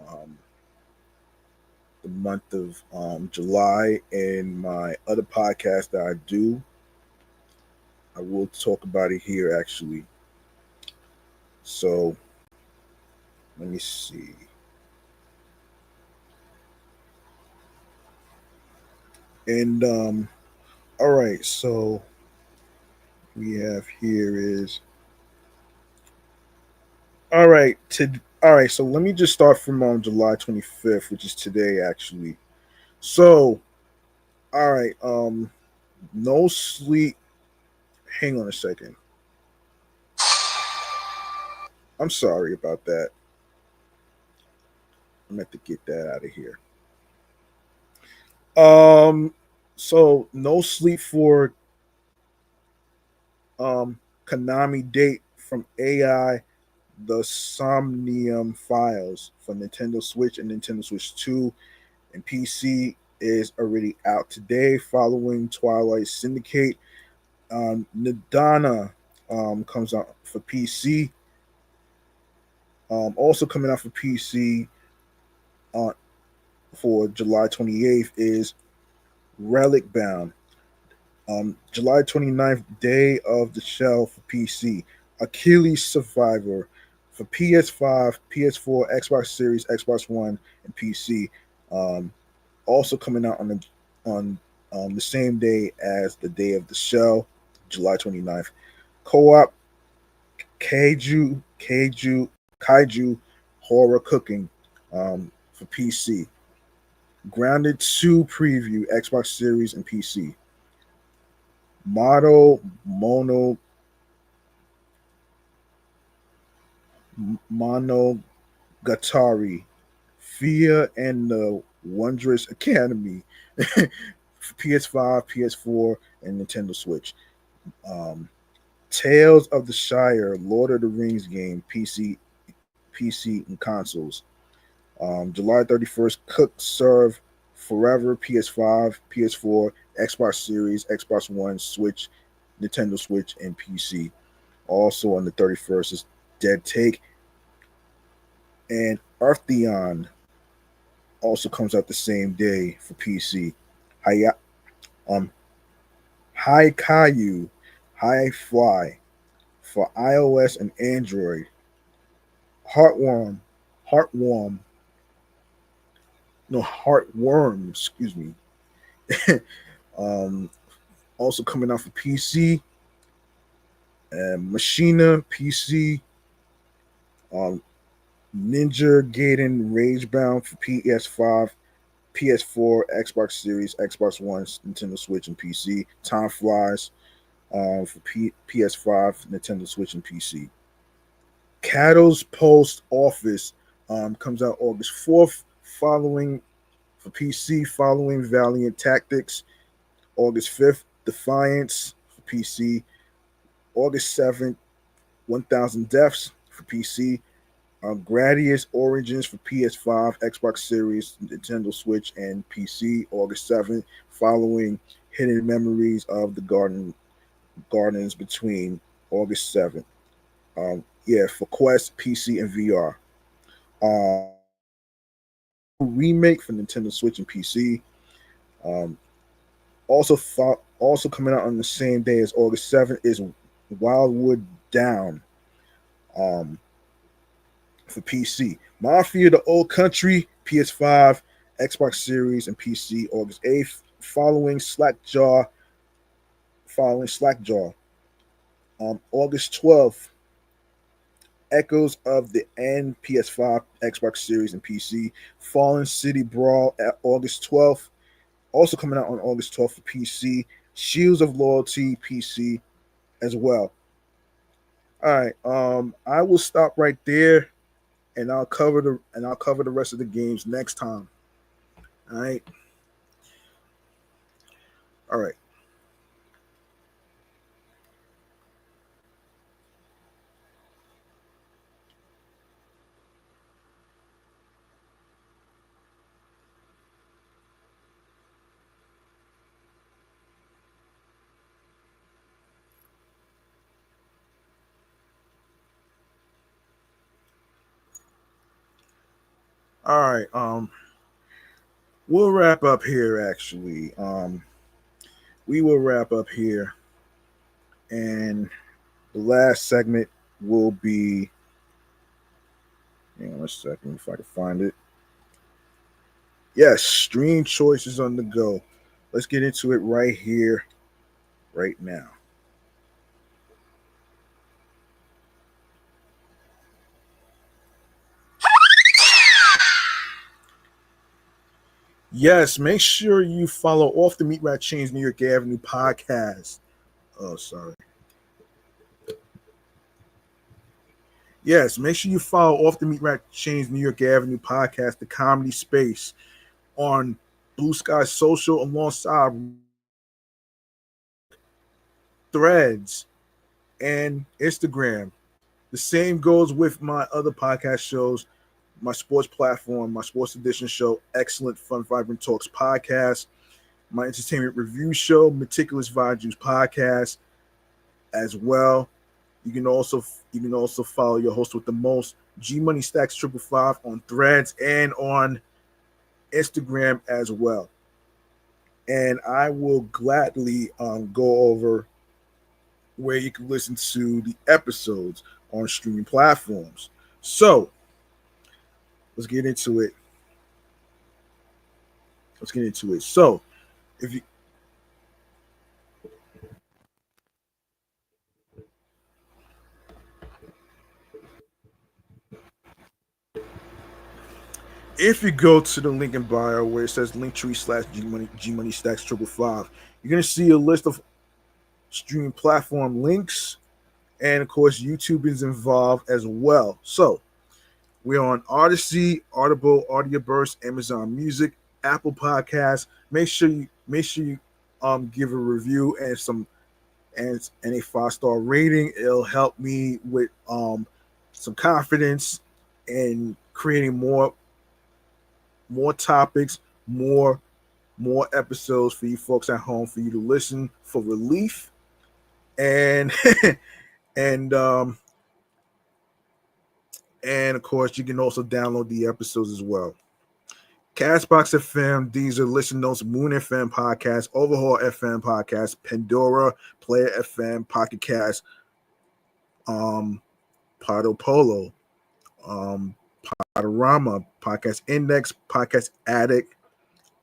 the month of July in my other podcast that I do. I will talk about it here actually. So let me see. And all right, so we have here is All right. All right. So let me just start from July 25th, which is today, actually. So, all right. No sleep. Hang on a second. I'm sorry about that. I'm going to get that out of here. Um, so no sleep for Konami date from AI, the Somnium files for Nintendo Switch and Nintendo Switch 2 and PC is already out today following Twilight Syndicate. Nadana comes out for PC. Also coming out for PC uh, for July 28th is Relic Bound. July 29th, Day of the Shell for PC. Achilles Survivor for PS5, PS4, Xbox Series, Xbox One, and PC. Um, Also coming out on the same day as the Day of the Shell, July 29th. Co-op Kaiju Horror Cooking for PC. Grounded 2 preview, Xbox Series and PC. Mono Monogatari, Fia and the Wondrous Academy for PS5, PS4, and Nintendo Switch. Um, Tales of the Shire, Lord of the Rings game, PC and consoles. July 31st, Cook Serve Forever, PS5, PS4, Xbox Series, Xbox One, Switch, Nintendo Switch, and PC. Also on the 31st is Dead Take, and Eartheon also comes out the same day for PC. Hi, um, High Caillou, High Fly for iOS and Android. Heartworm, Heartworm, no Heartworm, excuse me. um, Also coming out for PC. Machina PC. Um, Ninja Gaiden Ragebound for PS5, PS4, Xbox Series, Xbox One, Nintendo Switch, and PC. Time Flies for PS5, Nintendo Switch, and PC. Cattle's Post Office comes out August 4th, following for PC, following Valiant Tactics. August 5th, Defiance for PC. August 7th, 1000 Deaths for PC. Gradius Origins for PS5, Xbox Series, Nintendo Switch, and PC. August 7th, following Hidden Memories of the Gardens Between. August 7th. For Quest, PC, and VR. Remake for Nintendo Switch and PC. Um, also coming out on the same day as August 7th is Wildwood Down for PC. Mafia the Old Country, PS5, Xbox Series, and PC. August 8th, following Slackjaw. August 12th, Echoes of the End, PS5, Xbox Series, and PC. Fallen City Brawl at August 12th. Also coming out on August 12th for PC. Shields of Loyalty, PC as well. All right. I will stop right there, and I'll cover the rest of the games next time. All right. All right. All right. We'll wrap up here. Actually, we will wrap up here, and the last segment will be. Hang on a second if I can find it. Yes, stream choices on the go. Let's get into it right here, right now. Yes, make sure you follow Off the Meat Rat Chainz New York Avenue podcast. Oh, sorry. Yes, make sure you follow Off the Meat Rat Chainz New York Avenue podcast, the comedy space, on Bluesky Social alongside Threads and Instagram. The same goes with my other podcast shows, my sports platform, my sports edition show, Excellent Fun Vibrant Talks podcast, my entertainment review show, Meticulous Vibe Juice podcast, as well. You can also follow your host with the most, G Money Stacks 555 on Threads and on Instagram as well. And I will gladly go over where you can listen to the episodes on streaming platforms. So let's get into it. So if you if you go to the link in bio where it says linktree/G Money Stacks 555, you're gonna see a list of streaming platform links, and of course YouTube is involved as well. So we're on Odyssey, Audible, Audioburst, Amazon Music, Apple Podcasts. Make sure you give a review and a 5-star rating. It'll help me with some confidence in creating more topics, more episodes for you folks at home for you to listen for relief. And and and of course you can also download the episodes as well. Castbox FM, Deezer, Listen Notes, Moon FM podcast, Overhaul FM podcast, Pandora, Player FM, Pocket Cast, Podo Polo, um, Podorama, Podcast Index, Podcast Addict,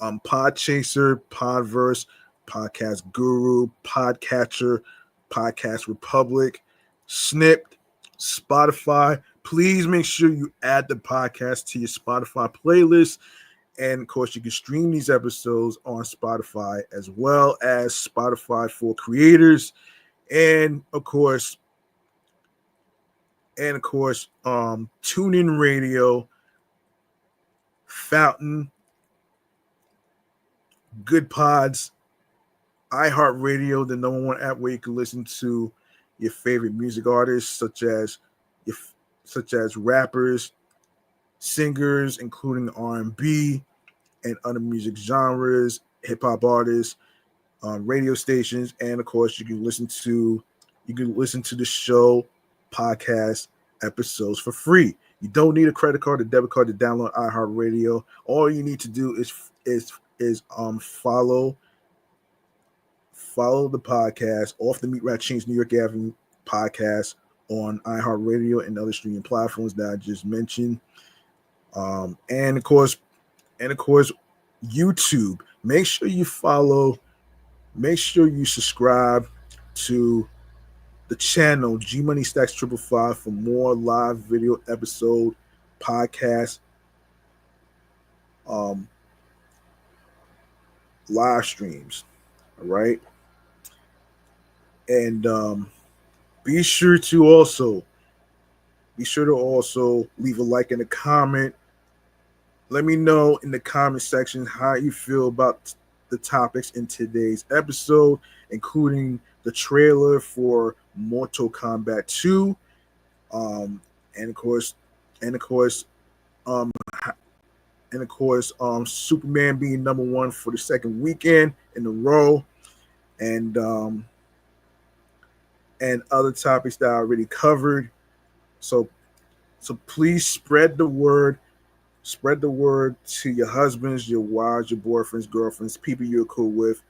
Podchaser, Podverse, Podcast Guru, Podcatcher, Podcast Republic, Snipped, Spotify. Please make sure you add the podcast to your Spotify playlist. And of course, you can stream these episodes on Spotify as well as Spotify for creators. And of course, TuneIn Radio, Fountain, Good Pods, iHeartRadio, the number one app where you can listen to your favorite music artists, such as rappers, singers, including R&B and other music genres, hip hop artists, radio stations, and of course you can listen to the show podcast episodes for free. You don't need a credit card or debit card to download iHeartRadio. All you need to do is follow the podcast, Off the Meat Rat Chainz New York Avenue podcast, on iHeartRadio and other streaming platforms that I just mentioned. And of course, YouTube. Make sure you subscribe to the channel G Money Stacks 555 for more live video episode podcast live streams. All right. And be sure to also leave a like and a comment. Let me know in the comment section how you feel about the topics in today's episode, including the trailer for Mortal Kombat 2, and of course, Superman being number one for the second weekend in a row, and other topics that I already covered. So please spread the word. Spread the word to your husbands, your wives, your boyfriends, girlfriends, people you're cool with,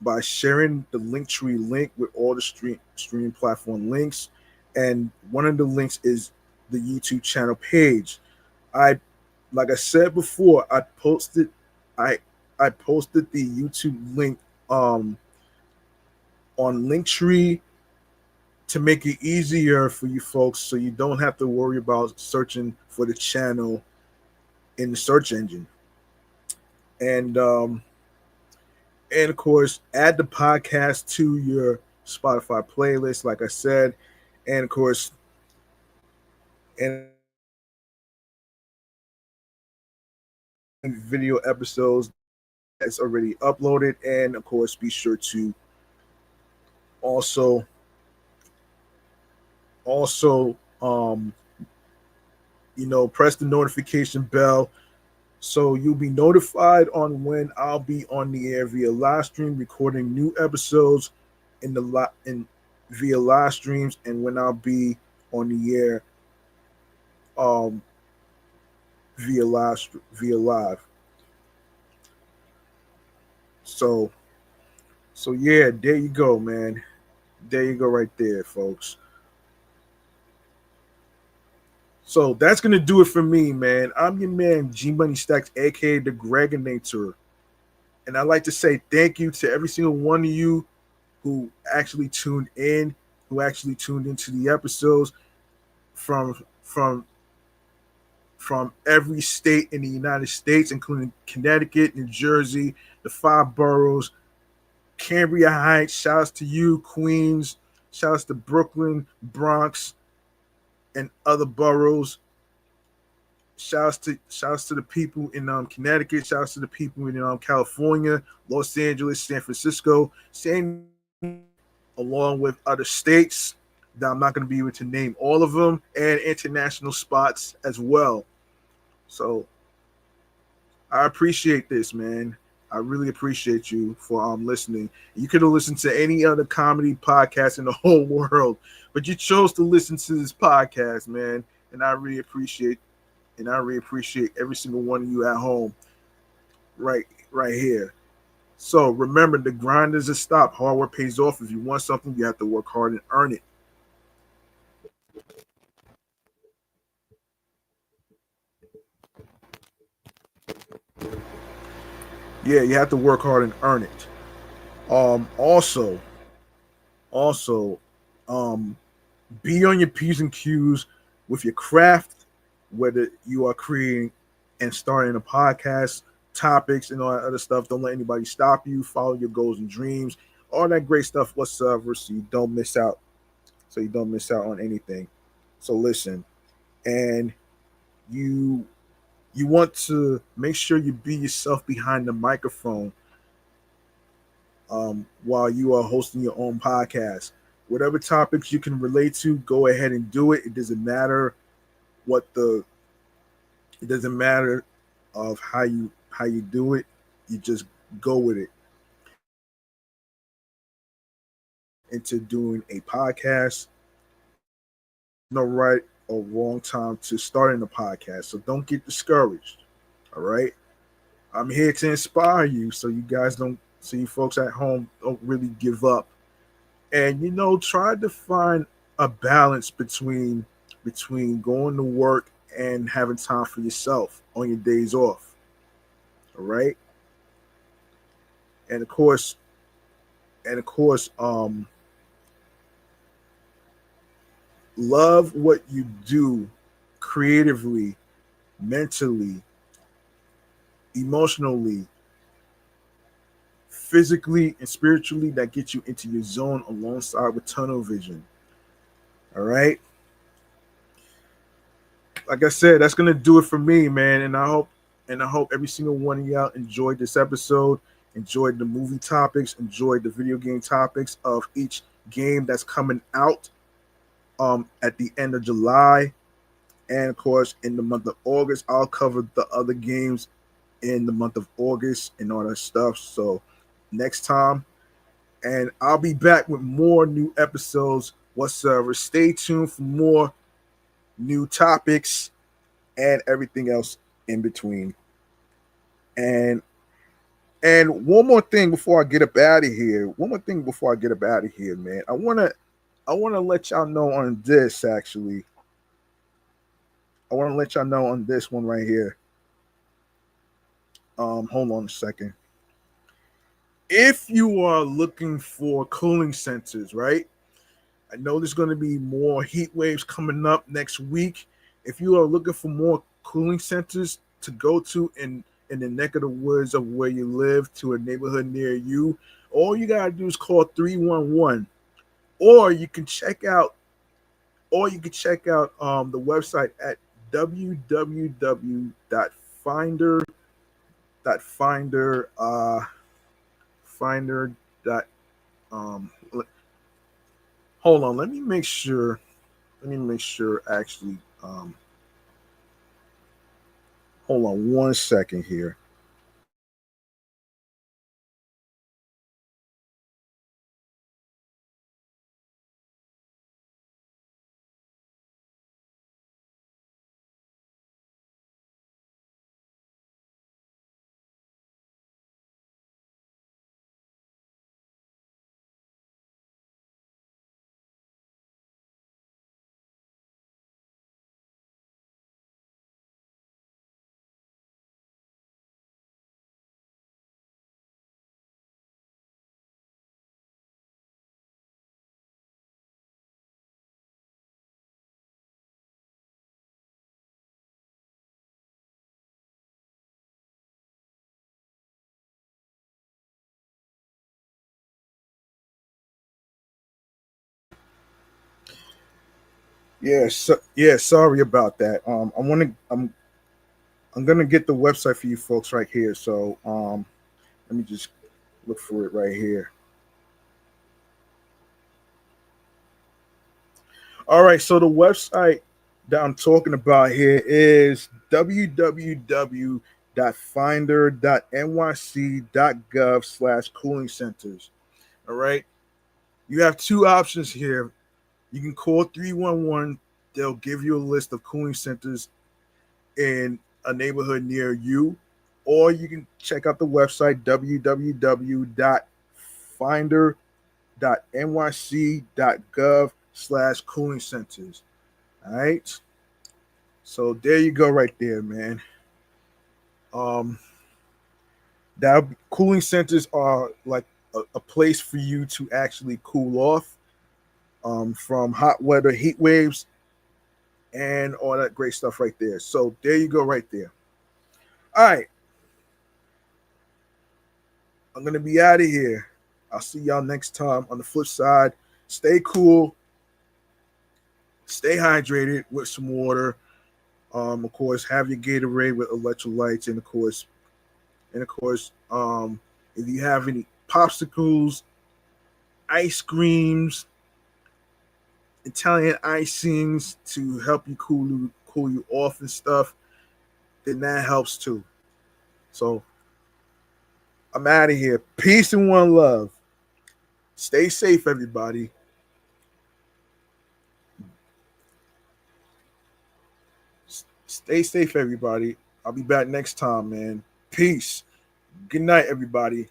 by sharing the Linktree link with all the streaming platform links. And one of the links is the YouTube channel page. Like I said before, I posted the YouTube link on Linktree to make it easier for you folks, so you don't have to worry about searching for the channel in the search engine. and of course add the podcast to your Spotify playlist, like I said, and of course, and video episodes that's already uploaded, and of course, be sure to also also press the notification bell so you'll be notified on when I'll be on the air via live stream recording new episodes in the in via live streams, and when I'll be on the air um via live. So yeah, there you go, man. There you go, right there, folks. So that's gonna do it for me, man. I'm your man, G Money Stacks, aka the Gregonator. And I'd like to say thank you to every single one of you who actually tuned in, who actually tuned into the episodes from every state in the United States, including Connecticut, New Jersey, the five boroughs, Cambria Heights. Shouts to you, Queens. Shouts to Brooklyn, Bronx, and other boroughs. Shouts to the people in Connecticut. Shouts to the people in California, Los Angeles, San Francisco, along with other states that I'm not going to be able to name all of them, and international spots as well. So I appreciate this, man. I really appreciate you for listening. You could have listened to any other comedy podcast in the whole world, but you chose to listen to this podcast, man. And I really appreciate every single one of you at home right here. So remember, the grind doesn't stop. Hard work pays off. If you want something, you have to work hard and earn it. Yeah, you have to work hard and earn it. Also, also, um, be on your P's and Q's with your craft, whether you are creating and starting a podcast, topics, and all that other stuff. Don't let anybody stop you. Follow your goals and dreams, all that great stuff whatsoever, so you don't miss out. So you don't miss out on anything. So listen, and you want to make sure you be yourself behind the microphone while you are hosting your own podcast. Whatever topics you can relate to, go ahead and do it. It doesn't matter it doesn't matter of how you do it. You just go with it. Into doing a podcast, no right or wrong time to starting a podcast. So don't get discouraged. All right. I'm here to inspire you so you guys don't, so you folks at home don't really give up. And try to find a balance between going to work and having time for yourself on your days off. All right. And of course, love what you do creatively, mentally, emotionally, physically, and spiritually, that gets you into your zone alongside with tunnel vision. All right. Like I said, that's gonna do it for me, man. And I hope every single one of y'all enjoyed this episode, enjoyed the movie topics, enjoyed the video game topics of each game that's coming out at the end of July. And of course, in the month of August, I'll cover the other games in the month of August and all that stuff. So next time, and I'll be back with more new episodes whatsoever. Stay tuned for more new topics and everything else in between. And one more thing before I get up out of here. Man. I wanna let y'all know on this actually. I want to let y'all know on this one right here. Hold on a second. If you are looking for cooling centers, right? I know there's going to be more heat waves coming up next week. If you are looking for more cooling centers to go to in the neck of the woods of where you live to a neighborhood near you, all you gotta do is call 311, or you can check out the website at www.finder dot um hold on, let me make sure actually hold on one second here. Sorry about that. I'm gonna get the website for you folks right here. So let me just look for it right here. All right, so the website that I'm talking about here is www.finder.nyc.gov/cooling centers. All right, you have two options here. You can call 311. They'll give you a list of cooling centers in a neighborhood near you, or you can check out the website www.finder.nyc.gov/cooling centers. All right. So there you go, right there, man. Um, that cooling centers are like a place for you to actually cool off from hot weather, heat waves, and all that great stuff right there. So there you go, right there. All right, I'm gonna be out of here. I'll see y'all next time. On the flip side, stay cool, stay hydrated with some water. Of course, have your Gatorade with electrolytes, and if you have any popsicles, ice creams, Italian icings to help you cool you off and stuff, then that helps too. So I'm out of here. Peace and one love. Stay safe, everybody. Stay safe, everybody. I'll be back next time, man. Peace. Good night, everybody.